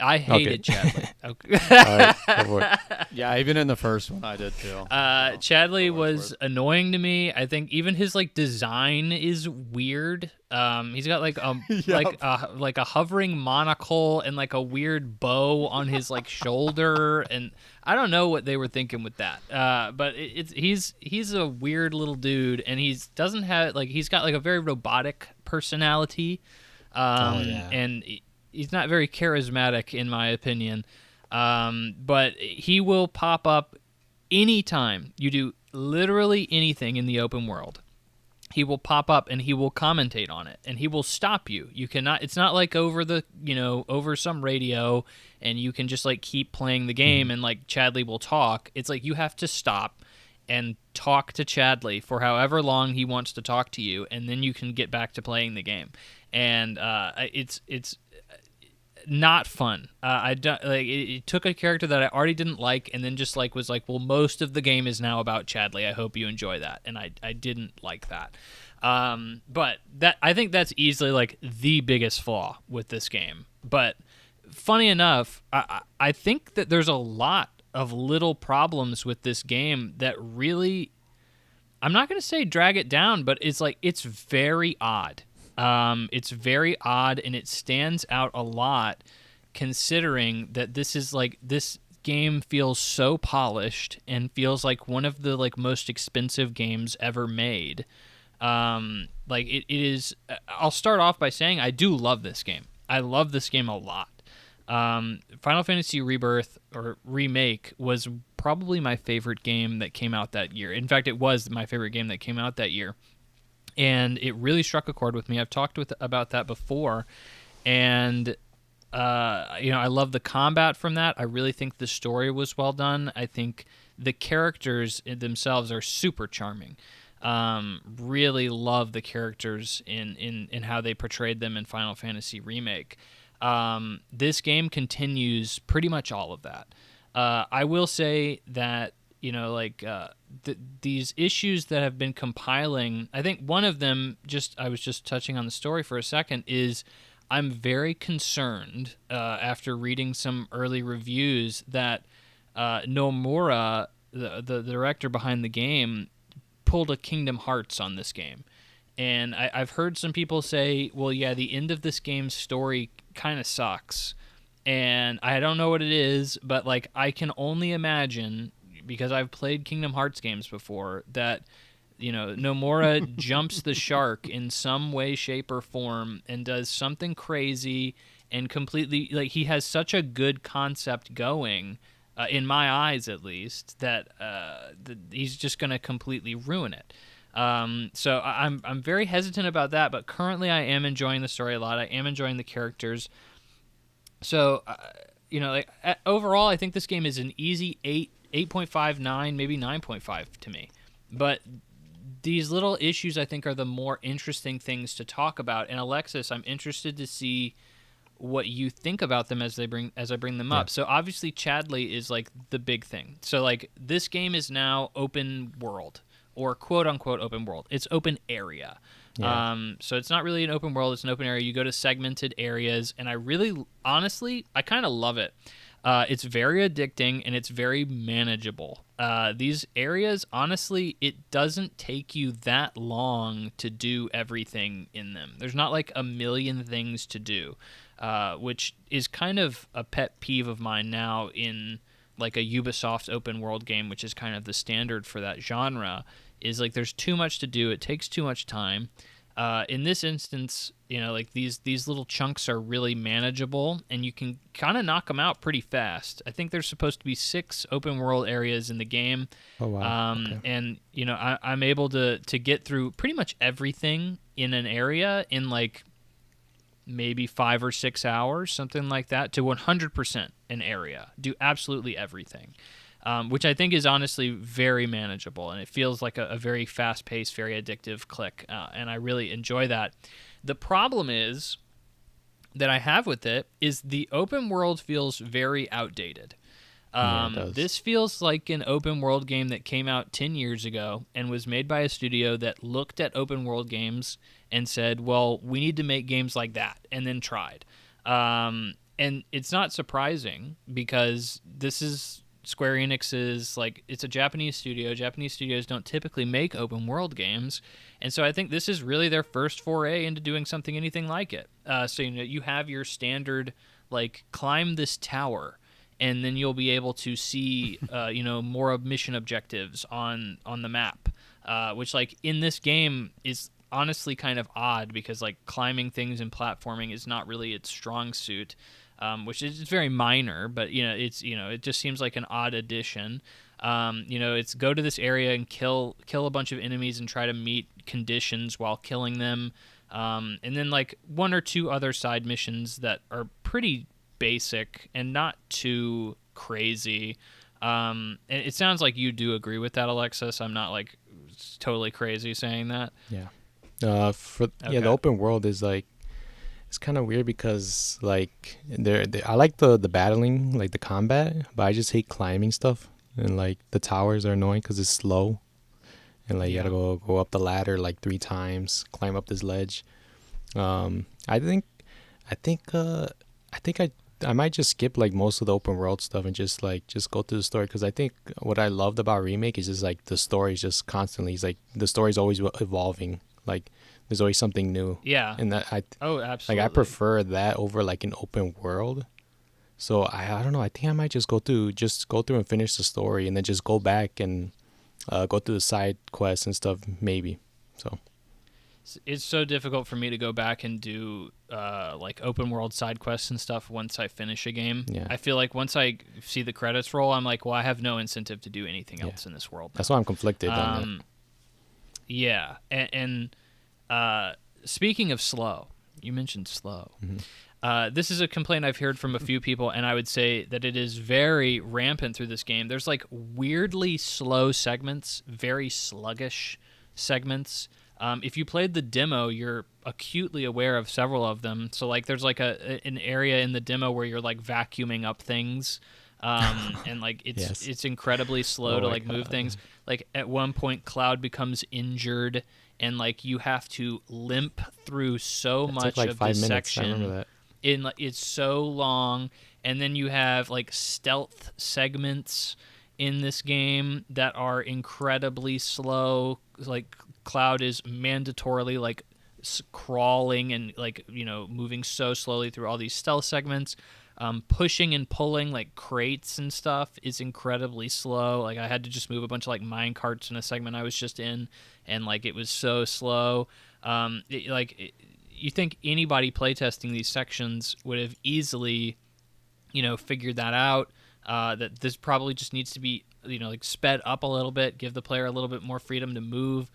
I hated Chadley. Okay. All right, go for it. Yeah, even in the first one, I did too. Chadley was annoying to me. I think even his like design is weird. He's got like like a hovering monocle and like a weird bow on his like shoulder, and I don't know what they were thinking with that. But he's a weird little dude, and he's got like a very robotic personality, and he's not very charismatic in my opinion. But he will pop up anytime you do literally anything in the open world. He will pop up and he will commentate on it, and he will stop you. You cannot, it's not like over some radio and you can just like keep playing the game and like Chadley will talk. It's like you have to stop and talk to Chadley for however long he wants to talk to you, and then you can get back to playing the game. And it's not fun. It took a character that I already didn't like, and then just like was like, well, most of the game is now about Chadley. I hope you enjoy that, and I didn't like that. But that, I think that's easily like the biggest flaw with this game. But funny enough, I think that there's a lot of little problems with this game that really, I'm not going to say drag it down, but it's very odd. It's very odd, and it stands out a lot considering that this game feels so polished and feels like one of the like most expensive games ever made. It is. I'll start off by saying I do love this game. I love this game a lot. Final Fantasy Rebirth or Remake was probably my favorite game that came out that year. In fact, it was my favorite game that came out that year. And it really struck a chord with me. I've talked about that before. And, I love the combat from that. I really think the story was well done. I think the characters themselves are super charming. Really love the characters in how they portrayed them in Final Fantasy Remake. This game continues pretty much all of that. I will say that, these issues that have been compiling, I think one of them, I was just touching on the story for a second, is I'm very concerned after reading some early reviews that Nomura, the director behind the game, pulled a Kingdom Hearts on this game. And I've heard some people say, well, yeah, the end of this game's story kind of sucks. And I don't know what it is, but like I can only imagine, because I've played Kingdom Hearts games before, that Nomura jumps the shark in some way, shape, or form and does something crazy and completely, like, he has such a good concept going, in my eyes at least, that he's just going to completely ruin it. So I'm very hesitant about that, but currently I am enjoying the story a lot. I am enjoying the characters. So, overall, I think this game is an easy 8.5, 9, maybe 9.5 to me. But these little issues, I think, are the more interesting things to talk about. And Alexis, I'm interested to see what you think about them as I bring them up. So obviously Chadley is like the big thing. So like this game is now open world, or quote unquote open world. It's open area. Yeah. So it's not really an open world, it's an open area. You go to segmented areas, and I really, honestly, I kind of love it. It's very addicting, and it's very manageable. These areas, honestly, it doesn't take you that long to do everything in them. There's not like a million things to do, which is kind of a pet peeve of mine now in like a Ubisoft open world game, which is kind of the standard for that genre, is like there's too much to do. It takes too much time. In this instance, you know, like these little chunks are really manageable, and you can kind of knock them out pretty fast. I think there's supposed to be 6 open world areas in the game. Oh wow! Okay. And you know, I'm able to get through pretty much everything in an area in like maybe 5 or 6 hours, something like that, to 100% an area. Do absolutely everything. Which I think is honestly very manageable, and it feels like a very fast-paced, very addictive click, and I really enjoy that. The problem is that I have with it is the open world feels very outdated. This feels like an open world game that came out 10 years ago and was made by a studio that looked at open world games and said, well, we need to make games like that, and then tried. And it's not surprising, because this is Square Enix's, like, it's a Japanese studio. Japanese studios don't typically make open world games, and so I think this is really their first foray into doing something anything like it. So, you know, you have your standard, like, climb this tower, and then you'll be able to see, you know, more of mission objectives on the map, which, like, in this game is honestly kind of odd, because, like, climbing things and platforming is not really its strong suit. Which is very minor, but you know, it's, you know, it just seems like an odd addition. You know, it's go to this area and kill a bunch of enemies and try to meet conditions while killing them, and then like 1 or 2 other side missions that are pretty basic and not too crazy. And it sounds like you do agree with that, Alexis. I'm not like totally crazy saying that. Yeah. The open world is like, it's kind of weird, because like I like the battling, like the combat, but I just hate climbing stuff, and like the towers are annoying because it's slow, and like you gotta go up the ladder like 3 times, climb up this ledge. I might just skip like most of the open world stuff and just go through the story, because I think what I loved about Remake is just like the story is just constantly, it's like the story's always evolving, like there's always something new. Yeah. And that absolutely. Like I prefer that over like an open world. So I don't know, I think I might just go through and finish the story, and then just go back and go through the side quests and stuff, maybe. So it's so difficult for me to go back and do like open world side quests and stuff once I finish a game. Yeah. I feel like once I see the credits roll, I'm like, well, I have no incentive to do anything else in this world. That's why I'm conflicted on that. Yeah, and speaking of slow, you mentioned slow. Mm-hmm. This is a complaint I've heard from a few people, and I would say that it is very rampant through this game. There's like weirdly slow segments, very sluggish segments. If you played the demo, you're acutely aware of several of them. So like there's like an area in the demo where you're like vacuuming up things. And like it's incredibly slow to like move things. Like at one point Cloud becomes injured, and like you have to limp through so much like of 5 this minutes. section. I remember that. It's so long, and then you have like stealth segments in this game that are incredibly slow. Like Cloud is mandatorily like crawling and like, you know, moving so slowly through all these stealth segments. Pushing and pulling like crates and stuff is incredibly slow. Like I had to just move a bunch of like mine carts in a segment I was just in, and like it was so slow. You think anybody playtesting these sections would have easily, you know, figured that out, that this probably just needs to be, you know, like sped up a little bit, give the player a little bit more freedom to move.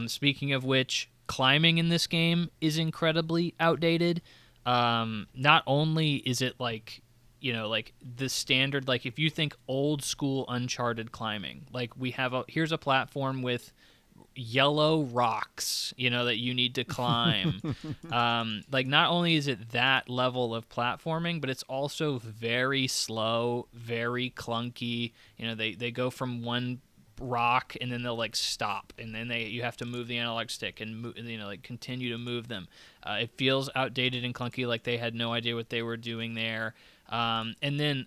Speaking of which, climbing in this game is incredibly outdated. Not only is it like, you know, like the standard, like if you think old school Uncharted climbing, like we have here's a platform with, yellow rocks, that you need to climb. Like, not only is it that level of platforming, but it's also very slow, very clunky. They go from one rock and then they'll like stop, and then you have to move the analog stick and like continue to move them. It feels outdated and clunky, like they had no idea what they were doing there. And then,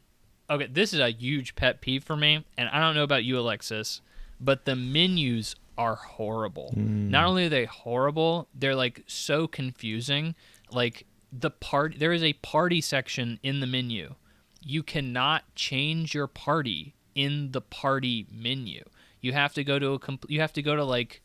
okay, this is a huge pet peeve for me, and I don't know about you, Alexis, but the menus are horrible. Not only are they horrible, they're like so confusing. Like there is a party section in the menu. You cannot change your party in the party menu. You have to go to like,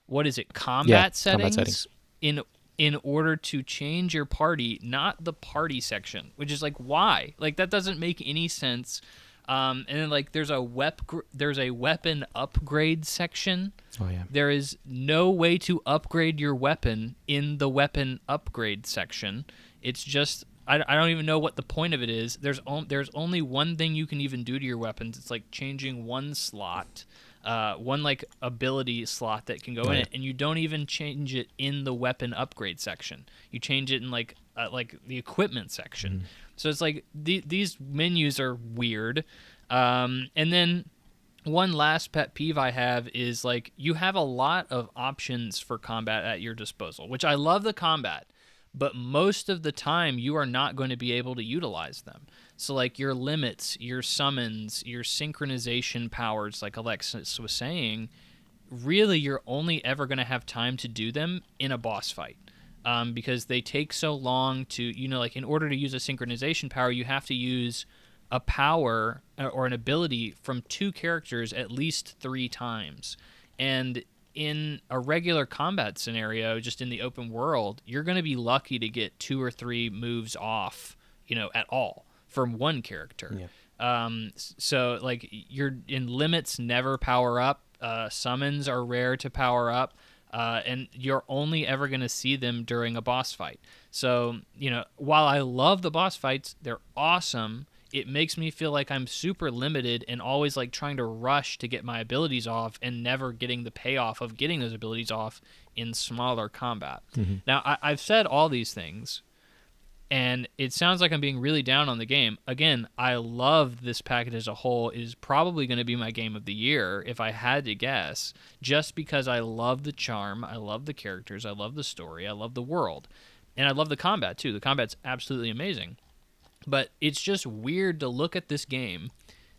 what is it, combat settings in order to change your party, not the party section, which is like, why? Like, that doesn't make any sense. And then like there's a weapon upgrade section. Oh yeah. There is no way to upgrade your weapon in the weapon upgrade section. It's just I don't even know what the point of it is. There's only one thing you can even do to your weapons. It's like changing one slot, one like ability slot that can go in it, and you don't even change it in the weapon upgrade section. You change it in like the equipment section. So it's like these menus are weird. And then one last pet peeve I have is like you have a lot of options for combat at your disposal, which I love the combat, but most of the time you are not going to be able to utilize them. So like your limits, your summons, your synchronization powers, like Alexis was saying, really you're only ever going to have time to do them in a boss fight. Because they take so long to, like in order to use a synchronization power, you have to use a power or an ability from two characters at least 3 times. And in a regular combat scenario, just in the open world, you're going to be lucky to get 2 or 3 moves off, at all from one character. Yeah. So like you're in limits, never power up. Summons are rare to power up. And you're only ever going to see them during a boss fight. So, while I love the boss fights, they're awesome, it makes me feel like I'm super limited and always like trying to rush to get my abilities off and never getting the payoff of getting those abilities off in smaller combat. Now, I've said all these things, and it sounds like I'm being really down on the game. Again, I love this package as a whole. It is probably going to be my game of the year, if I had to guess, just because I love the charm, I love the characters, I love the story, I love the world, and I love the combat, too. The combat's absolutely amazing. But it's just weird to look at this game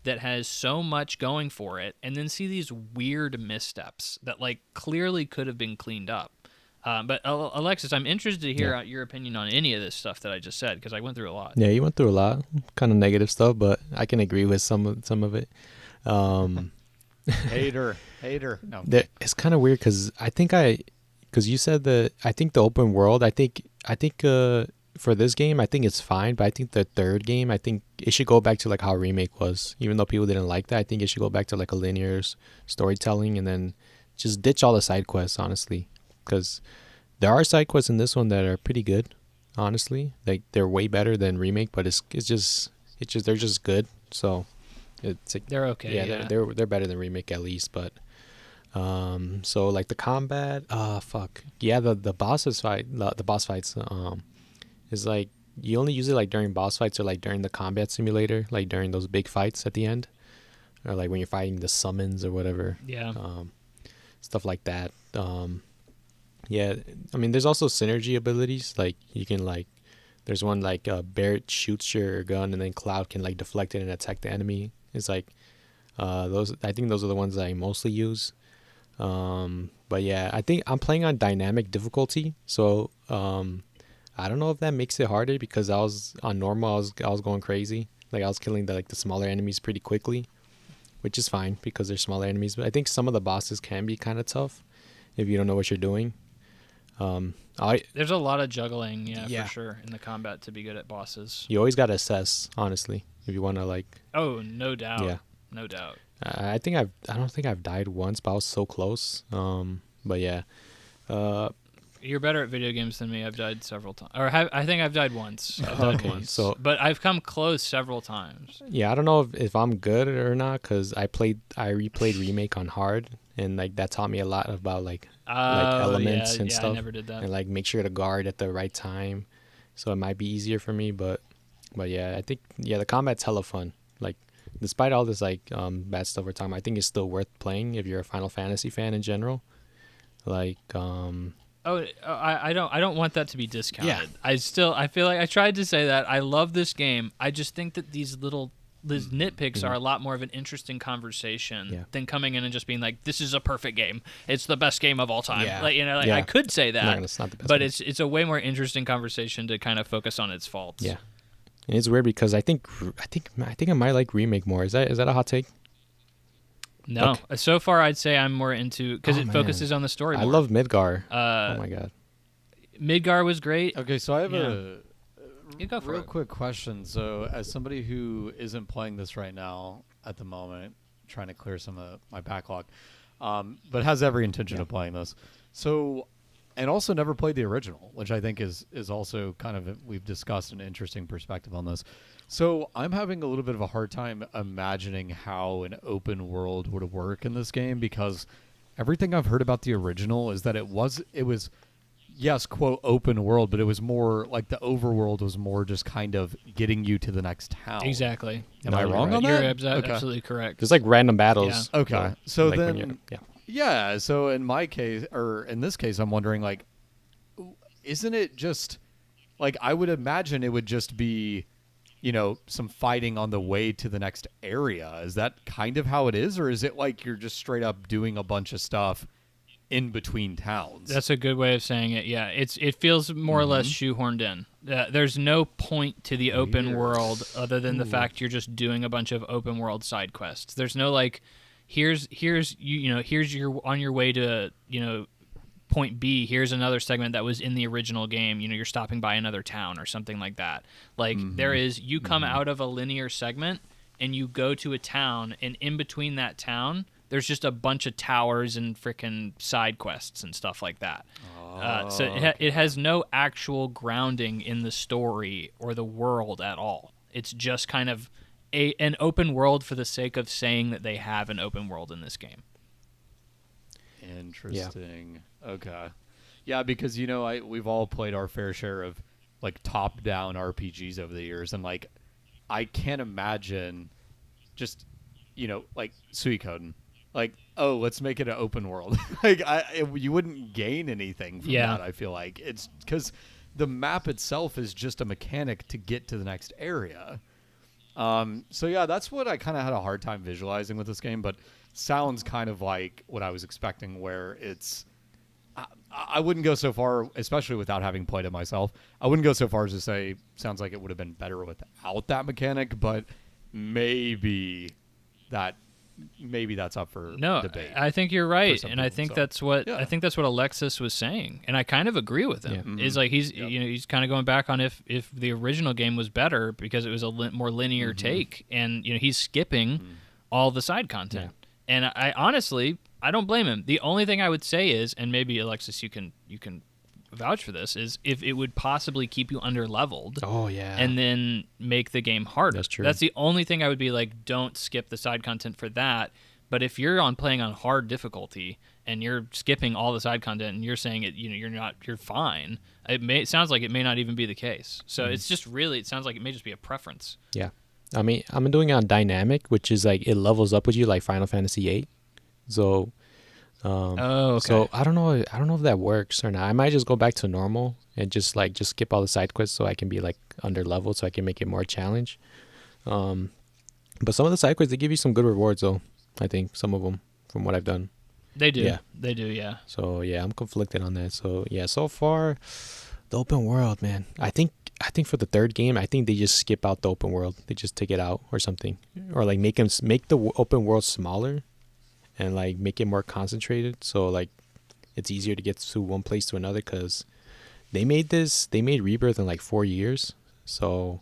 that has so much going for it and then see these weird missteps that, like, clearly could have been cleaned up. But Alexis, I'm interested to hear your opinion on any of this stuff that I just said, because I went through a lot. Yeah, you went through a lot, kind of negative stuff, but I can agree with some of it. Hater. No, it's kind of weird because you said that I think the open world. I think for this game, I think it's fine, but I think the third game, I think it should go back to like how Remake was. Even though people didn't like that, I think it should go back to like a linear storytelling, and then just ditch all the side quests, honestly. Because there are side quests in this one that are pretty good, honestly. Like they're way better than Remake, but it's just they're just good. So it's like, they're okay. Yeah, they're better than Remake at least. But so like the combat, the boss fights is like you only use it like during boss fights or like during the combat simulator, like during those big fights at the end, or like when you're fighting the summons or whatever. Yeah. Stuff like that. Yeah, I mean, there's also synergy abilities. Like you can there's one like Barrett shoots your gun and then Cloud can like deflect it and attack the enemy. It's like those. I think those are the ones that I mostly use. But yeah, I think I'm playing on dynamic difficulty, so I don't know if that makes it harder because I was on normal. I was going crazy. Like I was killing the smaller enemies pretty quickly, which is fine because they're smaller enemies. But I think some of the bosses can be kind of tough if you don't know what you're doing. There's a lot of juggling, for sure, in the combat to be good at bosses. You always gotta assess, honestly, if you want to like. Oh, no doubt. Yeah, no doubt. I don't think I've died once, but I was so close. But yeah. You're better at video games than me. I've died several times, I think I've died once. So, but I've come close several times. Yeah, I don't know if I'm good or not because I replayed Remake on hard, and like that taught me a lot about like Oh, elements and yeah, stuff. I never did that. And like make sure to guard at the right time, so it might be easier for me. But yeah, I think the combat's hella fun. Like despite all this like bad stuff we're talking about, I think it's still worth playing if you're a Final Fantasy fan in general. Like I don't want that to be discounted. Yeah. I feel like I tried to say that I love this game. I just think that these nitpicks are a lot more of an interesting conversation than coming in and just being like, this is a perfect game. It's the best game of all time. Yeah. Like, Yeah. I could say that, it's not the best but game. it's a way more interesting conversation to kind of focus on its faults. Yeah. And it's weird because I think I might like remake more. Is that a hot take? No. Okay. So far I'd say I'm more into because it man. focuses on the story more. I love Midgar. Oh my god. Midgar was great. Okay, so I have a You go for real it. quick question. So, as somebody who isn't playing this right now at the moment, trying to clear some of my backlog, but has every intention of playing this. So, and also never played the original, which I think is also kind of we've discussed an interesting perspective on this. So, I'm having a little bit of a hard time imagining how an open world would work in this game because everything I've heard about the original is that it was. Yes, quote, open world, but it was more like the overworld was more just kind of getting you to the next town. Exactly. Am No, I you're wrong right. on You're that? absolutely correct. There's like random battles. Yeah. Okay. So like when then, you're- yeah. So in my case, or in this case, I'm wondering, like, isn't it just like I would imagine it would just be, some fighting on the way to the next area. Is that kind of how it is, or is it like you're just straight up doing a bunch of stuff in between towns? That's a good way of saying it. Yeah, it feels more or less shoehorned in. There's no point to the open Weird. world other than the fact you're just doing a bunch of open world side quests. There's no like, here's you're on your way to point B. Here's another segment that was in the original game. You're stopping by another town or something like that. Like there is, you come out of a linear segment and you go to a town, and in between that town, there's just a bunch of towers and freaking side quests and stuff like that. So it has no actual grounding in the story or the world at all. It's just kind of an open world for the sake of saying that they have an open world in this game. Interesting. Okay. Yeah, because we've all played our fair share of like top-down RPGs over the years, and like I can't imagine just like Suikoden. Like, oh, let's make it an open world. Like, you wouldn't gain anything from that. I feel like it's because the map itself is just a mechanic to get to the next area. So yeah, that's what I kind of had a hard time visualizing with this game. But sounds kind of like what I was expecting, where it's. I wouldn't go so far, especially without having played it myself. I wouldn't go so far as to say sounds like it would have been better without that mechanic, but maybe that's up for debate. I think you're right, some and I people, think so, that's what yeah. I think that's what Alexis was saying, and I kind of agree with him. Yeah. Is like he's kind of going back on if the original game was better because it was a more linear take, and he's skipping all the side content. And I honestly don't blame him. The only thing I would say is, and maybe Alexis, you can vouch for this, is if it would possibly keep you under leveled. Oh yeah. And then make the game harder. That's true. That's the only thing I would be like, don't skip the side content for that. But if you're playing on hard difficulty and you're skipping all the side content and you're saying it, you're fine. It sounds like it may not even be the case. So it's just really, it sounds like it may just be a preference. Yeah. I mean, I'm doing it on dynamic, which is like it levels up with you like Final Fantasy VIII. So Okay. So I don't know if that works or not. I might just go back to normal and just skip all the side quests so I can be like under leveled, so I can make it more a challenge. But some of the side quests, they give you some good rewards though. I think some of them from what I've done. They do. Yeah. They do, yeah. So yeah, I'm conflicted on that. So yeah, so far the open world, man. I think for the third game, I think they just skip out the open world. They just take it out or something, or like make the open world smaller, and like make it more concentrated. So like it's easier to get to one place to another, because they made Rebirth in like 4 years. So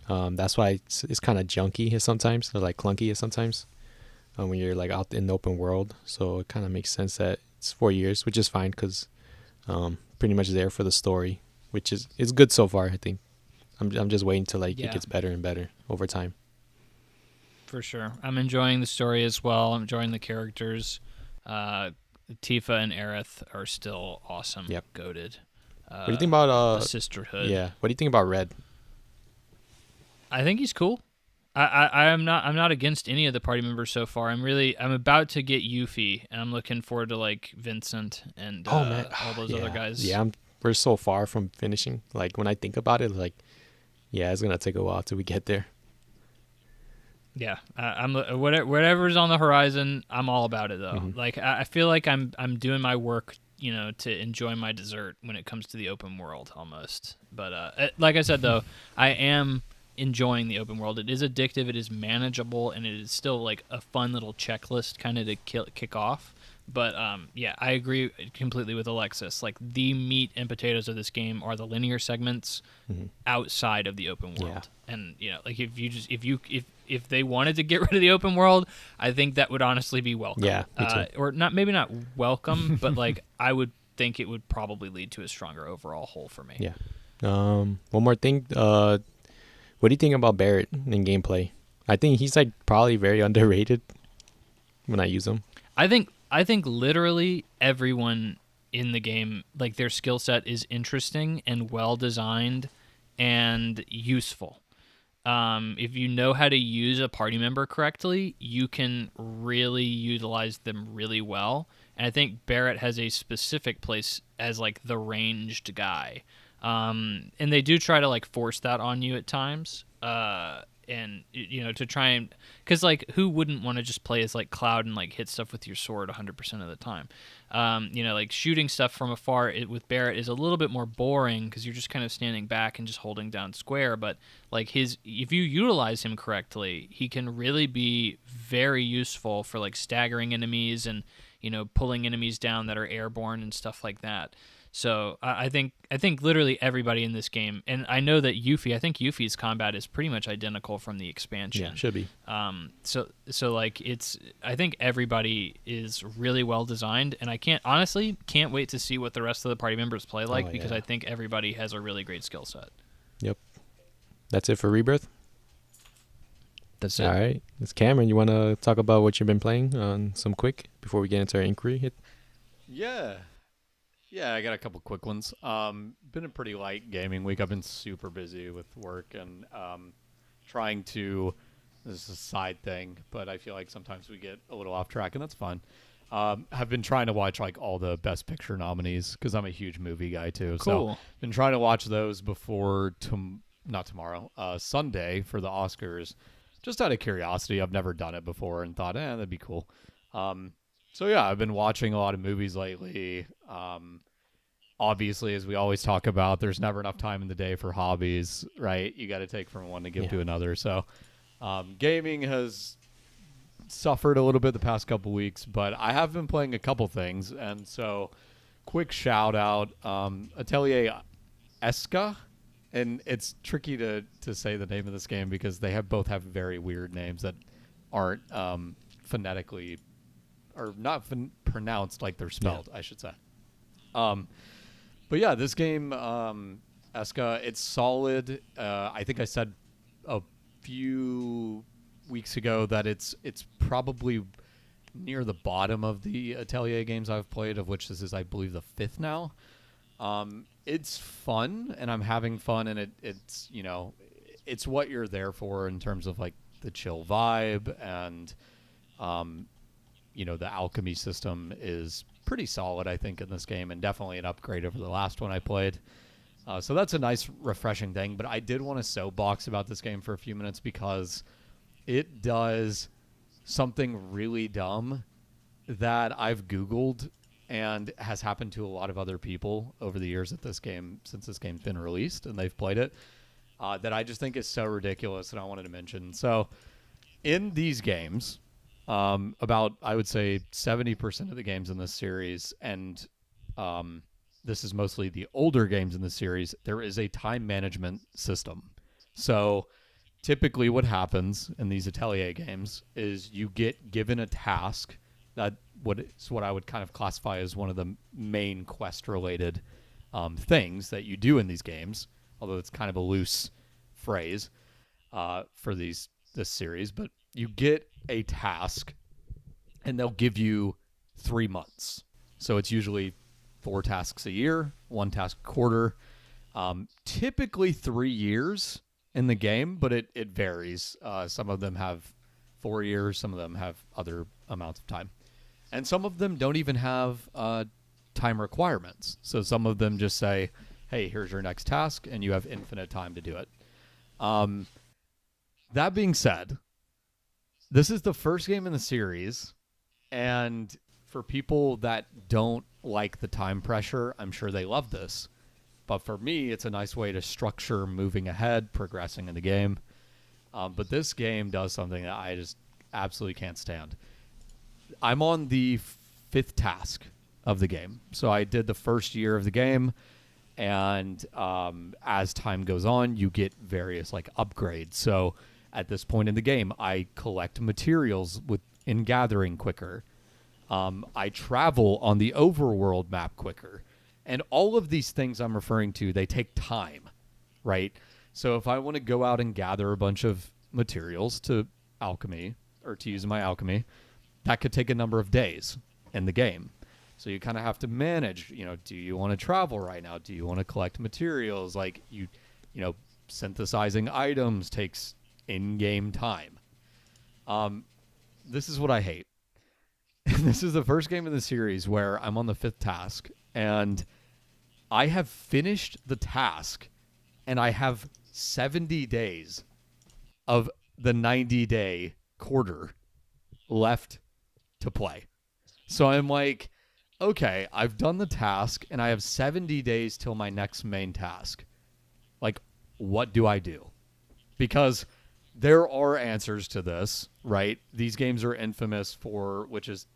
that's why it's kind of junky sometimes, or like clunky sometimes when you're like out in the open world. So it kind of makes sense that it's 4 years, which is fine because pretty much there for the story, which is good so far. I think I'm just waiting till like it gets better and better over time. For sure. I'm enjoying the story as well. I'm enjoying the characters. Tifa and Aerith are still awesome. Yep. Goated. What do you think about the sisterhood? Yeah. What do you think about Red? I think he's cool. I'm not against any of the party members so far. I'm about to get Yuffie, and I'm looking forward to like Vincent and Oh man, all those yeah. other guys. Yeah, we're so far from finishing. Like when I think about it, like yeah, it's gonna take a while till we get there. Yeah, I'm whatever's on the horizon. I'm all about it though. Mhm. Like I feel like I'm doing my work, to enjoy my dessert when it comes to the open world almost. But like I said though, I am enjoying the open world. It is addictive, it is manageable, and it is still like a fun little checklist kind of to kick off. But yeah, I agree completely with Alexis. Like the meat and potatoes of this game are the linear segments outside of the open world. Yeah. And like if they wanted to get rid of the open world, I think that would honestly be welcome. Yeah, me too. Or maybe not welcome, but like I would think it would probably lead to a stronger overall whole for me. Yeah. One more thing. What do you think about Barrett in gameplay? I think he's like probably very underrated when I use him. I think literally everyone in the game, like their skill set is interesting and well designed and useful. If you know how to use a party member correctly, you can really utilize them really well. And I think Barrett has a specific place as like the ranged guy. And they do try to like force that on you at times. And to try and, because like who wouldn't want to just play as like Cloud and like hit stuff with your sword 100% of the time. Like shooting stuff from afar with Barrett is a little bit more boring because you're just kind of standing back and just holding down square. But like if you utilize him correctly, he can really be very useful for like staggering enemies and pulling enemies down that are airborne and stuff like that. So I think literally everybody in this game, and I know that I think Yuffie's combat is pretty much identical from the expansion. Yeah, should be. So like I think everybody is really well designed, and I can't wait to see what the rest of the party members play like because yeah. I think everybody has a really great skill set. Yep. That's it for Rebirth. That's it. All right. It's Cameron. You want to talk about what you've been playing on some quick before we get into our inquiry? Yeah, I got a couple quick ones. Been a pretty light gaming week. I've been super busy with work and trying to. This is a side thing, but I feel like sometimes we get a little off track, and that's fine. Have been trying to watch like all the Best Picture nominees because I'm a huge movie guy too. Cool. So been trying to watch those before not tomorrow, Sunday for the Oscars. Just out of curiosity, I've never done it before and thought, that'd be cool. So yeah, I've been watching a lot of movies lately. Obviously, as we always talk about, there's never enough time in the day for hobbies, right? You got to take from one to give to another. So gaming has suffered a little bit the past couple weeks, but I have been playing a couple things. And so quick shout out, Atelier Esca. And it's tricky to say the name of this game because they both have very weird names that aren't phonetically or not pronounced like they're spelled, I should say. But yeah, this game, Esca, it's solid. I think I said a few weeks ago that it's probably near the bottom of the Atelier games I've played, of which this is, I believe, the 5th now. It's fun, and I'm having fun, and it's it's what you're there for in terms of like the chill vibe, and the alchemy system is pretty solid, I think, in this game, and definitely an upgrade over the last one I played. So that's a nice, refreshing thing. But I did want to soapbox about this game for a few minutes because it does something really dumb that I've Googled and has happened to a lot of other people over the years since this game's been released and they've played it, that I just think is so ridiculous, and I wanted to mention. So in these games, about, I would say, 70% of the games in this series, and this is mostly the older games in the series, there is a time management system. So typically what happens in these Atelier games is you get given a task that is what I would kind of classify as one of the main quest-related things that you do in these games, although it's kind of a loose phrase for this series. But you get a task, and they'll give you 3 months. So it's usually 4 tasks a year, 1 task a quarter. Typically 3 years in the game, but it varies. Some of them have 4 years, some of them have other amounts of time. And some of them don't even have time requirements. So some of them just say, hey, here's your next task, and you have infinite time to do it. That being said, this is the first game in the series, and for people that don't like the time pressure, I'm sure they love this. But for me, it's a nice way to structure moving ahead, progressing in the game. But this game does something that I just absolutely can't stand. I'm on the 5th task of the game. So I did the first year of the game, and as time goes on, you get various like upgrades. So at this point in the game, I collect materials in gathering quicker. I travel on the overworld map quicker. And all of these things I'm referring to, they take time, right? So if I want to go out and gather a bunch of materials to alchemy, or to use in my alchemy, that could take a number of days in the game. So you kind of have to manage, do you want to travel right now? Do you want to collect materials? Like, synthesizing items takes in-game time. This is what I hate. This is the first game in the series where I'm on the 5th task, and I have finished the task, and I have 70 days of the 90-day quarter left to play. So I'm like, okay, I've done the task, and I have 70 days till my next main task. Like, what do I do? Because there are answers to this, right? These games are infamous for, which is,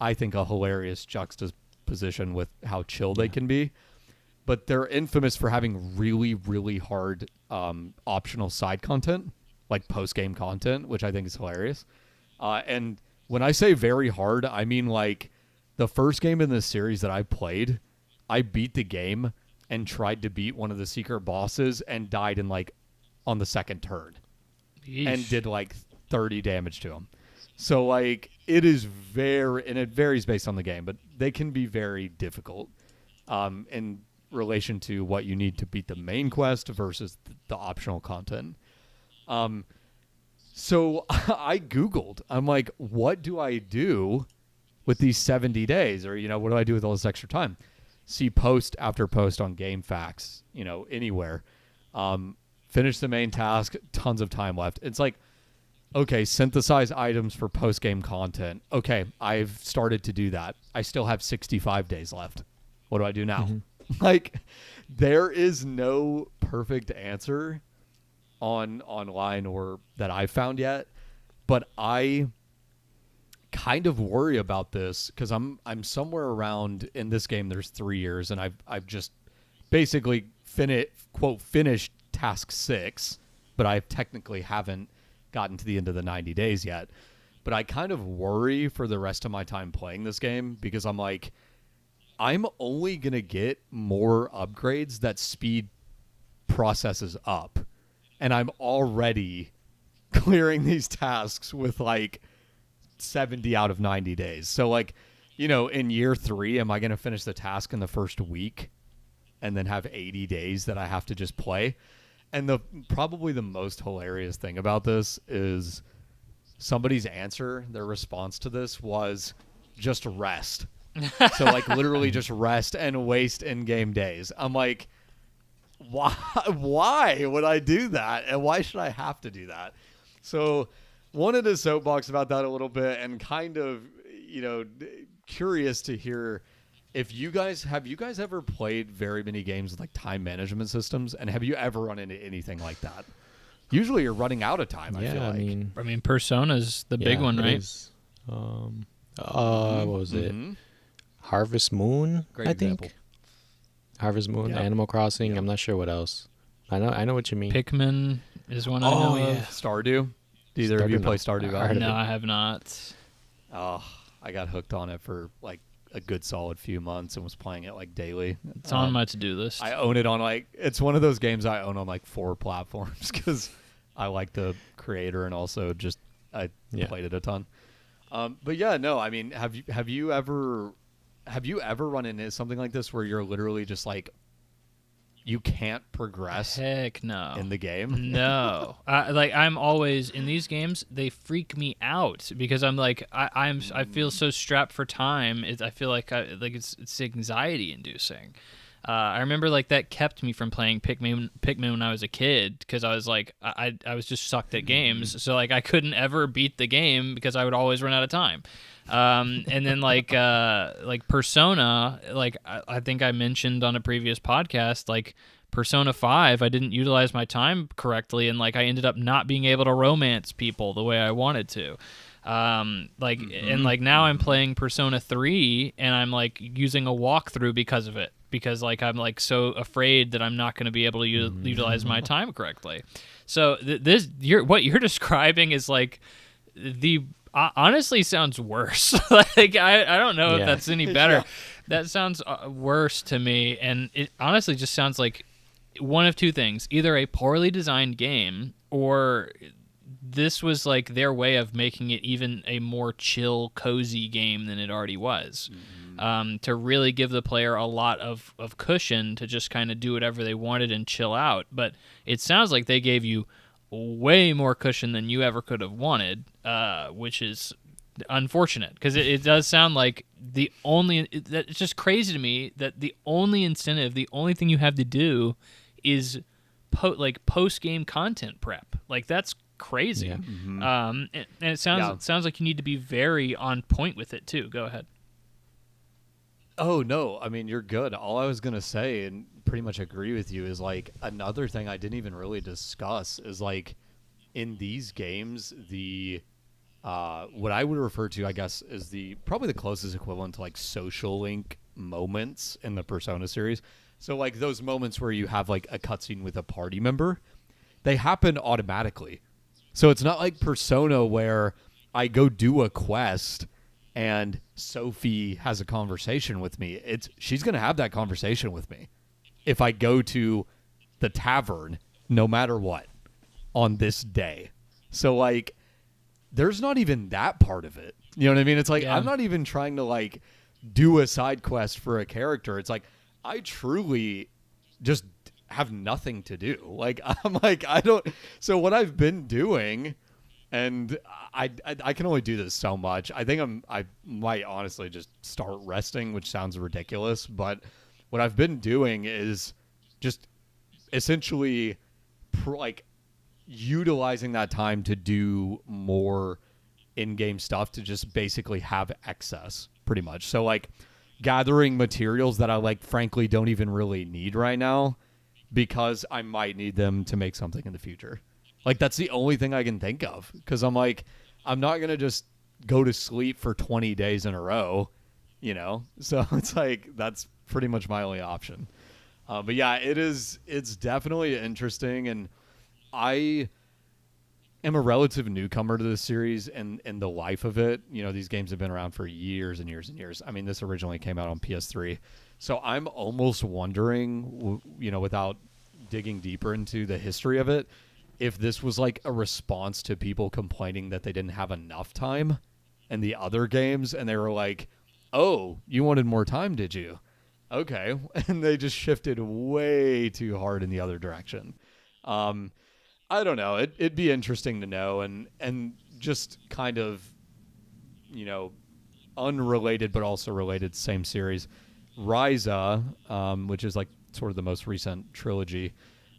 I think, a hilarious juxtaposition with how chill they can be. But they're infamous for having really, really hard optional side content, like post-game content, which I think is hilarious. And when I say very hard, I mean like the first game in this series that I played, I beat the game and tried to beat one of the secret bosses and died in like on the second turn. Yeesh. And did like 30 damage to him. So like it is and it varies based on the game, but they can be very difficult in relation to what you need to beat the main quest versus the optional content. So I Googled, I'm like, what do I do with these 70 days? Or, what do I do with all this extra time? See post after post on GameFAQs, anywhere. Finish the main task, tons of time left. It's like, okay, synthesize items for post-game content. Okay, I've started to do that. I still have 65 days left. What do I do now? Mm-hmm. Like, there is no perfect answer online or that I've found yet, but I kind of worry about this because I'm somewhere around in this game. There's 3 years, and I've just basically finished task 6, but I technically haven't gotten to the end of the 90 days yet. But I kind of worry for the rest of my time playing this game because I'm like, I'm only going to get more upgrades that speed processes up. And I'm already clearing these tasks with like 70 out of 90 days. So like, in year 3, am I going to finish the task in the first week and then have 80 days that I have to just play? And probably the most hilarious thing about this is somebody's answer, their response to this was just rest. So like literally just rest and waste in-game days. I'm like, why would I do that? And why should I have to do that? So wanted to soapbox about that a little bit and kind of, curious to hear if you guys ever played very many games with like time management systems, and have you ever run into anything like that? Usually you're running out of time. Yeah, I feel like. I mean, Persona's the big one, right? What was it? Harvest Moon. Great I example. think. Harvest Moon, Yeah. Animal Crossing. Yeah. I'm not sure what else. I know what you mean. Pikmin is one I know of. Stardew. Do either of you Stardew, play no. Stardew I Valley? heard of No, it. I have not. Oh, I got hooked on it for like a good solid few months and was playing it like daily. It's on my to-do list. I own it on it's one of those games I own on like 4 platforms because I like the creator and also just I played it a ton. But yeah, no, I mean, have you ever run into something like this where you're literally just like you can't progress Heck no. in the game? No. Like I'm always in these games, they freak me out because I'm like I feel so strapped for time. I feel like it's anxiety inducing. I remember like that kept me from playing Pikmin when I was a kid because I was like I was just sucked at games, so like I couldn't ever beat the game because I would always run out of time. And then like Persona, like I think I mentioned on a previous podcast, like Persona 5, I didn't utilize my time correctly, and like I ended up not being able to romance people the way I wanted to. And like now I'm playing Persona 3 and I'm like using a walkthrough because of it, because like I'm like so afraid that I'm not going to be able to utilize my time correctly. So what you're describing is like the honestly sounds worse. Like I don't know if that's any better. Yeah. That sounds worse to me, and it honestly just sounds like one of two things: either a poorly designed game, or this was like their way of making it even a more chill, cozy game than it already was. To really give the player a lot of cushion to just kind of do whatever they wanted and chill out. But it sounds like they gave you way more cushion than you ever could have wanted, which is unfortunate, because it does sound like it's just crazy to me that the only incentive, the only thing you have to do is post-game content prep. Like, that's crazy. Yeah. And it sounds like you need to be very on point with it too. Go ahead. Oh, no. I mean, you're good. All I was going to say, and pretty much agree with you, is like another thing I didn't even really discuss is like in these games, the what I would refer to, I guess, is probably the closest equivalent to like social link moments in the Persona series. So like those moments where you have like a cutscene with a party member, they happen automatically. So it's not like Persona where I go do a quest and Sophie has a conversation with me. She's going to have that conversation with me if I go to the tavern, no matter what, on this day. So, like, there's not even that part of it. You know what I mean? It's like, I'm not even trying to, like, do a side quest for a character. It's like, I truly just have nothing to do. Like, I'm like, so what I've been doing... And I can only do this so much. I think I might honestly just start resting, which sounds ridiculous. But what I've been doing is just essentially like utilizing that time to do more in-game stuff to just basically have excess, pretty much. So like gathering materials that I like, frankly, don't even really need right now because I might need them to make something in the future. Like, that's the only thing I can think of, because I'm like, I'm not going to just go to sleep for 20 days in a row, you know? So it's like, that's pretty much my only option. But yeah, it's definitely interesting, and I am a relative newcomer to this series and the life of it. You know, these games have been around for years and years and years. I mean, this originally came out on PS3. So I'm almost wondering, you know, without digging deeper into the history of it, if this was like a response to people complaining that they didn't have enough time in the other games, and they were like, oh, you wanted more time, did you? Okay. And they just shifted way too hard in the other direction. I don't know. It'd be interesting to know, and just kind of, you know, unrelated but also related, same series, Ryza, which is like sort of the most recent trilogy.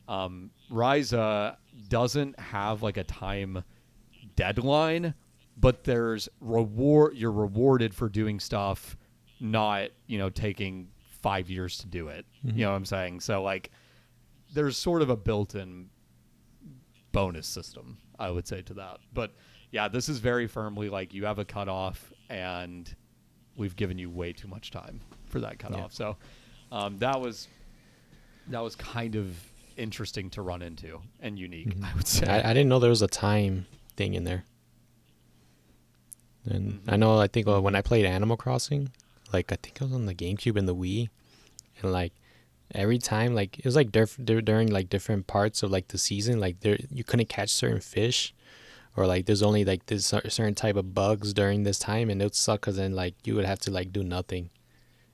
Ryza doesn't have like a time deadline, but there's you're rewarded for doing stuff, not, you know, taking 5 years to do it. Mm-hmm. You know what I'm saying? So like there's sort of a built-in bonus system, I would say, to that. But yeah, this is very firmly like you have a cutoff, and we've given you way too much time for that cutoff. Yeah. So that was kind of interesting to run into and unique. Mm-hmm. I would say. I didn't know there was a time thing in there. And I think when I played Animal Crossing, like I think I was on the GameCube and the Wii, and like every time, like it was like during like different parts of like the season, like you couldn't catch certain fish, or like there's only like this certain type of bugs during this time, and it would suck because then like you would have to like do nothing.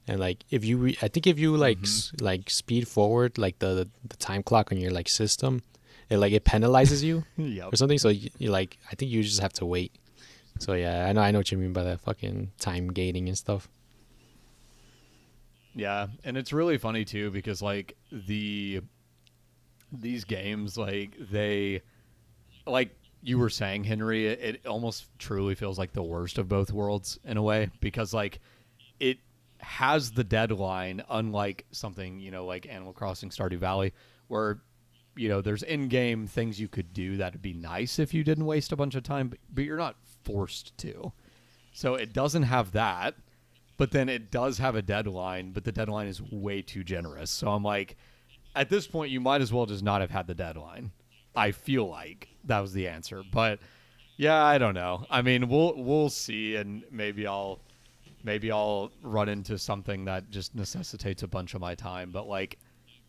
And like if you, I think if you like like speed forward like the time clock on your like system, it penalizes you Yep. or something. So you like I think you just have to wait. So yeah, I know what you mean by that fucking time gating and stuff. Yeah, and it's really funny too because like these games like they like you were saying, Henry, it almost truly feels like the worst of both worlds in a way because like it has the deadline, unlike something, you know, like Animal Crossing Stardew Valley, where, you know, there's in-game things you could do that would be nice if you didn't waste a bunch of time, but you're not forced to. So it doesn't have that, but then it does have a deadline, but the deadline is way too generous. So I'm like, at this point, you might as well just not have had the deadline. I feel like that was the answer. But yeah, I don't know. I mean, we'll see, and maybe I'll run into something that just necessitates a bunch of my time. But like,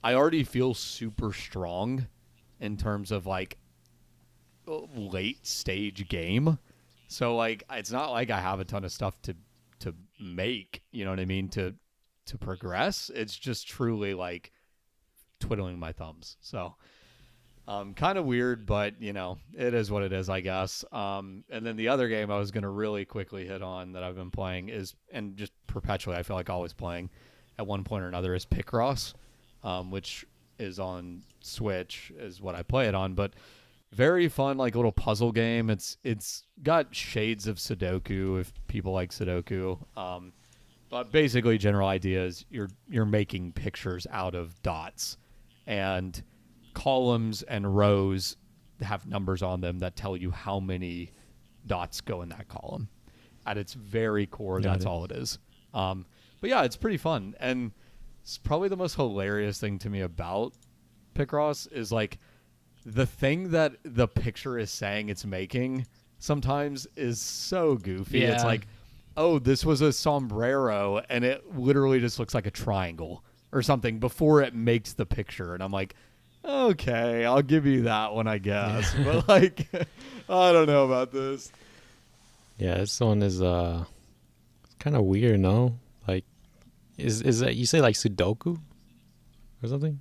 I already feel super strong in terms of like late stage game. So like, it's not like I have a ton of stuff to make, you know what I mean, to progress. It's just truly like twiddling my thumbs. So kind of weird, but you know, it is what it is, I guess. And then the other game I was going to really quickly hit on that I've been playing is, and just perpetually I feel like always playing at one point or another, is Picross, which is on Switch, is what I play it on. But very fun, like little puzzle game. It's got shades of Sudoku if people like Sudoku. But basically, general idea is you're making pictures out of dots, and columns and rows have numbers on them that tell you how many dots go in that column. At its very core, that's all it is. But yeah, it's pretty fun, and it's probably the most hilarious thing to me about Picross is like the thing that the picture is saying it's making sometimes is so goofy. Yeah. It's like, oh, this was a sombrero, and it literally just looks like a triangle or something before it makes the picture. And I'm like, okay, I'll give you that one, I guess. Yeah. But like, I don't know about this. Yeah, this one is kind of weird, no? Like, is that you say like Sudoku or something?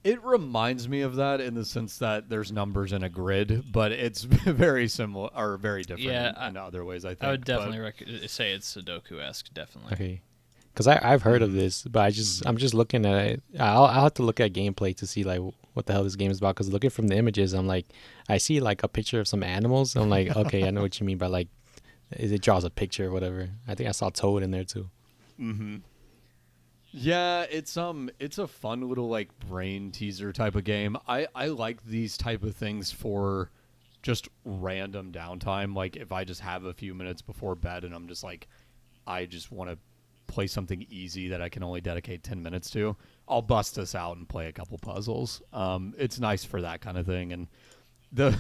It reminds me of that in the sense that there's numbers in a grid, but it's very similar or very different in other ways, I think. I would definitely say it's Sudoku-esque, definitely. Okay. Because I've heard of this, but I'm just looking at it. I'll have to look at gameplay to see like what the hell this game is about. Because looking from the images, I'm like, I see like a picture of some animals. I'm like, okay, I know what you mean by like, it draws a picture or whatever. I think I saw Toad in there too. Mm-hmm. Yeah, it's a fun little like brain teaser type of game. I like these type of things for just random downtime. Like if I just have a few minutes before bed and I'm just like, I just want to play something easy that I can only dedicate 10 minutes to, I'll bust this out and play a couple puzzles. It's nice for that kind of thing. And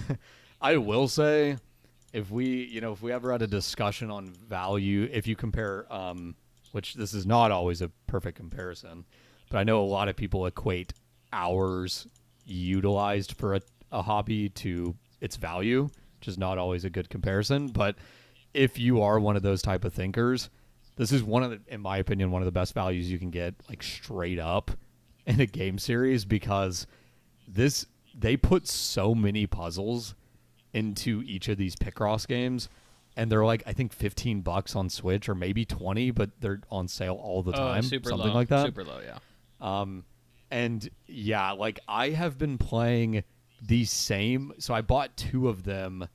I will say, if we ever had a discussion on value, if you compare, which this is not always a perfect comparison, but I know a lot of people equate hours utilized for a hobby to its value, which is not always a good comparison. But if you are one of those type of thinkers, this is in my opinion, one of the best values you can get, like straight up in a game series, because they put so many puzzles into each of these Picross games, and they're like, I think $15 on Switch, or maybe 20, but they're on sale all the time. Super something low. like that. Super low, yeah. And yeah, like I have been playing the same. So I bought two of them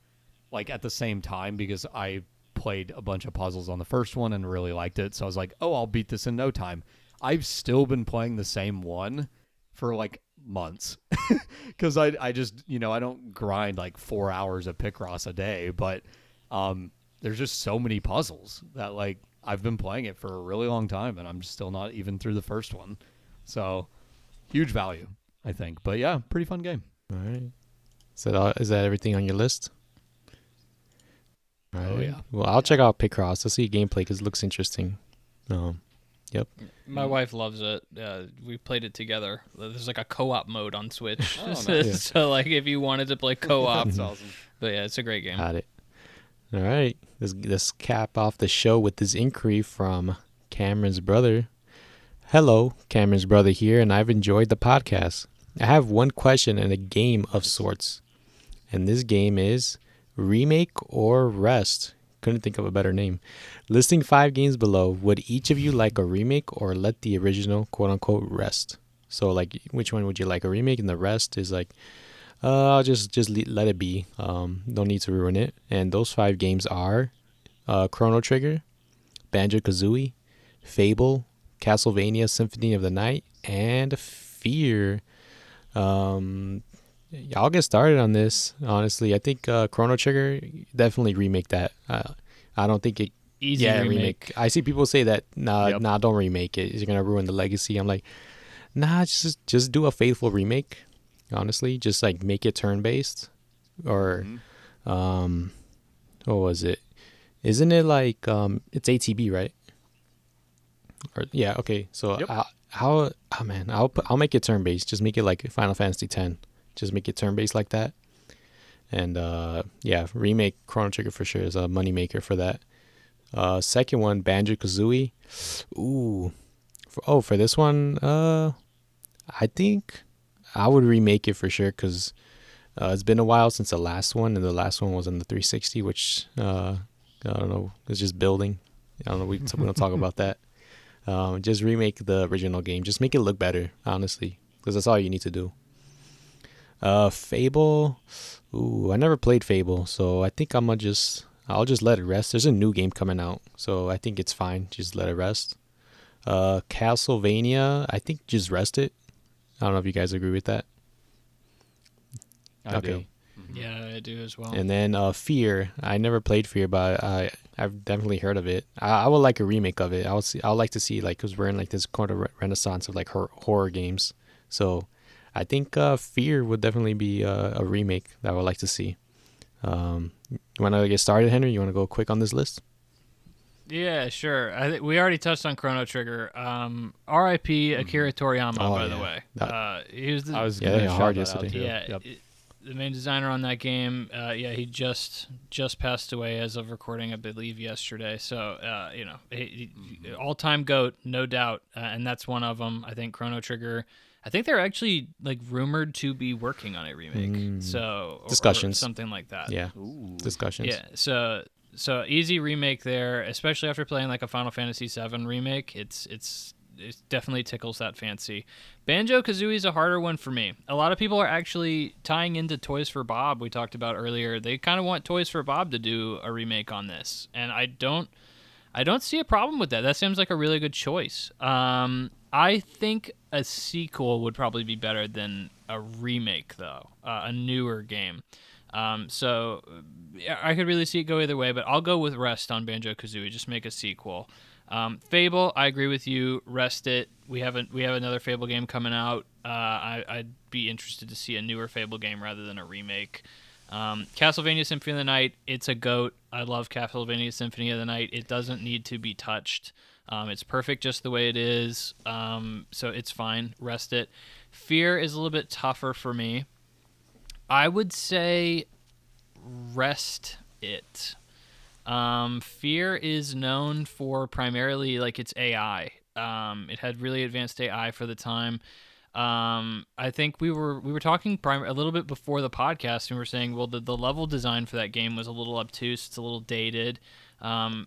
like at the same time because I played a bunch of puzzles on the first one and really liked it. So I was like, oh, I'll beat this in no time. I've still been playing the same one for like months because I just, I don't grind like 4 hours of Picross a day, but there's just so many puzzles that like I've been playing it for a really long time and I'm still not even through the first one. So huge value, I think. But yeah, pretty fun game. All right. So is that everything on your list? All right. Oh yeah. Well, I'll check out Picross. I'll see gameplay because it looks interesting. Yeah, Yep. My wife loves it. We played it together. There's like a co-op mode on Switch. Oh, nice. So like if you wanted to play co-op, That's awesome. but yeah, it's a great game. Got it. All right. Let's cap off the show with this inquiry from Cameron's brother. Hello, Cameron's brother here, and I've enjoyed the podcast. I have one question and a game of sorts. And this game is remake or rest. Couldn't think of a better name. Listing 5 games below, would each of you like a remake or let the original quote-unquote rest? So like, which one would you like, a remake? And the rest is like, I'll just let it be. Don't need to ruin it. And those 5 games are Chrono Trigger, Banjo-Kazooie, Fable, Castlevania Symphony of the Night, and Fear. I'll get started on this. Honestly, I think Chrono Trigger, definitely remake that. I don't think it. Easy remake. I see people say that nah, don't remake it. You're gonna ruin the legacy. I'm like, nah, just do a faithful remake. Honestly, just like make it turn based, or what was it? Isn't it like it's ATB, right? Or yeah, okay. So I'll make it turn based. Just make it like Final Fantasy X. Just make it turn based like that. And yeah, remake Chrono Trigger for sure is a moneymaker for that. Second one, Banjo-Kazooie. Ooh, for this one, I think I would remake it for sure because it's been a while since the last one, and the last one was on the 360, which I don't know, it's just building. I don't know, we don't talk about that. Just remake the original game. Just make it look better, honestly, because that's all you need to do. Fable. Ooh, I never played Fable, so I think I'll just let it rest. There's a new game coming out, so I think it's fine. Just let it rest. Castlevania, I think just rest it. I don't know if you guys agree with that. I do. Yeah, I do as well. And then Fear. I never played Fear, but I've definitely heard of it. I would like a remake of it. I would like to see, like, because we're in like this kind of renaissance of like horror games. So I think Fear would definitely be a remake that I would like to see. You want to get started, Henry? You want to go quick on this list? Yeah, sure. I think we already touched on Chrono Trigger. R.I.P. Akira Toriyama, by the way. He was I was going to hard shout that out yesterday. too. Yeah, Yep. the main designer on that game. He just passed away as of recording, I believe, yesterday. So, all-time GOAT, no doubt, and that's one of them. I think Chrono Trigger. I think they're actually like rumored to be working on a remake. So discussions, or something like that. Yeah, discussions. Yeah, so easy remake there, especially after playing like a Final Fantasy VII remake. It definitely tickles that fancy. Banjo-Kazooie is a harder one for me. A lot of people are actually tying into Toys for Bob. We talked about earlier. They kind of want Toys for Bob to do a remake on this, and I don't see a problem with that. That seems like a really good choice. I think a sequel would probably be better than a remake, though, a newer game. So I could really see it go either way, but I'll go with rest on Banjo-Kazooie. Just make a sequel. Fable, I agree with you. Rest it. We have another Fable game coming out. I'd be interested to see a newer Fable game rather than a remake. Castlevania Symphony of the Night, it's a GOAT. I love Castlevania Symphony of the Night. It doesn't need to be touched. It's perfect just the way it is. So it's fine. Rest it. Fear is a little bit tougher for me. I would say rest it. Fear is known for primarily like its AI. It had really advanced AI for the time. I think we were talking a little bit before the podcast, and we were saying, well, the level design for that game was a little obtuse. It's a little dated.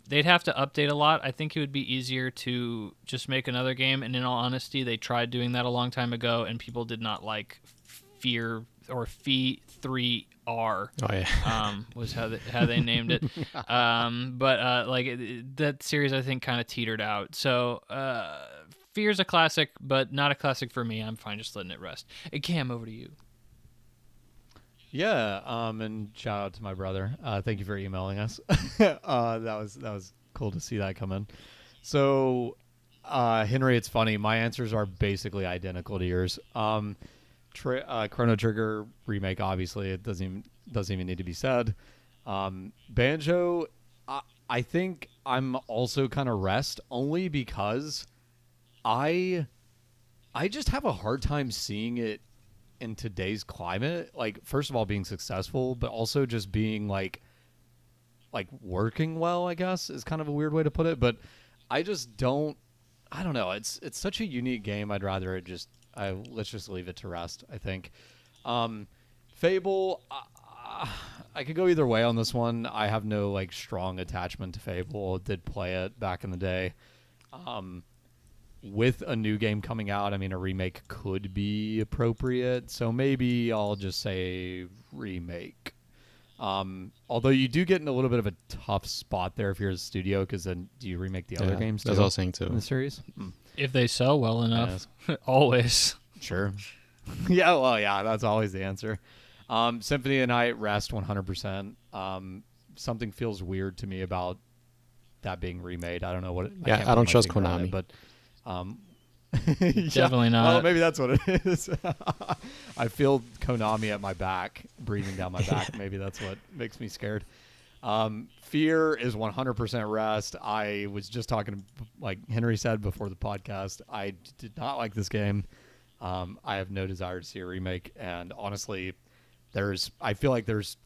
They'd have to update a lot. I think it would be easier to just make another game. And in all honesty, they tried doing that a long time ago, and people did not like Fear or Fee 3R. Oh yeah, Was how they named it. That series I think kind of teetered out. So Fear's a classic, but not a classic for me. I'm fine just letting it rest. Hey, Cam, over to you. Yeah, and shout out to my brother. Thank you for emailing us. That was cool to see that come in. So, Henry, it's funny. My answers are basically identical to yours. Chrono Trigger remake, obviously, it doesn't even need to be said. Banjo, I think I'm also kind of rest only because I just have a hard time seeing it in today's climate. Like, first of all, being successful, but also just being like working well, I guess, is kind of a weird way to put it. But I just don't. I don't know. It's such a unique game. I'd rather it just. Let's just leave it to rest, I think. Fable. I could go either way on this one. I have no like strong attachment to Fable. Did play it back in the day. With a new game coming out, I mean, a remake could be appropriate. So maybe I'll just say remake. Although you do get in a little bit of a tough spot there if you're a studio, because then do you remake the other games too? That's what I was saying too. In the series? If they sell well enough, always. Sure. Yeah, well, yeah, that's always the answer. Symphony of the Night, rest 100%. Something feels weird to me about that being remade. I don't know what it, I don't trust Konami. But Definitely not. Well, maybe that's what it is. I feel Konami at my back, breathing down my back. Maybe that's what makes me scared. Fear is 100% rest. I was just talking, like Henry said before the podcast, I did not like this game. I have no desire to see a remake. And honestly, I feel like there's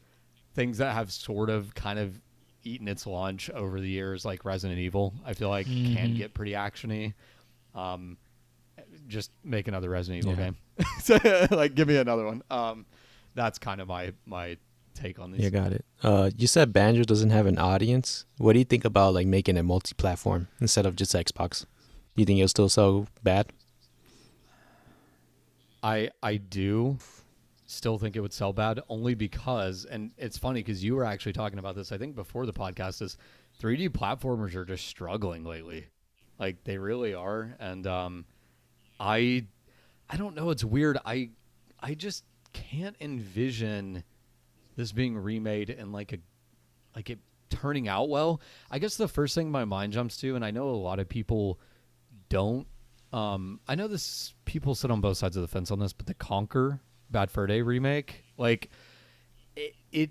things that have sort of kind of eaten its lunch over the years, like Resident Evil. I feel like can get pretty actiony. Just make another Resident Evil game. So, like, give me another one. That's kind of my take on these. You got it. You said Banjo doesn't have an audience. What do you think about like making it multi-platform instead of just Xbox? You think it'll still sell bad? I do still think it would sell bad, only because, and it's funny because you were actually talking about this, I think before the podcast, is 3D platformers are just struggling lately. Like, they really are. And I don't know, it's weird. I just can't envision this being remade and like it turning out well. I guess the first thing my mind jumps to, and I know a lot of people don't, I know this, people sit on both sides of the fence on this, but the Conquer Bad Fur Day remake, like it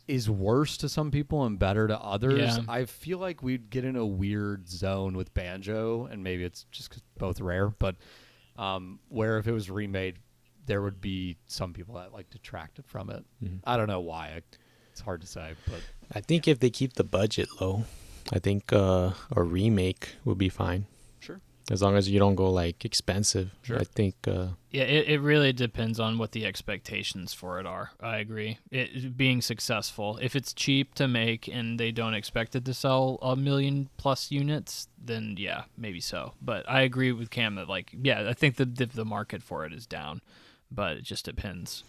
is worse to some people and better to others. Yeah. I feel like we'd get in a weird zone with Banjo, and maybe it's just 'cause both rare, but where if it was remade, there would be some people that like detracted from it. I don't know why. It's hard to say, but I think if they keep the budget low, I think a remake would be fine. Sure. As long as you don't go like expensive. Sure. I think It really depends on what the expectations for it are. I agree. It being successful. If it's cheap to make and they don't expect it to sell 1 million plus units, then yeah, maybe so. But I agree with Cam that I think the market for it is down, but it just depends.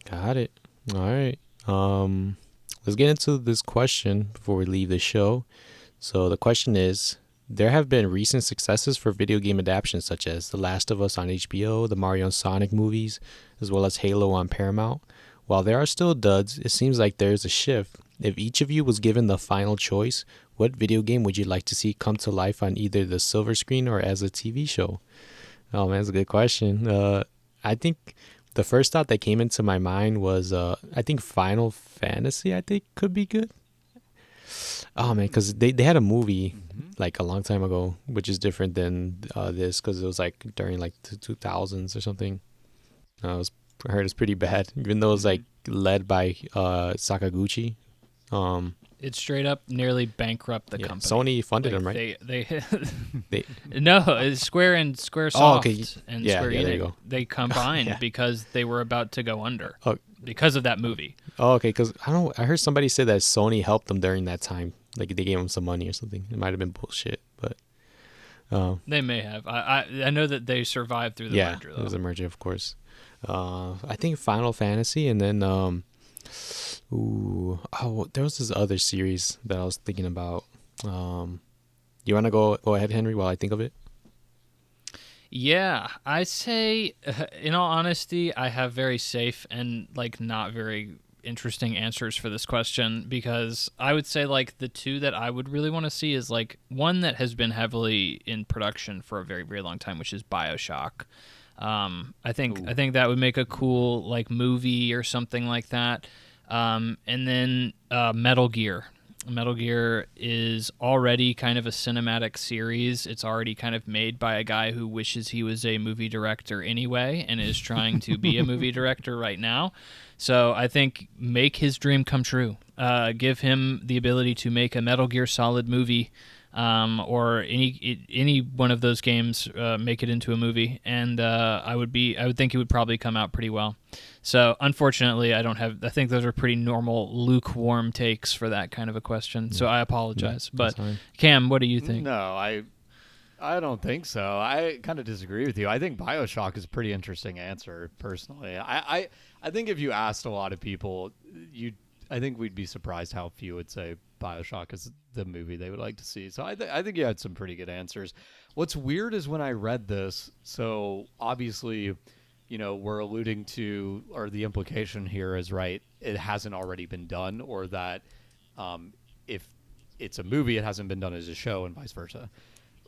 Got it. All right. Let's get into this question before we leave the show. So the question is, there have been recent successes for video game adaptations such as The Last of Us on HBO, the Mario and Sonic movies, as well as Halo on Paramount. While there are still duds, it seems like there's a shift. If each of you was given the final choice, what video game would you like to see come to life on either the silver screen or as a TV show? Oh man, that's a good question. I think the first thought that came into my mind was I think Final Fantasy I think could be good. Oh man, because they had a movie like a long time ago, which is different than this because it was like during like the 2000s or something. I heard it's pretty bad, even though it's like led by Sakaguchi. It straight up nearly bankrupt the company. Sony funded them, right? No, it's Square and SquareSoft and Square Enix. There you go. They combined because they were about to go under because of that movie. Oh, okay. Because I heard somebody say that Sony helped them during that time. Like they gave them some money or something. It might have been bullshit, but they may have. I know that they survived through the merger. Though. It was a merger, of course. I think Final Fantasy, and then there was this other series that I was thinking about. You want to go ahead, Henry, while I think of it? Yeah, I say, in all honesty, I have very safe and like not very interesting answers for this question, because I would say like the two that I would really want to see is like one that has been heavily in production for a very, very long time, which is BioShock. I think that would make a cool like movie or something like that. And then Metal Gear. Metal Gear is already kind of a cinematic series. It's already kind of made by a guy who wishes he was a movie director anyway and is trying to be a movie director right now. So I think make his dream come true. Give him the ability to make a Metal Gear Solid movie, or any one of those games, make it into a movie, and I would think it would probably come out pretty well. So unfortunately, I think those are pretty normal lukewarm takes for that kind of a question. So I apologize. But Cam, what do you think? No, I don't think so. I kind of disagree with you. I think BioShock is a pretty interesting answer, personally. I think if you asked a lot of people, I think we'd be surprised how few would say BioShock is the movie they would like to see. So I think you had some pretty good answers. What's weird is when I read this, so obviously, we're alluding to, or the implication here is, right, it hasn't already been done, or that if it's a movie, it hasn't been done as a show, and vice versa.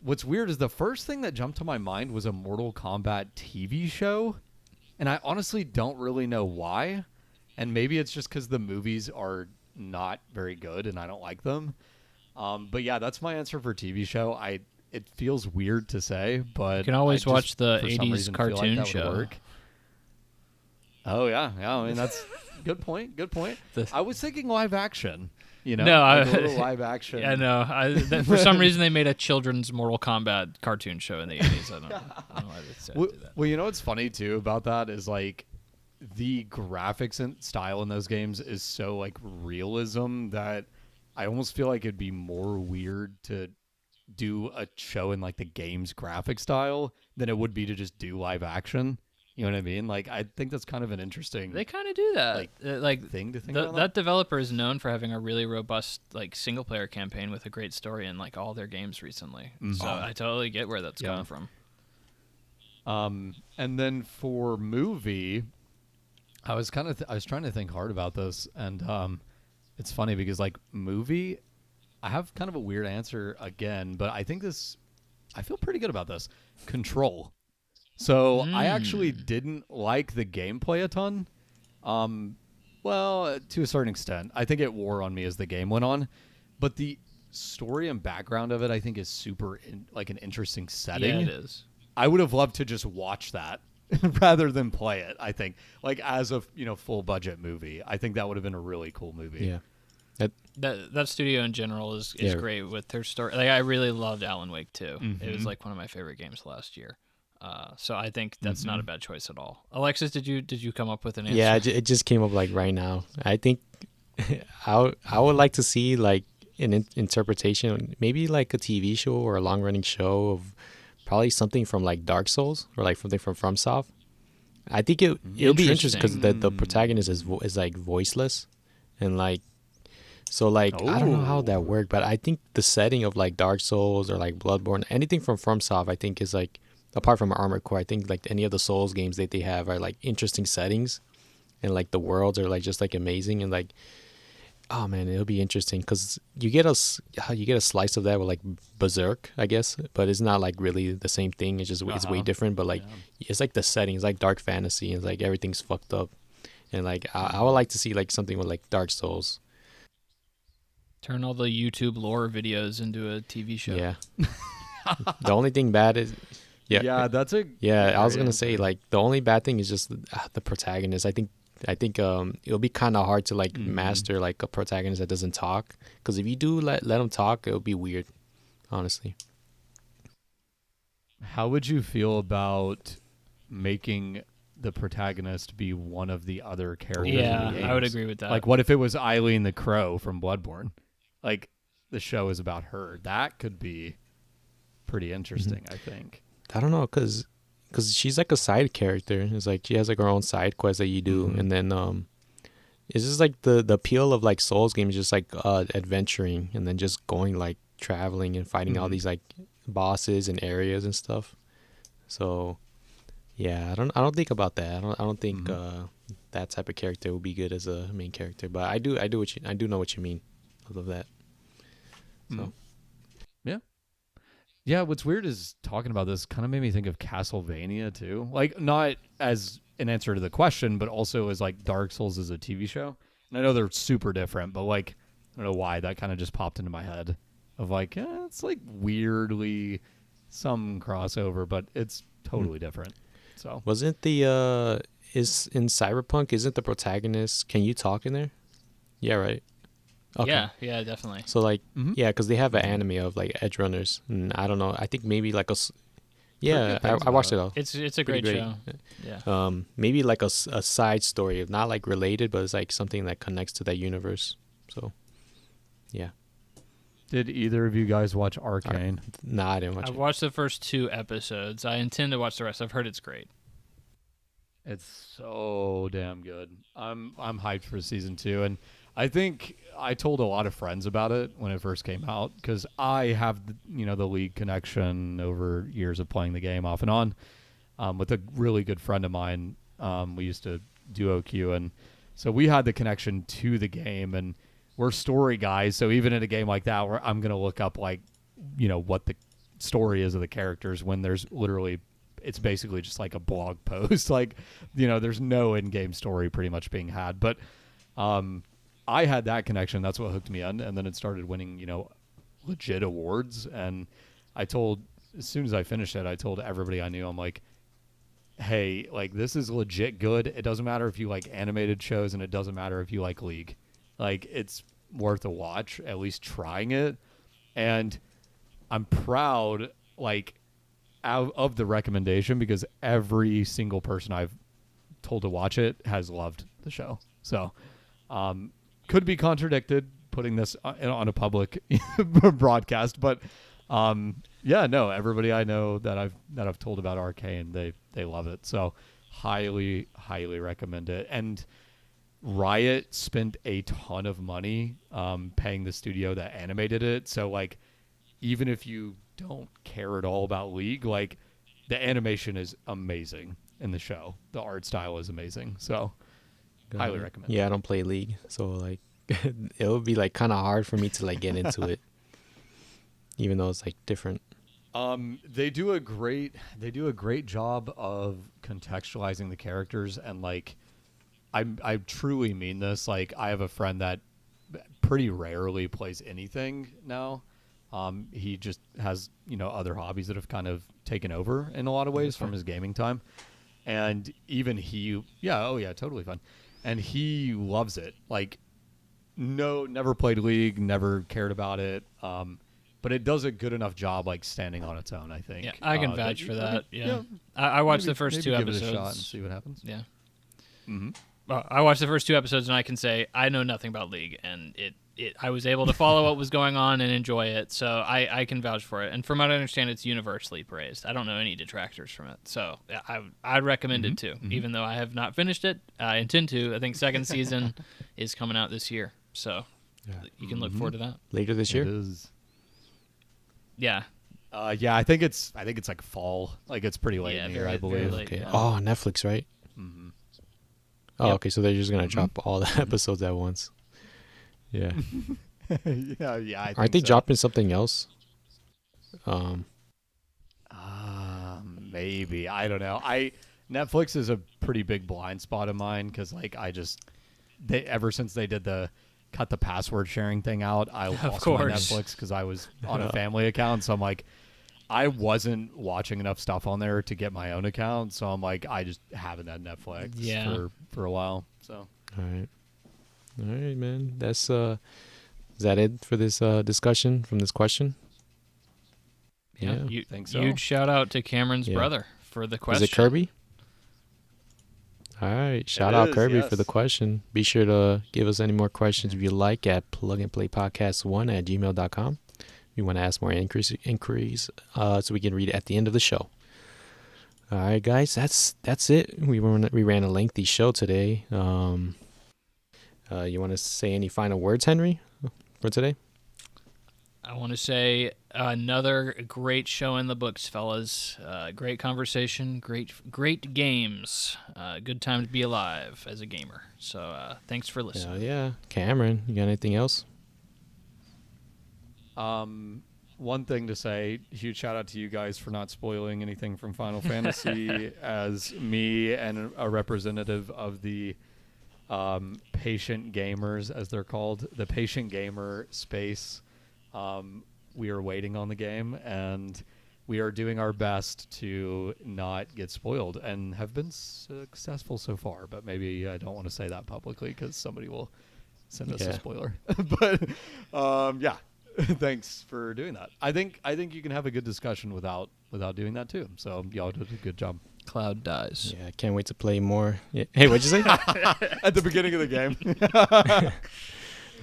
What's weird is the first thing that jumped to my mind was a Mortal Kombat TV show, and I honestly don't really know why. And maybe it's just because the movies are not very good and I don't like them. But yeah, that's my answer for TV show. It feels weird to say, but you can always watch the for some 80s reason cartoon feel like that would show. work. Oh yeah. I mean, that's good point. I was thinking live action. No, like a little live action. Yeah, no. For some reason, they made a children's Mortal Kombat cartoon show in the 80s. I don't know why they decided to do that. Well, what's funny too about that is like the graphics and style in those games is so like realism that I almost feel like it'd be more weird to do a show in like the game's graphic style than it would be to just do live action. You know what I mean? Like, I think that's kind of an interesting. They kind of do that. Thing to think about. That developer is known for having a really robust like single player campaign with a great story in like all their games recently. Mm-hmm. So I totally get where that's coming from. And then for movie, I was trying to think hard about this, and it's funny because like movie, I have kind of a weird answer again, but I feel pretty good about this. Control. So I actually didn't like the gameplay a ton. Well, to a certain extent. I think it wore on me as the game went on. But the story and background of it, I think, is super an interesting setting. Yeah, it is. I would have loved to just watch that rather than play it, I think. Like, as a full budget movie. I think that would have been a really cool movie. Yeah. That studio in general is great with their story. Like, I really loved Alan Wake too. Mm-hmm. It was like one of my favorite games last year. So I think that's not a bad choice at all. Alexis, did you come up with an answer? Yeah, it just came up like right now. I think I would like to see like an interpretation, maybe like a TV show or a long running show of probably something from like Dark Souls or like something from FromSoft. I think it'll be interesting because the protagonist is like voiceless and like. So, like, I don't know how that worked, but I think the setting of, like, Dark Souls or, like, Bloodborne, anything from FromSoft, I think is, like, apart from Armored Core, I think, like, any of the Souls games that they have are, like, interesting settings. And, like, the worlds are, like, just, like, amazing. And, like, oh, man, it'll be interesting because you get a slice of that with, like, Berserk, I guess. But it's not, like, really the same thing. It's just it's way different. But, like, it's, like, the setting. It's, like, dark fantasy. And, like, everything's fucked up. And, like, I would like to see, like, something with, like, Dark Souls. Turn all the YouTube lore videos into a TV show. Yeah. The only thing bad is... Yeah, that's a... Yeah, I was going to say, like, the only bad thing is just the protagonist. I think it'll be kind of hard to, like, master, like, a protagonist that doesn't talk. Because if you do let him talk, it'll be weird, honestly. How would you feel about making the protagonist be one of the other characters? Yeah, in the games? I would agree with that. Like, what if it was Eileen the Crow from Bloodborne? Like, the show is about her. That could be pretty interesting, I think. I don't know, because she's like a side character. It's like she has like her own side quest that you do, and then it's just like the appeal of like Souls games, just like adventuring and then just going like traveling and fighting all these like bosses and areas and stuff. So yeah, I don't think about that. I don't think that type of character would be good as a main character. But I do know what you mean of that. So yeah. What's weird is talking about this kind of made me think of Castlevania too. Like, not as an answer to the question, but also as like Dark Souls as a TV show. And I know they're super different, but like I don't know why that kind of just popped into my head of like, it's like weirdly some crossover, but it's totally different. So wasn't the is in Cyberpunk, isn't the protagonist, can you talk in there? Yeah, right. Okay. Yeah, definitely. So like, Mhm. yeah, because they have an anime of like edge runners, and I don't know. I think maybe like yeah, good things I watched it about all. It's a Pretty great great. show. Yeah. Maybe like a side story, not like related, but it's like something that connects to that universe. So, yeah. did either of you guys watch Arcane? Nah, I didn't watch I've it. watched the first 2 episodes. I intend to watch the rest. I've heard it's great. It's so damn good. I'm hyped for season 2, and I think I told a lot of friends about it when it first came out because I have the League connection over years of playing the game off and on with a really good friend of mine. We used to duo queue, and so we had the connection to the game, and we're story guys. So even in a game like that, where I'm gonna look up like what the story is of the characters when there's literally. It's basically just like a blog post. Like, there's no in-game story pretty much being had. But I had that connection. That's what hooked me in. And then it started winning, legit awards. And as soon as I finished it, I told everybody I knew, I'm like, hey, like, this is legit good. It doesn't matter if you like animated shows, and it doesn't matter if you like League. Like, it's worth a watch, at least trying it. And I'm proud, like, out of the recommendation because every single person I've told to watch it has loved the show. So could be contradicted putting this on a public broadcast, but everybody I know that I've told about Arcane, they love it. So highly recommend it. And Riot spent a ton of money paying the studio that animated it. So like even if you don't care at all about League, like the animation is amazing in the show. The art style is amazing. So highly recommend. Yeah, I don't play League, so like it would be like kind of hard for me to like get into it, even though it's like different. They do a great job of contextualizing the characters, and like I truly mean this. Like I have a friend that pretty rarely plays anything now. He just has, other hobbies that have kind of taken over in a lot of ways from his gaming time. And even he, totally fun. And he loves it. Like, never played League, never cared about it. But it does a good enough job, like, standing on its own, I think. Yeah, I can vouch for that. Yeah. I watched the first 2 episodes. Give it a shot and see what happens. Yeah. Mm-hmm. Well, I watched the first 2 episodes, and I can say I know nothing about League, and I was able to follow what was going on and enjoy it, so I can vouch for it. And from what I understand, it's universally praised. I don't know any detractors from it, so I'd recommend it too, even though I have not finished it. I intend to. I think second season is coming out this year, so you can look forward to that. Later this year? It is. Yeah. I think it's like fall. Like it's pretty late in the year, I believe. late, Okay. yeah. Oh, Netflix, right? Mm-hmm. Oh, Yep. okay. So they're just gonna drop all the episodes at once. Yeah. yeah. I think Aren't they so. dropping something else? Maybe, I don't know. Netflix is a pretty big blind spot of mine because like ever since they did the cut the password sharing thing out, I lost my course. Netflix because I was on a family account. So I'm like, I wasn't watching enough stuff on there to get my own account. So I'm like, I just haven't had Netflix for a while. So All right, man. That's is that it for this discussion from this question? Yeah. think so. Huge shout out to Cameron's Yeah. brother for the question. Is it Kirby? All right. Shout out is, Kirby for yes. the question. Be sure to give us any more questions if you like at plugandplaypodcast1@gmail.com. You want to ask more inquiries so we can read it at the end of the show. All right, guys. That's it. We ran a lengthy show today. You want to say any final words, Henry, for today? I want to say another great show in the books, fellas. Great conversation, great games. Good time to be alive as a gamer. So thanks for listening. Yeah. Cameron, you got anything else? One thing to say, huge shout out to you guys for not spoiling anything from Final Fantasy as me and a representative of the patient gamers, as they're called, the patient gamer space. We are waiting on the game, and we are doing our best to not get spoiled, and have been successful so far. But maybe I don't want to say that publicly because somebody will send us a spoiler. But yeah, thanks for doing that. I think you can have a good discussion without doing that too. So y'all did a good job. Cloud dies. Yeah, I can't wait to play more. Yeah. Hey, what'd you say? At the beginning of the game.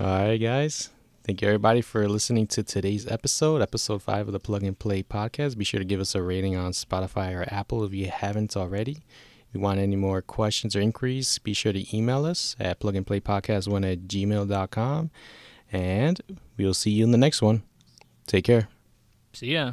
All right, guys. Thank you, everybody, for listening to today's episode 5 of the Plug and Play podcast. Be sure to give us a rating on Spotify or Apple if you haven't already. If you want any more questions or inquiries, be sure to email us at plugandplaypodcast1@gmail.com. And we'll see you in the next one. Take care. See ya.